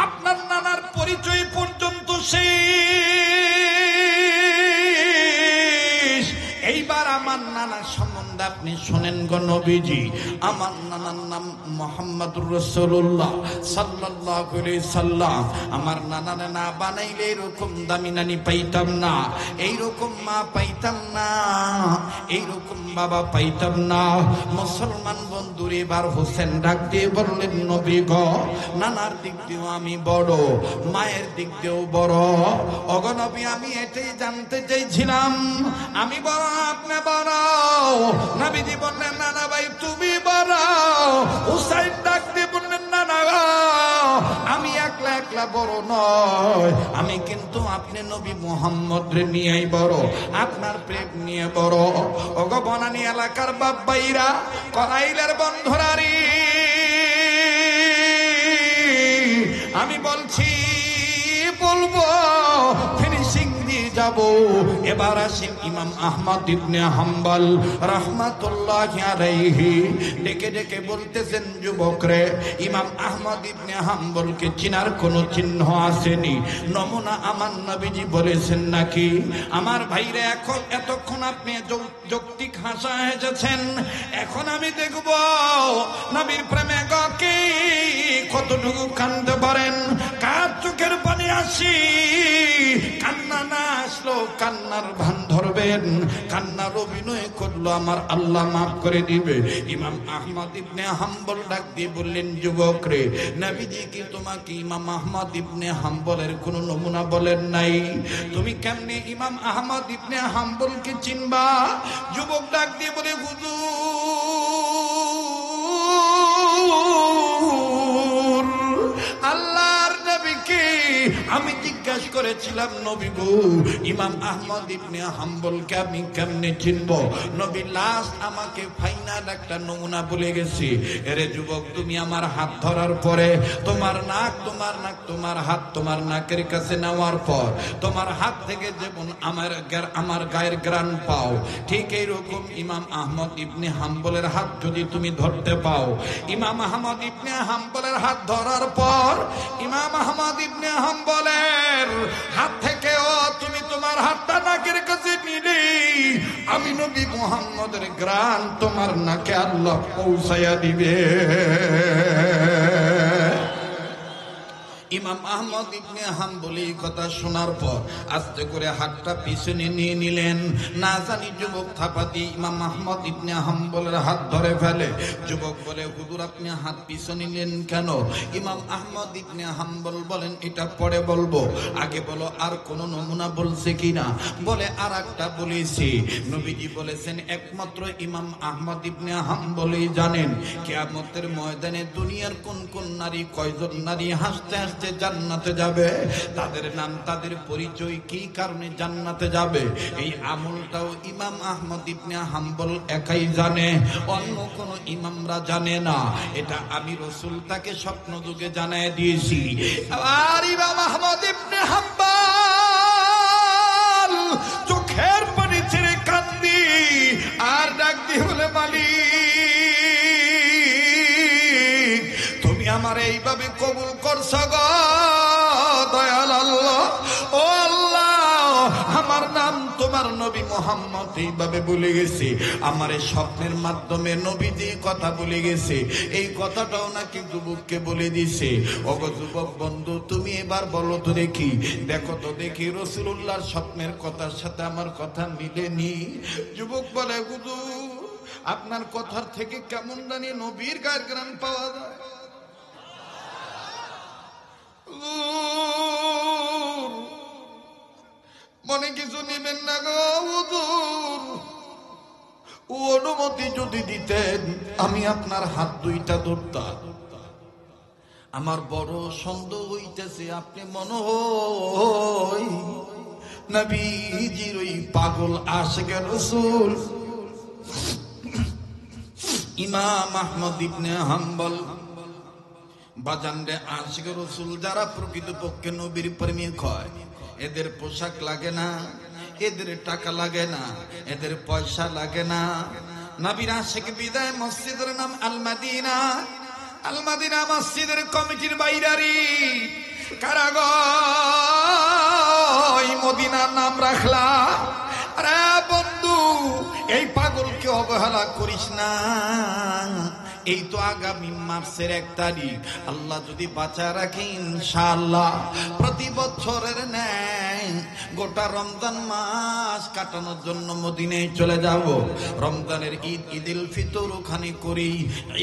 আপনার নানার পরিচয় পর্যন্ত শেষ, এইবার আমার নানার সম্বন্ধে আপনি শোনেন গো নবীজি। আমার নানার নাম মুহাম্মদুর রাসূলুল্লাহ সাল্লাল্লাহু আলাইহি সাল্লাম। আমার নানার না বানাইলে এরকম দামি নানি পাইতাম না, এইরকম মা পাইতাম না, এইরকম বাবা পাইতাম না। মুসলমান বন্ধুর এবার হোসেন ডাক দিয়ে বললেন, নবী গো, নানার দিক দিয়েও আমি বড়, মায়ের দিক দিয়েও বড়। ওগো নবী, আমি এটাই জানতে চাইছিলাম, আমি বড় আপনি বড়? নবীজি বললেন, না না ভাই তুমি বড়। হুসাইন ডাক দিয়ে বললেন, না না আমি একলা একলা বড় নয়, আমি কিন্তু আপনি নবী মুহাম্মদ রে নিয়েই বড়, আপনার প্রেম নিয়ে বড়। ওগো বনানী এলাকার বাপ্পাইরা, করাইলের বন্ধুরারি, আমি বলছি, বলবো, ফিনিশিং দিয়ে যাব। এবার আসেন ইমাম আহমদ ইবনে হাম্বল রাহমাতুল্লাহি আলাইহি, ডেকে ডেকে বলতেছেন, যুবকরে, ইমাম আহমদ ইবনে হাম্বলকে চিনার কোনো চিহ্ন আসেনি? নমুনা আমার নবীজি বলেছেন নাকি? আমার ভাইরে, এখন এতক্ষণ আপনি যৌক্তিক হাসা হেসেছেন, এখন আমি দেখব নবীর প্রেমে গকে কতটুকু কান্দতে পারেন, কার চোখের পানি আসি। কান্না না আসলো, কান্নার ভান ধরবেন, কান্নার অভিনয় করলো, আমার আল্লাহ মাফ করে দিবে। ইমাম আহমদ ইবনে হাম্বল ডাক দিয়ে বললেন, যুবক রে, নবীজি কি তোমাকে ইমাম আহমদ ইবনে হাম্বলের কোন নমুনা বলেন নাই? তুমি কেমনে ইমাম আহমদ ইবনে হাম্বলকে চিনবা? যুবক ডাক দিয়ে বলে, হুজুর আমি জিজ্ঞাসা করেছিলাম নবী গো ইমাম আহমদ ইবনে হাম্বলকে আমি কেমনে চিনব? নবী লাস্ট আমাকে ফাইনাল একটা নমুনা বলে গেছি, এরে যুবক তুমি আমার হাত ধরার পরে তোমার নাক তোমার হাত তোমার নাকের কাছে নেওয়ার পর তোমার হাত থেকে যেমন আমার গায়ের গ্রাণ পাও, ঠিক এইরকম ইমাম আহমদ ইবনে হাম্বলের হাত যদি তুমি ধরতে পাও, ইমাম আহমদ ইবনে হাম্বলের হাত ধরার পর ইমাম আহমদ ইবনে হাম্বলের হাত থেকেও তুমি তোমার হাতটা নাকের কাছে নিলে আমি নবী মুহাম্মদের গ্রাণ তোমার নাকে আল্লাহ পৌঁছায়া দিবে। ইমাম আহমদ ইবনে হাম্বল এই কথা শোনার পর আস্তে করে হাতটা পিছনে নিয়ে নিলেন। না জানি যুবক থাপাতি ইমাম আহমদ ইবনে হাম্বলের হাত ধরে ফেলে। যুবক বলে হুজুর আপনি হাত পিছনে নিলেন কেন? ইমাম আহমদ ইবনে হাম্বল বলেন এটা পরে বলবো, আগে বলো আর কোন নমুনা বলছে কিনা। বলে আর একটা বলেছি, নবীজি বলেছেন একমাত্র ইমাম আহমদ ইবনে হাম্বলই জানেন কিয়ামতের ময়দানে দুনিয়ার কোন কোন নারী, কয়জন নারী হাসতে হাসতে জান্নাতে যাবে, তাদের নাম তাদের পরিচয় কি কারণে জান্নাতে যাবে, এই আমলটাও ইমাম আহমদ ইবনে হাম্বল একাই জানে, অন্য কোন ইমামরা জানে না। এটা আমি রাসূল তাকে স্বপ্ন যুগে জানায় দিয়েছি। আর ইমাম আহমদ ইবনে হাম্বল চোখের পানি ছেড়ে কান্দি আর ডাক দিয়ে বলে মালিক তুমি আমার এইভাবে কবুল করছো গো দয়াল আল্লাহ, ও আল্লাহ আমার নাম তোমার নবী মুহাম্মদ এইভাবে বলে গেছে, আমার এই স্বপ্নের মাধ্যমে নবীজি কথা বলে গেছে, এই কথাটাও নাকি যুবককে বলে দিছে। ওগো যুবক বন্ধু তুমি এবার বলো তো দেখি, দেখো তো দেখি রাসূলুল্লাহর স্বপ্নের কথার সাথে আমার কথা মিলেনি। যুবক বলে হুজুর আপনার কথার থেকে কেমন জানি নবীর গায়ের গ্রাণ পাওয়া যায়। মনে কিছু নেবেন না গো হুজুর, অনুমতি যদি দিতেন আমি আপনার হাত দুইটা ধরতাম। আমার বড় সন্দেহ হইতেছে আপনি মনে হয় নবীজির ওই পাগল আশিকে রাসূল ইমাম আহমদ ইবনে হাম্বল। বাজানরে আশিকে রাসূল যারা প্রকৃতপক্ষে নবীর প্রেমিক হয়, এদের পোশাক লাগে না, এদের টাকা লাগে না, এদের পয়সা লাগে না। নবীর আশিক বিদায় মসজিদের নাম আল মাদিনা, আল মাদিনা মসজিদের কমিটির বাইরারি কারাগয় মদিনার নাম রাখলা। আরে বন্ধু এই পাগলকে অবহেলা করিস না, এই তো আগামী মাসের 1 তারিখ আল্লাহ যদি বাঁচা রাখে ইনশাআল্লাহ প্রতি বছরের ন্যায় গোটা রমজান মাস কাটানোর জন্য মদিনায় চলে যাব। রমজানের ঈদ ঈদুল ফিতর ওখানে করি,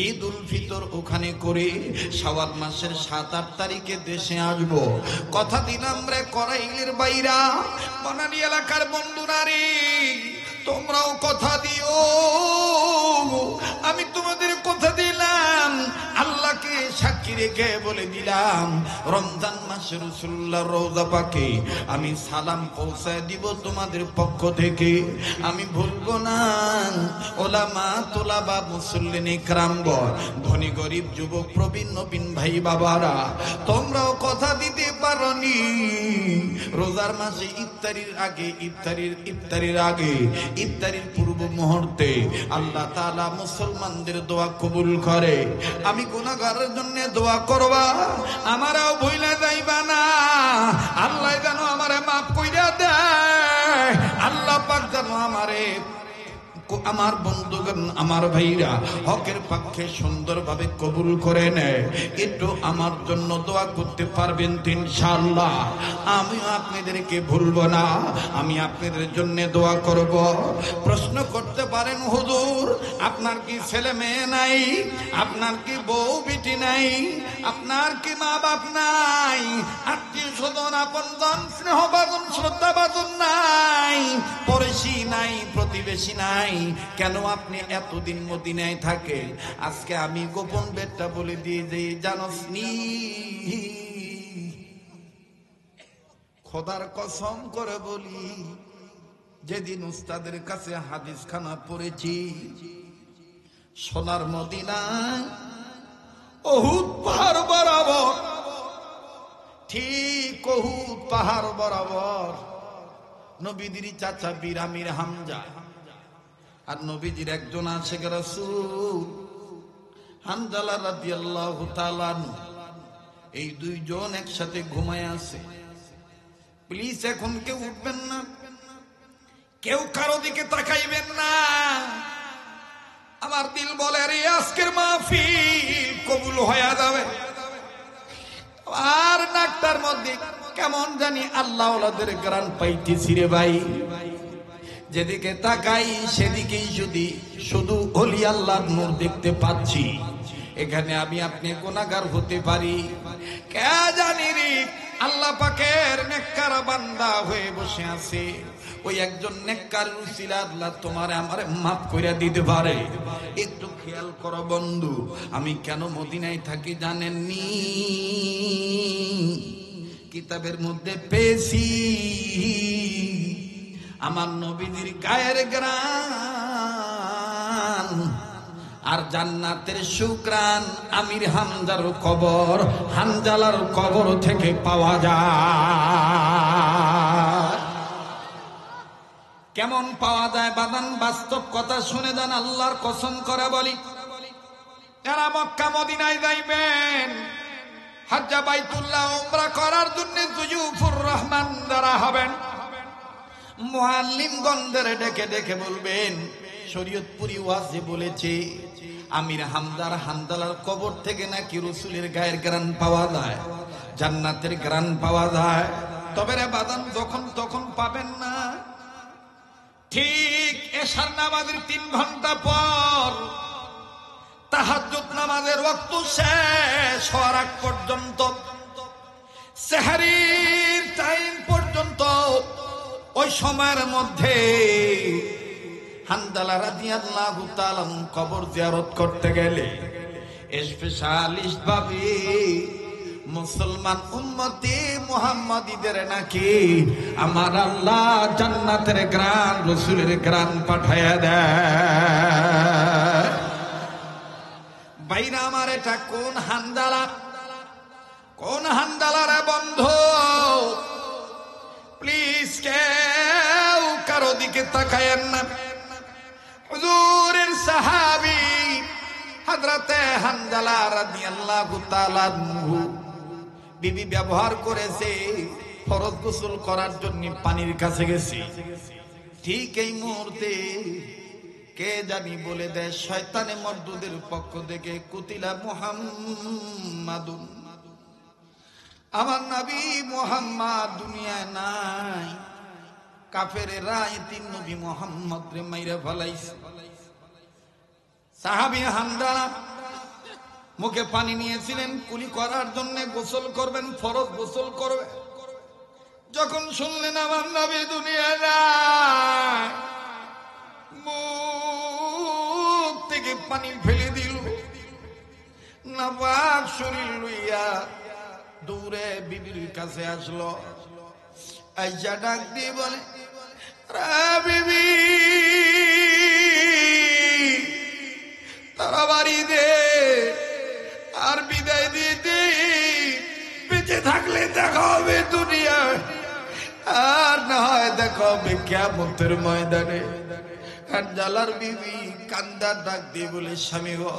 ঈদুল ফিতর ওখানে করি, শাওয়াল মাসের 7-8 তারিখে দেশে আসব। কথা দিলাম রে করাইলের বাইরা, বনানী এলাকার বন্ধুরা রে তোমরাও কথা দিও, আমি তোমাদের কথা দিলাম, আল্লাহকে সাক্ষী রেখে বলে দিলাম রমজান মাসে রাসূলুল্লাহর রওজা পাকে আমি সালাম পৌঁছায় দিব তোমাদের পক্ষ থেকে। আমি ভুলবো না ওলামা তোলাবা মুসল্লিন ইকরামগণ, ধনী গরিব যুবক প্রবীণ নবীন ভাই বাবারা তোমরাও কথা দিতে পারোনি। রোজার মাসে ইফতারির আগে ইফতারির পূর্ব মুহূর্তে আল্লাহ তাআলা মুসলমানদের দোয়া কবুল করে। আমি গুনাহগারের জন্য দোয়া করবা, আমারও ভুলে যাইবা না, আল্লাহ যেন আমারে মাফ কইরা দেয়, আল্লাহ পাক যেন আমারে আমার বন্ধুগণ আমার ভাইরা হকের পক্ষে সুন্দরভাবে কবুল করে নেয়। একটু আমার জন্য দোয়া করতে পারবেন ইনশাআল্লাহ? আমিও আপনাদেরকে ভুলবো না, আমি আপনাদের জন্য দোয়া করব। প্রশ্ন করতে পারেন হুজুর আপনার কি ছেলে মেয়ে নাই, আপনার কি বউ বিটি নাই, আপনার কি মা বাপ নাই, আত্মীয় স্বজন আপনজন স্নেহভাজন শ্রদ্ধাভাজন নাই, পড়শি নাই, প্রতিবেশী নাই, কেন আপনি এতদিন মদিনায় থাকেন? আজকে আমি গোপন বেদটা বলে দিয়ে যে জানোস নি খোদার কসম করে বলি, যেদিন উস্তাদের কাছে হাদিস খানা পড়েছি, সোনার মদিনায় উহুদ পাহাড় বরাবর, ঠিক উহুদ পাহাড় বরাবর নবীজির চাচা বীর আমির হামজা আর নবীজির একজন আশিক রাসূল হানজালা রাদিয়াল্লাহু তাআলা এই দুইজন একসাথে ঘুমায় আছে। প্লিজ এখন কেউ উঠবেন না, কেউ কারো দিকে তাকাইবেন না। আমার দিল বলে রে আজকের মাহফিল কবুল হয়ে যাবে। আর নাকটার মধ্যে কেমন জানি আল্লাহ ওয়ালাদের গ্রান পাইতেছি রে ভাই। যেদিকে তাকাই সেদিকেই যদি শুধু ওলি আল্লাহর নূর দেখতে পাচ্ছি। এখানে আমি আপনি গুনাহগার হতে পারি, কে জানি রে আল্লাহ পাকের নেককার বান্দা হয়ে বসে আছে। ওই একজন নেককার উসিলা আল্লাহ তোমারে আমারে মাফ করে দিতে পারে। একটু খেয়াল করো বন্ধু, আমি কেন মদিনায় থাকি জানেননি? কিতাবের মধ্যে পেয়েছি আমার নবীজির গায়ের গ্রান আর জান্নাতের শুকরান আমির হামজার কবর, হানজালার কবর থেকে পাওয়া যায়। কেমন পাওয়া যায় বাদান? বাস্তব কথা শুনে যান, আল্লাহর কসম করে বলি। যারা মক্কা মদিনায় যাইবেন, হজ্জা বাইতুল্লাহ উমরা করার জন্য যুজুফুর রহমান যারা হবেন, মুআল্লিমগণদের ডেকে ডেকে বলবেন, শরীয়তপুরি ওয়াজে বলেছে আমির হামজার হানজালার কবর থেকে নাকি রাসূলের গায়ের গ্রান পাওয়া যায়, জান্নাতের গ্রান পাওয়া যায়। তবে রে বাদান যখন তখন পাবেন না। ঠিক এশার নামাজের 3 ঘন্টা পর তাহাজ্জুদ নামাজের ওয়াক্ত শেষ হওয়ার আগ পর্যন্ত, সেহরির টাইম পর্যন্ত, ওই সময়ের মধ্যে হানজালা রাদিয়াল্লাহু তাআলা কবর জিয়ারত করতে গেলে স্পেশালিস্ট ভাবে মুসলমান উম্মতি মুহাম্মাদীদের নাকি আমার আল্লাহ জান্নাতের গ্রান, রাসূলের গ্রান পাঠায়া দেয়। বাইরা আমার, এটা কোন হানজালা? কোন হানজালা রে বন্ধু? প্লিজ কেউ কারো দিকে তাকায়েন না। হুজুরের সাহাবী হযরতে হানজালা রাদিয়াল্লাহু তাআলা আনহু বিবি ব্যবহার করেছে ফরজ গোসল করার জন্য পানির কাছে গেছে। ঠিক এই মুহূর্তে কে জানি বলে দেয় শয়তানে মরদুদের পক্ষ থেকে, কুতিলা মুহাম্মাদুন, আমার নবী মুহাম্মদ দুনিয়ায় নাই। কাফেরেরা এই 3 নবী মুহাম্মদ রে মাইরা ফলাইছে। সাহাবী হানজালা মুখে পানি নিয়েছিলেন কুলি করার জন্য, গোসল করবেন, ফরজ গোসল করবে। যখন শুনলেন আমার নবী দুনিয়ায় নাই, মুখ থেকে পানি ফেলে দিল, নাপাক শরীর লইয়া দৌড়ে বিবির কাছে আসলো। আইসা ডাক দিয়ে বলে, রে বিবি তারা বাড়ি দে, আর বিদায় দিয়ে দে, বেঁচে থাকলে দেখা হবে দুনিয়ায়, আর না হয় দেখা হবে কিয়ামতের ময়দানে। হানজালার বিবি কান্দার ডাক দিয়ে বলে, স্বামী গো,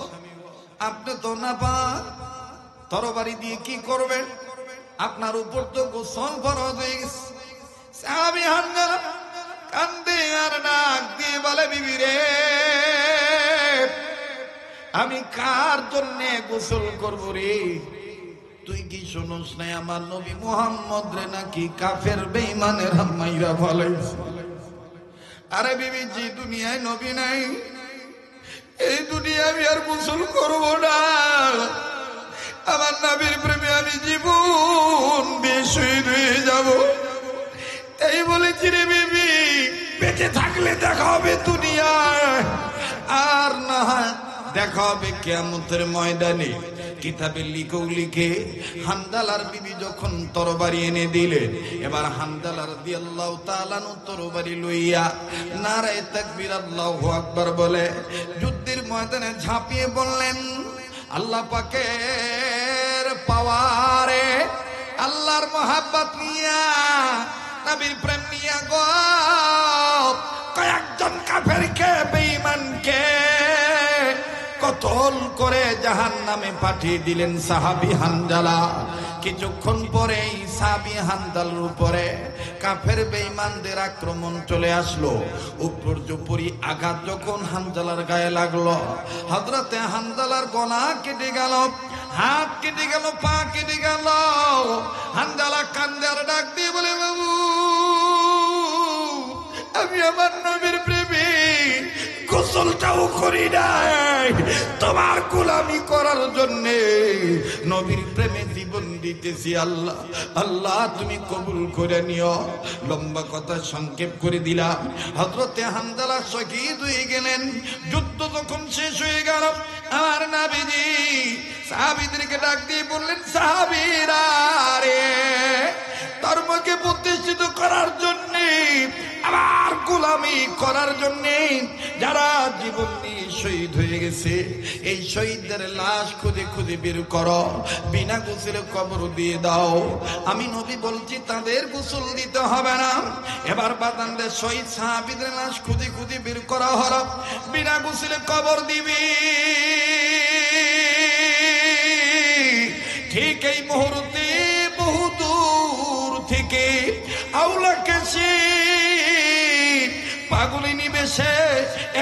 আপনি তো না পাক, তরবারি দিয়ে কি করবেন? আপনার উপর তো গোসল ফরজ হয়ে গেছে। সাহাবী হানজালা কান্দে আর ডাক দিয়ে বলে, বিবি রে, আমি কার জন্য গোসল করব রে? তুই কি শুনোস নাই আমার নবী মুহাম্মদ রে নাকি কাফের বেঈমানের মাইরা ফলাইছে? আরে বিবি, যে দুনিয়ায় নবী নাই, এই দুনিয়ায় আমি আর গোসল করব না। আমার নবীর প্রেমে আমি জীবন দিয়ে শহীদ হয়ে যাব। এই বলেছি রে বিবি, বেঁচে থাকলে দেখা হবে দুনিয়ায়, আর না হয় দেখা হবে কিয়ামতের ময়দানে। কিতাবে লিখে হানজালার বিবি যখন তরবারি এনে দিলেন, এবার হানজালা রাদিয়াল্লাহু তাআলা তরবারি লইয়া নারায়ে তাকবীর আল্লাহু আকবার বলে যুদ্ধের ময়দানে ঝাঁপিয়ে বললেন, আল্লাহ পাকের পাওয়ারে, আল্লাহর মহাব্বত নিয়া, নবীর প্রেম নিয়া গো কয়েকজন কাফেরকে বেঈমানকে কতল করে জাহান্নামে পাঠিয়ে দিলেন সাহাবী হানজালা। কিছুক্ষণ পরেই সাহাবী হানজালার উপরে কাফের বেঈমানদের আক্রমণ চলে আসলো। উপর্যুপরি আঘাত যখন হানজালার গায়ে লাগলো, হযরতে হানজালার গলা কেটে গেল, হাত কেটে গেল, পা কেটে গেল। হানজালা কান্দে আর ডাক দিয়ে বলে, বাবু আমি আমার নবীর প্রেমে গোসলটাও করি নাই, তোমার গোলামি করার জন্যে নবীর প্রেমে জীবন দিতেছি। আল্লাহ আল্লাহ তুমি কবুল করে নিও। লম্বা কথা সংক্ষেপ করে দিলাম, হযরতে হানজালা শহীদ হয়ে গেলেন। যুদ্ধ যখন শেষ হয়ে গেল, আমার নবীজি সাহাবীদেরকে ডাক দিয়ে বললেন, সাহাবীরা রে, ধর্মকে প্রতিষ্ঠিত করার জন্যে, আমার গোলামি করার জন্যে যারা জীবন দিয়ে শহীদ হয়ে গেছে, এই শহীদদের লাশ খুঁজে খুঁজে বের করো, বিনা গোসলে কবর দিয়ে দাও। আমি নবী বলছি তাদের গোসল দিতে হবে না। এবার বাদানদের শহীদ সাহাবীদের লাশ খুঁজে খুঁজে বের করা হলো, বিনা গোসলে কবর দিবি। ঠিক এই মুহূর্তে বহু দূর থেকে আউলাকে সে পাগলিনী বেশে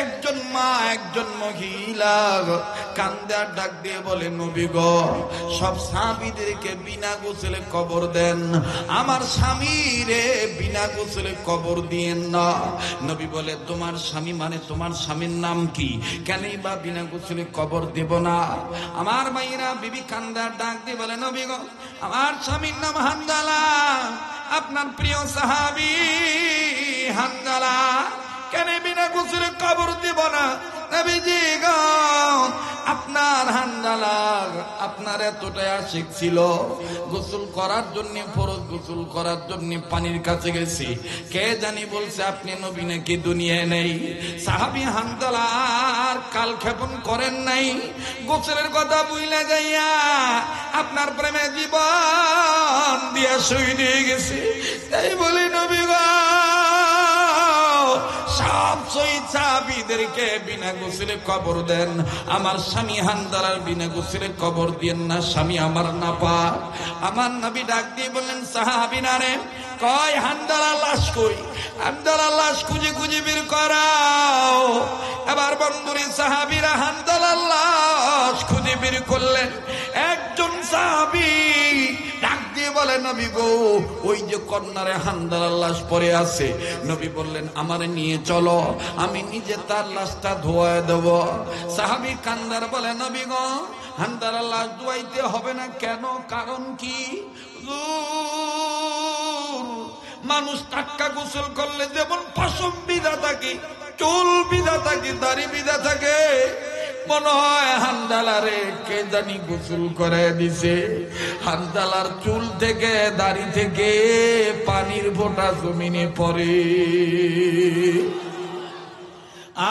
একজন মা, একজন মহিলা কান্দে আর ডাক দিয়ে বলে, নবী গো সব সাহাবীদেরকে বিনা গোসলে কবর দেন, আমার স্বামীরে বিনা গোসলে কবর দিয়েন না। নবী বলে, তোমার স্বামী মানে তোমার স্বামীর নাম কি, কেনই বা বিনা গোসলে কবর দেব না? আমার মাইরা বিবি কান্দে আর ডাক দিয়ে বলে, নবী গো আমার স্বামীর নাম হানজালা, আপনার প্রিয় সাহাবী হানজালা, কেন বিনা গোসলে কবর দেব না? নবীজি গো আপনার হানজালা আপনার এতটাই আশিক ছিল, গোসল করার জন্য, ফরজ গোসল করার জন্য পানির কাছে গেছি, কে জানি বলছে আপনি নবী নাকি দুনিয়ায় নেই। সাহাবী হানজালা আর কালক্ষেপণ করেন নাই, গোসলের কথা বুইলা যাইয়া আপনার প্রেমে জীবন দিয়া শহীদ হয়ে গেছে। তাই বলি নবী গো সব শহীদ সাহাবীদেরকে বিনা গোসলে কবর দেন, আমার স্বামী হানজালার বিনা গোসলে কবর দিয়েন না, স্বামী আমার নাপাক। আমার নবী ডাক দিয়ে বললেন, সাহাবীরা রে, কয় হানজালার লাশ কই? হানজালার লাশ খুঁজে খুঁজে বের করাও। এবার বন্ধুরে সাহাবীরা হানজালার লাশ খুঁজে বের করলেন। একজন সাহাবী ডাক দিয়ে বলে, নবী গো ওই যে কর্নারে হানজালার লাশ পড়ে আছে। নবী বললেন, আমারে নিয়ে চলো, আমি নিজে তার লাশটা ধোয়া দেব। সাহাবী কান্দার বলে, নবী গো হানজালার লাশ ধোয়াইতে হবে না কেন, কারণ কি? মানুষ টাটকা গোসল করলে যেমন পশম বিধা থাকে, চুল বিধা থাকে, দাড়ি বিধা থাকে, মনে হয় হানজালারে কে জানি গোসল করে দিছে। হানজালার চুল থেকে দাড়ি থেকে পানির ফোঁটা জমিনে পড়ে,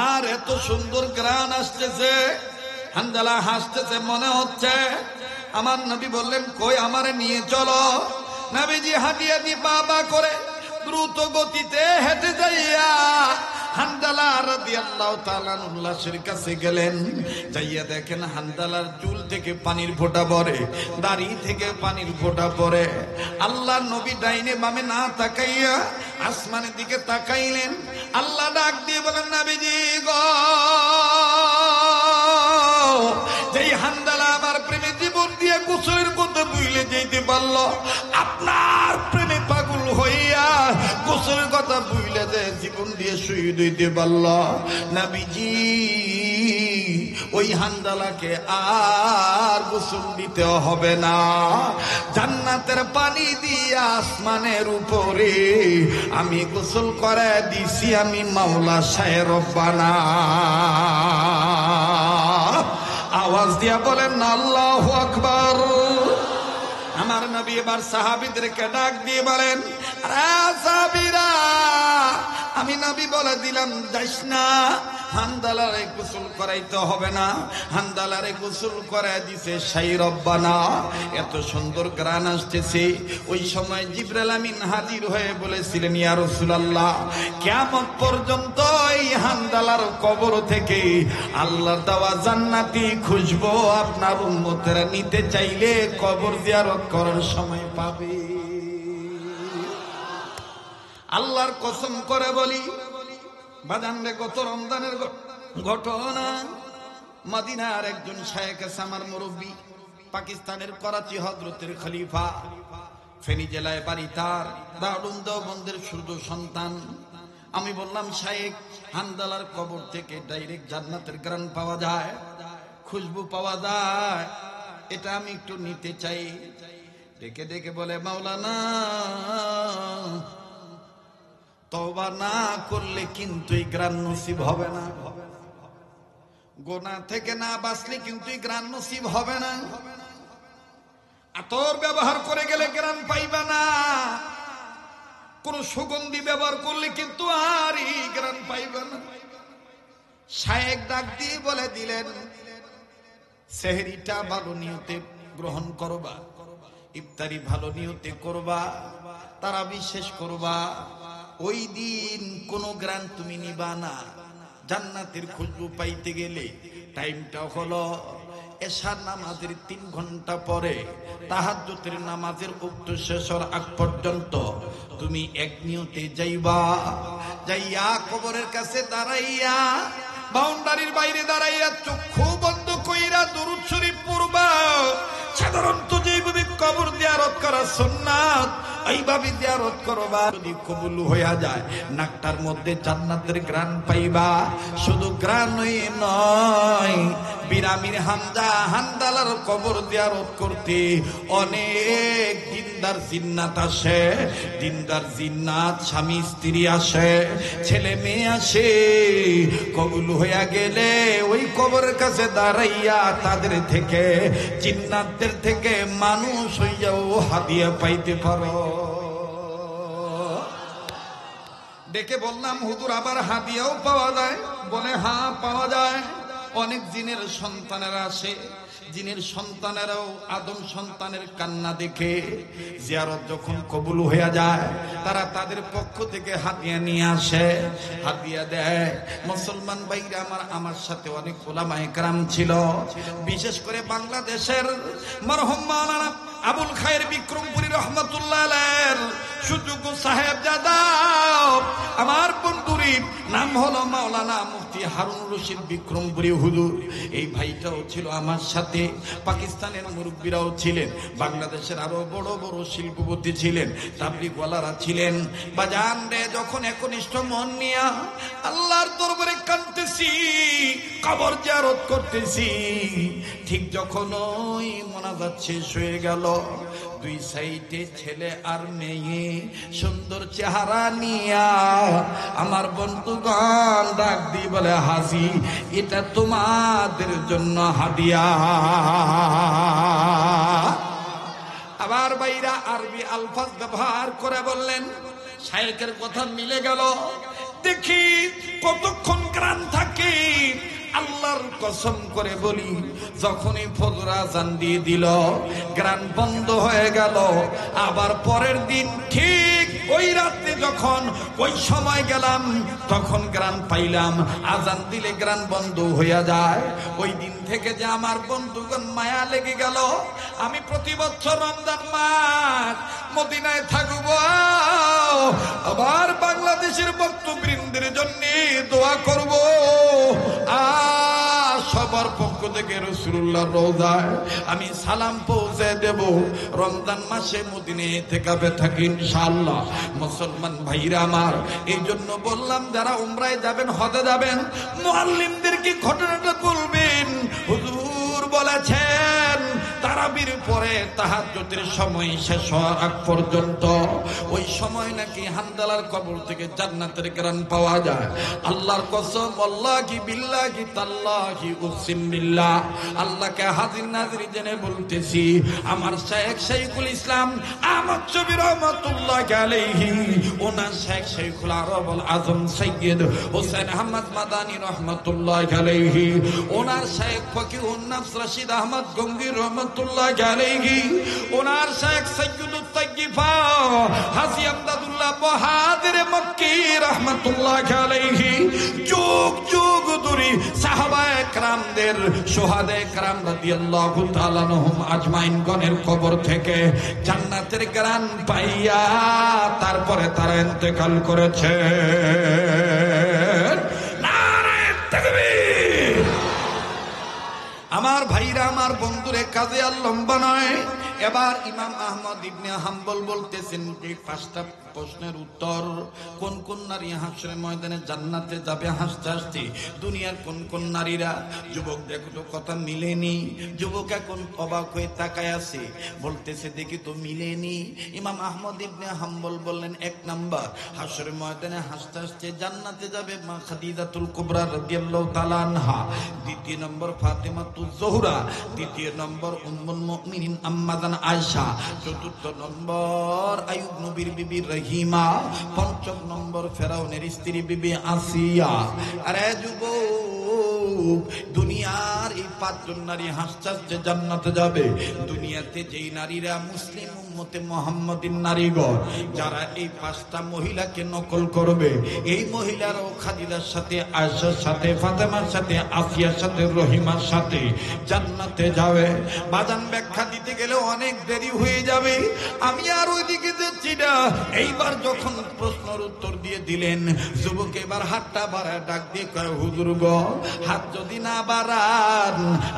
আর এত সুন্দর গ্রান আসতেছে, হানজালা হাসতেছে, মনে হচ্ছে। আমার নবী বললেন, কই আমারে নিয়ে চলো। নবীজি হাঁটিয়ে দি বাবা করে দ্রুত গতিতে হেঁটে যাইয়া হানজালা রাদিয়াল্লাহু তাআলা আনহু লাশের কাছে গেলেন। যাইয়া দেখেন হানজালার চুল থেকে পানির ফোঁটা পড়ে, দাড়ি থেকে পানির ফোঁটা পড়ে। আল্লাহ নবী ডাইনে বামে না তাকাইয়া আসমানের দিকে তাকাইলেন। আল্লাহ ডাক দিয়ে বলেন, নবীজি গো যেই হানজালা আমার প্রেমে জীবন দিয়ে গোসলের কথা ভুলে যেতে পারল, আপনার প্রেমে পাগল হইয়া গোসলের কথা ভুলে যে জীবন দিয়ে শহীদ হইতে পারল, নবীজি ওই হানজালাকে আর গোসল দিতে হবে না। জান্নাতের পানি দিয়ে আসমানের উপরে আমি গোসল করে দিছি, আমি মাওলা শাহে রব্বানা। আওয়াজ আওয়াজ দিয়া বলেন না আল্লাহু আকবার। আমার নবী এবার সাহাবীদেরকে ডাক দিয়ে বলেন, আরে সাহাবীরা, আমি নবী বলে দিলাম যাইস না, হানজালারে গোসল করাইতে হবে না। হানজালারে গোসল করাই দিছে শাই রব্বানা, এত সুন্দর গ্রান আসতেছে। ওই সময় জিবরাইল আমিন হাজির হয়ে বলেছিলেন, ইয়া রাসূলুল্লাহ, কিয়ামত পর্যন্ত এই হানজালার কবর থেকে আল্লাহর দেওয়া জান্নাতি খুশবু আপনার উম্মতেরা নিতে চাইলে কবর জিয়ারত করার সময় পাবে। আল্লাহর কসম করে বলি, বাজানরে গত রমজানের ঘটনা, মদিনার একজন শায়েখ আছে আমার মুরব্বী, পাকিস্তানের করাচি হযরতের খলিফা, ফেনী জেলায় বাড়ি তার, দারুল দেওবন্দের শুদ্ধ সন্তান। আমি বললাম, শায়েখ, হানজালার কবর থেকে ডাইরেক্ট জান্নাতের ঘ্রাণ পাওয়া যায়, খুশবু পাওয়া যায়, এটা আমি একটু নিতে চাই। ডেকে ডেকে বলে, মাওলানা, তওবা না করলে কিন্তু এই গ্রান নসিব হবে না, গোনা থেকে না বাঁচলে কিন্তু এই গ্রান নসিব হবে না, আতর ব্যবহার করে গেলে গ্রান পাইবা না, কোন সুগন্ধি ব্যবহার করলে কিন্তু আর এই গ্রান পাইবা না। শায়েখ ডাক দিয়ে বলে দিলেন, সেহরিটা ভালো নিয়তে গ্রহণ করবা, ইফতারি ভালো নিয়তে করবা, তারা বিশেষ করবা, ওই দিন কোন গ্রান তুমি নিবা না। জান্নাতের খুশবু পাইতে গেলে টাইমটা হলো এশার নামাজের 3 ঘন্টা পরে, তাহাজ্জুদের নামাজের উক্ত শেষর আগ পর্যন্ত তুমি এক নিয়তে যাইবা, যাইয়া কবরের কাছে দাঁড়াইয়া, বাউন্ডারির বাইরে দাঁড়াইয়া চক্ষু বন্ধ কইরা দুরূদ শরীফ পড়বা। সাধারণত যেভাবে কবর জিয়ারত করা সুন্নাত, এইভাবে জিয়ারত করবা। যদি কবুল হইয়া যায়, নাকটার মধ্যে জান্নাতের ঘ্রাণ পাইবা। শুধু ঘ্রাণই নয়, বিরামির হানজালার কবর জিয়ারত করতে অনেক দিনদার জিন্নাত আসে। দিনদার জিন্নাত স্বামী স্ত্রী আসে, ছেলে মেয়ে আসে। কবুল হইয়া গেলে ওই কবরের কাছে দাঁড়াইয়া তাদের থেকে, জিন্নাতদের থেকে মানুষ হইয়াও হাদিয়া পাইতে পারো। ডেকে বললাম, হুজুর আবার হাদিয়াও পাওয়া যায়? বলে, হ্যাঁ পাওয়া যায়। অনেক জিনের সন্তানেরা আসে, জিনের সন্তানেরাও আদম সন্তানের কান্না দেখে জিয়ারত যখন কবুল হয়ে যায়, তারা তাদের পক্ষ থেকে হাদিয়া নিয়ে আসে, হাদিয়া দেয়। মুসলমান ভাইরা আমার সাথে অনেক উলামায়ে কেরাম ছিল, বিশেষ করে বাংলাদেশের মরহুম মাওলানা আবুল খায়ের বিক্রমপুরী রহমতুল্লাহ আলাইহির সুযোগ্য সাহেবজাদা, আমার বন্ধুরই নাম হলো মাওলানা মুফতি হারুন রশিদ বিক্রমপুরী হুজুর। এই ভাইটাও ছিল আমার সাথে, পাকিস্তানের মুরব্বীরাও ছিলেন, বাংলাদেশের আরো বড় বড় শিল্পপতি ছিলেন, তাবলীগওয়ালারা ছিলেন। বাজান রে, যখন একনিষ্ঠ মন নিয়া আল্লাহর দরবারে কাঁদতেছি, কবর জিয়ারত করতেছি, ঠিক যখন ওই মোনাজাত শেষ হয়ে গেল, দুই সাইডে ছেলে আর মেয়ে সুন্দর চেহারা নিয়া আমার বন্ধুগণ ডাক দিয়ে বলে, হাজি, এটা তোমাদের জন্য হাদিয়া। আবার বাইরা আরবি আলফাজ ব্যবহার করে বললেন, শায়েখের কথা মিলে গেল। দেখি কতক্ষণ গ্রান থাকে। আল্লাহর কসম করে বলি, যখনই ফজর আযান দিয়ে দিল, গ্রান বন্ধ হয়ে গেল। আবার পরের দিন ঠিক ওই রাতে যখন ওই সময় গেলাম, তখন গ্রান পাইলাম। আযান দিলে গ্রান বন্ধ হইয়া যায়। ওই দিন থেকে যে আমার বন্ধুগণ মায়া লেগে গেল, আমি প্রতি বছর রমজান মাস মদিনায় থাকব। আবার বাংলাদেশের ভক্তবৃন্দের জন্য দোয়া করব। আর সবার পক্ষ থেকে রাসূলুল্লাহর রওজায় আমি সালাম পৌঁছে দেব। রমজান মাসে মদিনায় ইতিকাফে থাকি ইনশাআল্লাহ। মুসলমান ভাইরা আমার, এই জন্য বললাম, যারা উমরায় যাবেন, হজে যাবেন, মুআল্লিমদেরকে ঘটনাটা বলবেন। হুজুর বলেছেন তারাবির পরে তাহাজ্জুদের সময় শেষ হওয়ার আগ পর্যন্ত ওই সময় নাকি হানজালার কবর থেকে জান্নাতের ঘ্রাণ পাওয়া যায়। আল্লাহর কসম, আল্লাহি বিল্লাহি তাল্লাহি উকসিম বিল্লাহ, আল্লাহকে হাজির নাজির জেনে বলতেছি, আমার শেখ শাইখুল ইসলাম আহমদ শফি রহমাতুল্লাহি আলাইহি, ওনার শেখ শাইখুল আরবুল আজম সৈয়দ হোসেন আহমদ মাদানী রহমাতুল্লাহি আলাইহি, ওনার শেখ ফকিহুন নাফস রশিদ আহমদ গঙ্গির রহমাতুল্লাহি আলাইহি, ওনার শেখ সৈয়দুত তাইয়্যিফা হাজী আমদাদুল্লাহ বাহাদুর মক্কি রহমাতুল্লাহি আলাইহি, যুগ যুগ ধরে সাহাবায়ে কেরামদের শুহাদায়ে কেরাম রাদিয়াল্লাহু তাআলা আনহুম আজমাইন গণের কবর থেকে জান্নাতের ঘ্রাণ পাইয়া তারপরে তারা ইন্তেকাল করেছে। নারে তাকবীর! আমার ভাইরা, আমার বন্ধুরে, কাজে আর লম্বা নয়। এবার ইমাম আহমদ ইবনে হাম্বল বলতেছেন যে 5টা প্রশ্নের উত্তর। কোন কোন নারী হাসরের ময়দানে জান্নাতে যাবে হাসতে হাসতে? দুনিয়ার কোন কোন নারীরা? যুবক দেখো তো কথা মিলেনি। যুবক এখন অবাক হয়ে তাকায় আছে, বলতেছে দেখি তো মিলেনি। ইমাম আহমদ ইবনে হাম্বল বললেন 1 নাম্বার, হাসরের ময়দানে হাসতে হাসতে জান্নাতে যাবে মা খাদিজাতুল কুবরা রাদিয়াল্লাহু তাআলা আনহা। 2 নম্বর ফাতেমাতুজ জোহরা। 3 নম্বর উম্মুল মুমিনিন আম্মা জান আয়েশা। 4 নম্বর আইয়ুব নবীর বিবি রহিমা। 5 নম্বর ফেরাউনের স্ত্রী বিবি আসিয়া। আরে যুবক, দুনিয়ার এই 5 জন নারী হাসতে হাসতে জান্নাতে যাবে। দুনিয়াতে যেই নারীরা মুসলিম উম্মতে মুহাম্মাদিন নারীগণ, যারা এই 5টা মহিলাকে নকল করবে, এই মহিলারাও খাদিজার সাথে, আয়েশার সাথে, ফাতেমার সাথে, আসিয়ার সাথে, রহিমার সাথে জান্নাতে যাবে। বাজান ব্যাখ্যা দিতে গেলে অনেক দেরি হয়ে যাবে, আমি আর ওইদিকে যাচ্ছি না। এইবার যখন প্রশ্নের উত্তর দিয়ে দিলেন, যুবক এবার হাতটা বাড়ায় ডাক দিয়ে কয়, হুজুর গো, হাত যদি না বাড়ান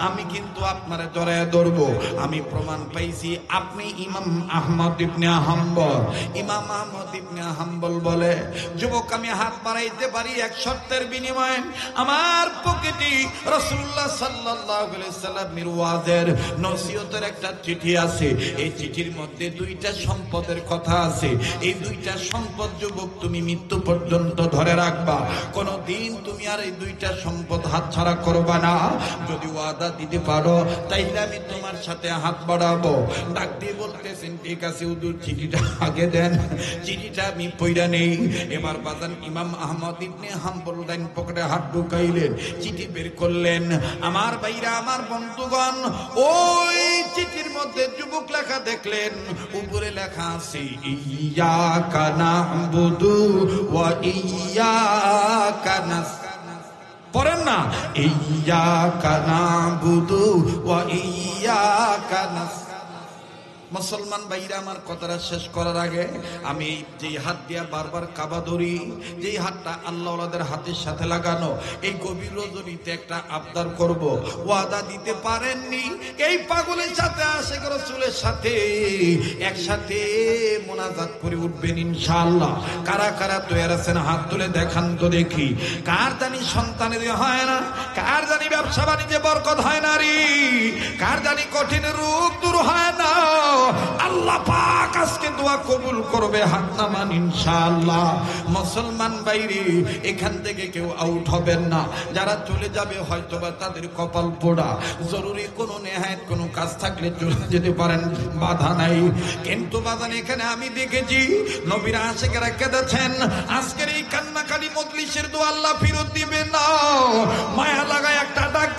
আমি কিন্তু আপনারে জড়ায় ধরবো। আমি প্রমাণ পাইছি আপনি ইমাম আহমদ ইবনে হাম্বল। ইমাম আহমদ ইবনে হাম্বল বলে, যুবক আমি হাত বাড়াইতে পারি এক শর্তের বিনিময়ে। আমার পকেটে রাসূলুল্লাহ সাল্লাল্লাহু আলাইহি সাল্লামের ওয়াজের নসিহতের একটা চিঠি আছে। এই চিঠির মধ্যে 2টা সম্পদের কথা আছে। এই 2টা সম্পদ যুবক তুমি মৃত্যু পর্যন্ত ধরে রাখবা। কোনদিন তুমি আর এই 2টা সম্পদ হাতছাড়া করবা না। যদি ওয়াদা দিতে পারো তাইলে আমি তোমার সাথে হাত বাড়াবো। ডাক দিয়ে বলতেছেন, ঠিক আছে হুজুর, চিঠিটা আগে দেন, চিঠিটা আমি পইরা নেই। এবার বাজান ইমাম আহমদ ইবনে হাম্বল ডাইন পকেটে হাত ঢুকাইলেন, চিঠি বের করলেন। আমার ভাইরা, আমার বন্ধুগণ, ওই চিঠির মধ্যে যুবক লেখা দেখলেন, উপরে লেখা আছে ইয়াকা না'বুদু ওয়া ইয়াকা নাস্তাইন। পড়েন না, ইয়াকা না'বুদু ওয়া ইয়াকা নাস্তাইন। মুসলমান ভাইরা, আমার কথাটা শেষ করার আগে আমি যেই হাত দিয়া বারবার কাবা ধরি, যেই হাতটা আল্লাহ ওয়ালাদের হাতের সাথে লাগানো, এই গভীর রজনীতে একটা আবদার করব। ওয়াদা দিতে পারেননি, এই পাগলের সাথে আশিক রাসূলের সাথে একসাথে মোনাজাত করে উঠবেন ইনশাআল্লাহ। কারা কারা তৈরি আছেন হাত তুলে দেখান তো দেখি। কার জানি সন্তানের হয় না, কার জানি ব্যবসা বাণিজ্যে বরকত হয় না রে, কার জানি কঠিন রোগ দূর হয় না। আল্লাহ পাক আজকে দোয়া কবুল করবে, হাত নামান ইনশাআল্লাহ। মুসলমান বাইরে, এখান থেকে কেউ আউট হবেন না। যারা চলে যাবে হয়তোবা তাদের কপাল পোড়া, জরুরি কোনো নেহায়েত কোনো কাজ থাকলে চলে যেতে পারেন, বাধা নাই। কিন্তু বাজান, এখানে আমি দেখেছি নবীর আশিকেরা কেঁদেছেন। আজকের এই কান্নাকাটি মজলিসের দোয়া আল্লাহ ফেরত দিবে না। মায়া লাগায় একটা ডাক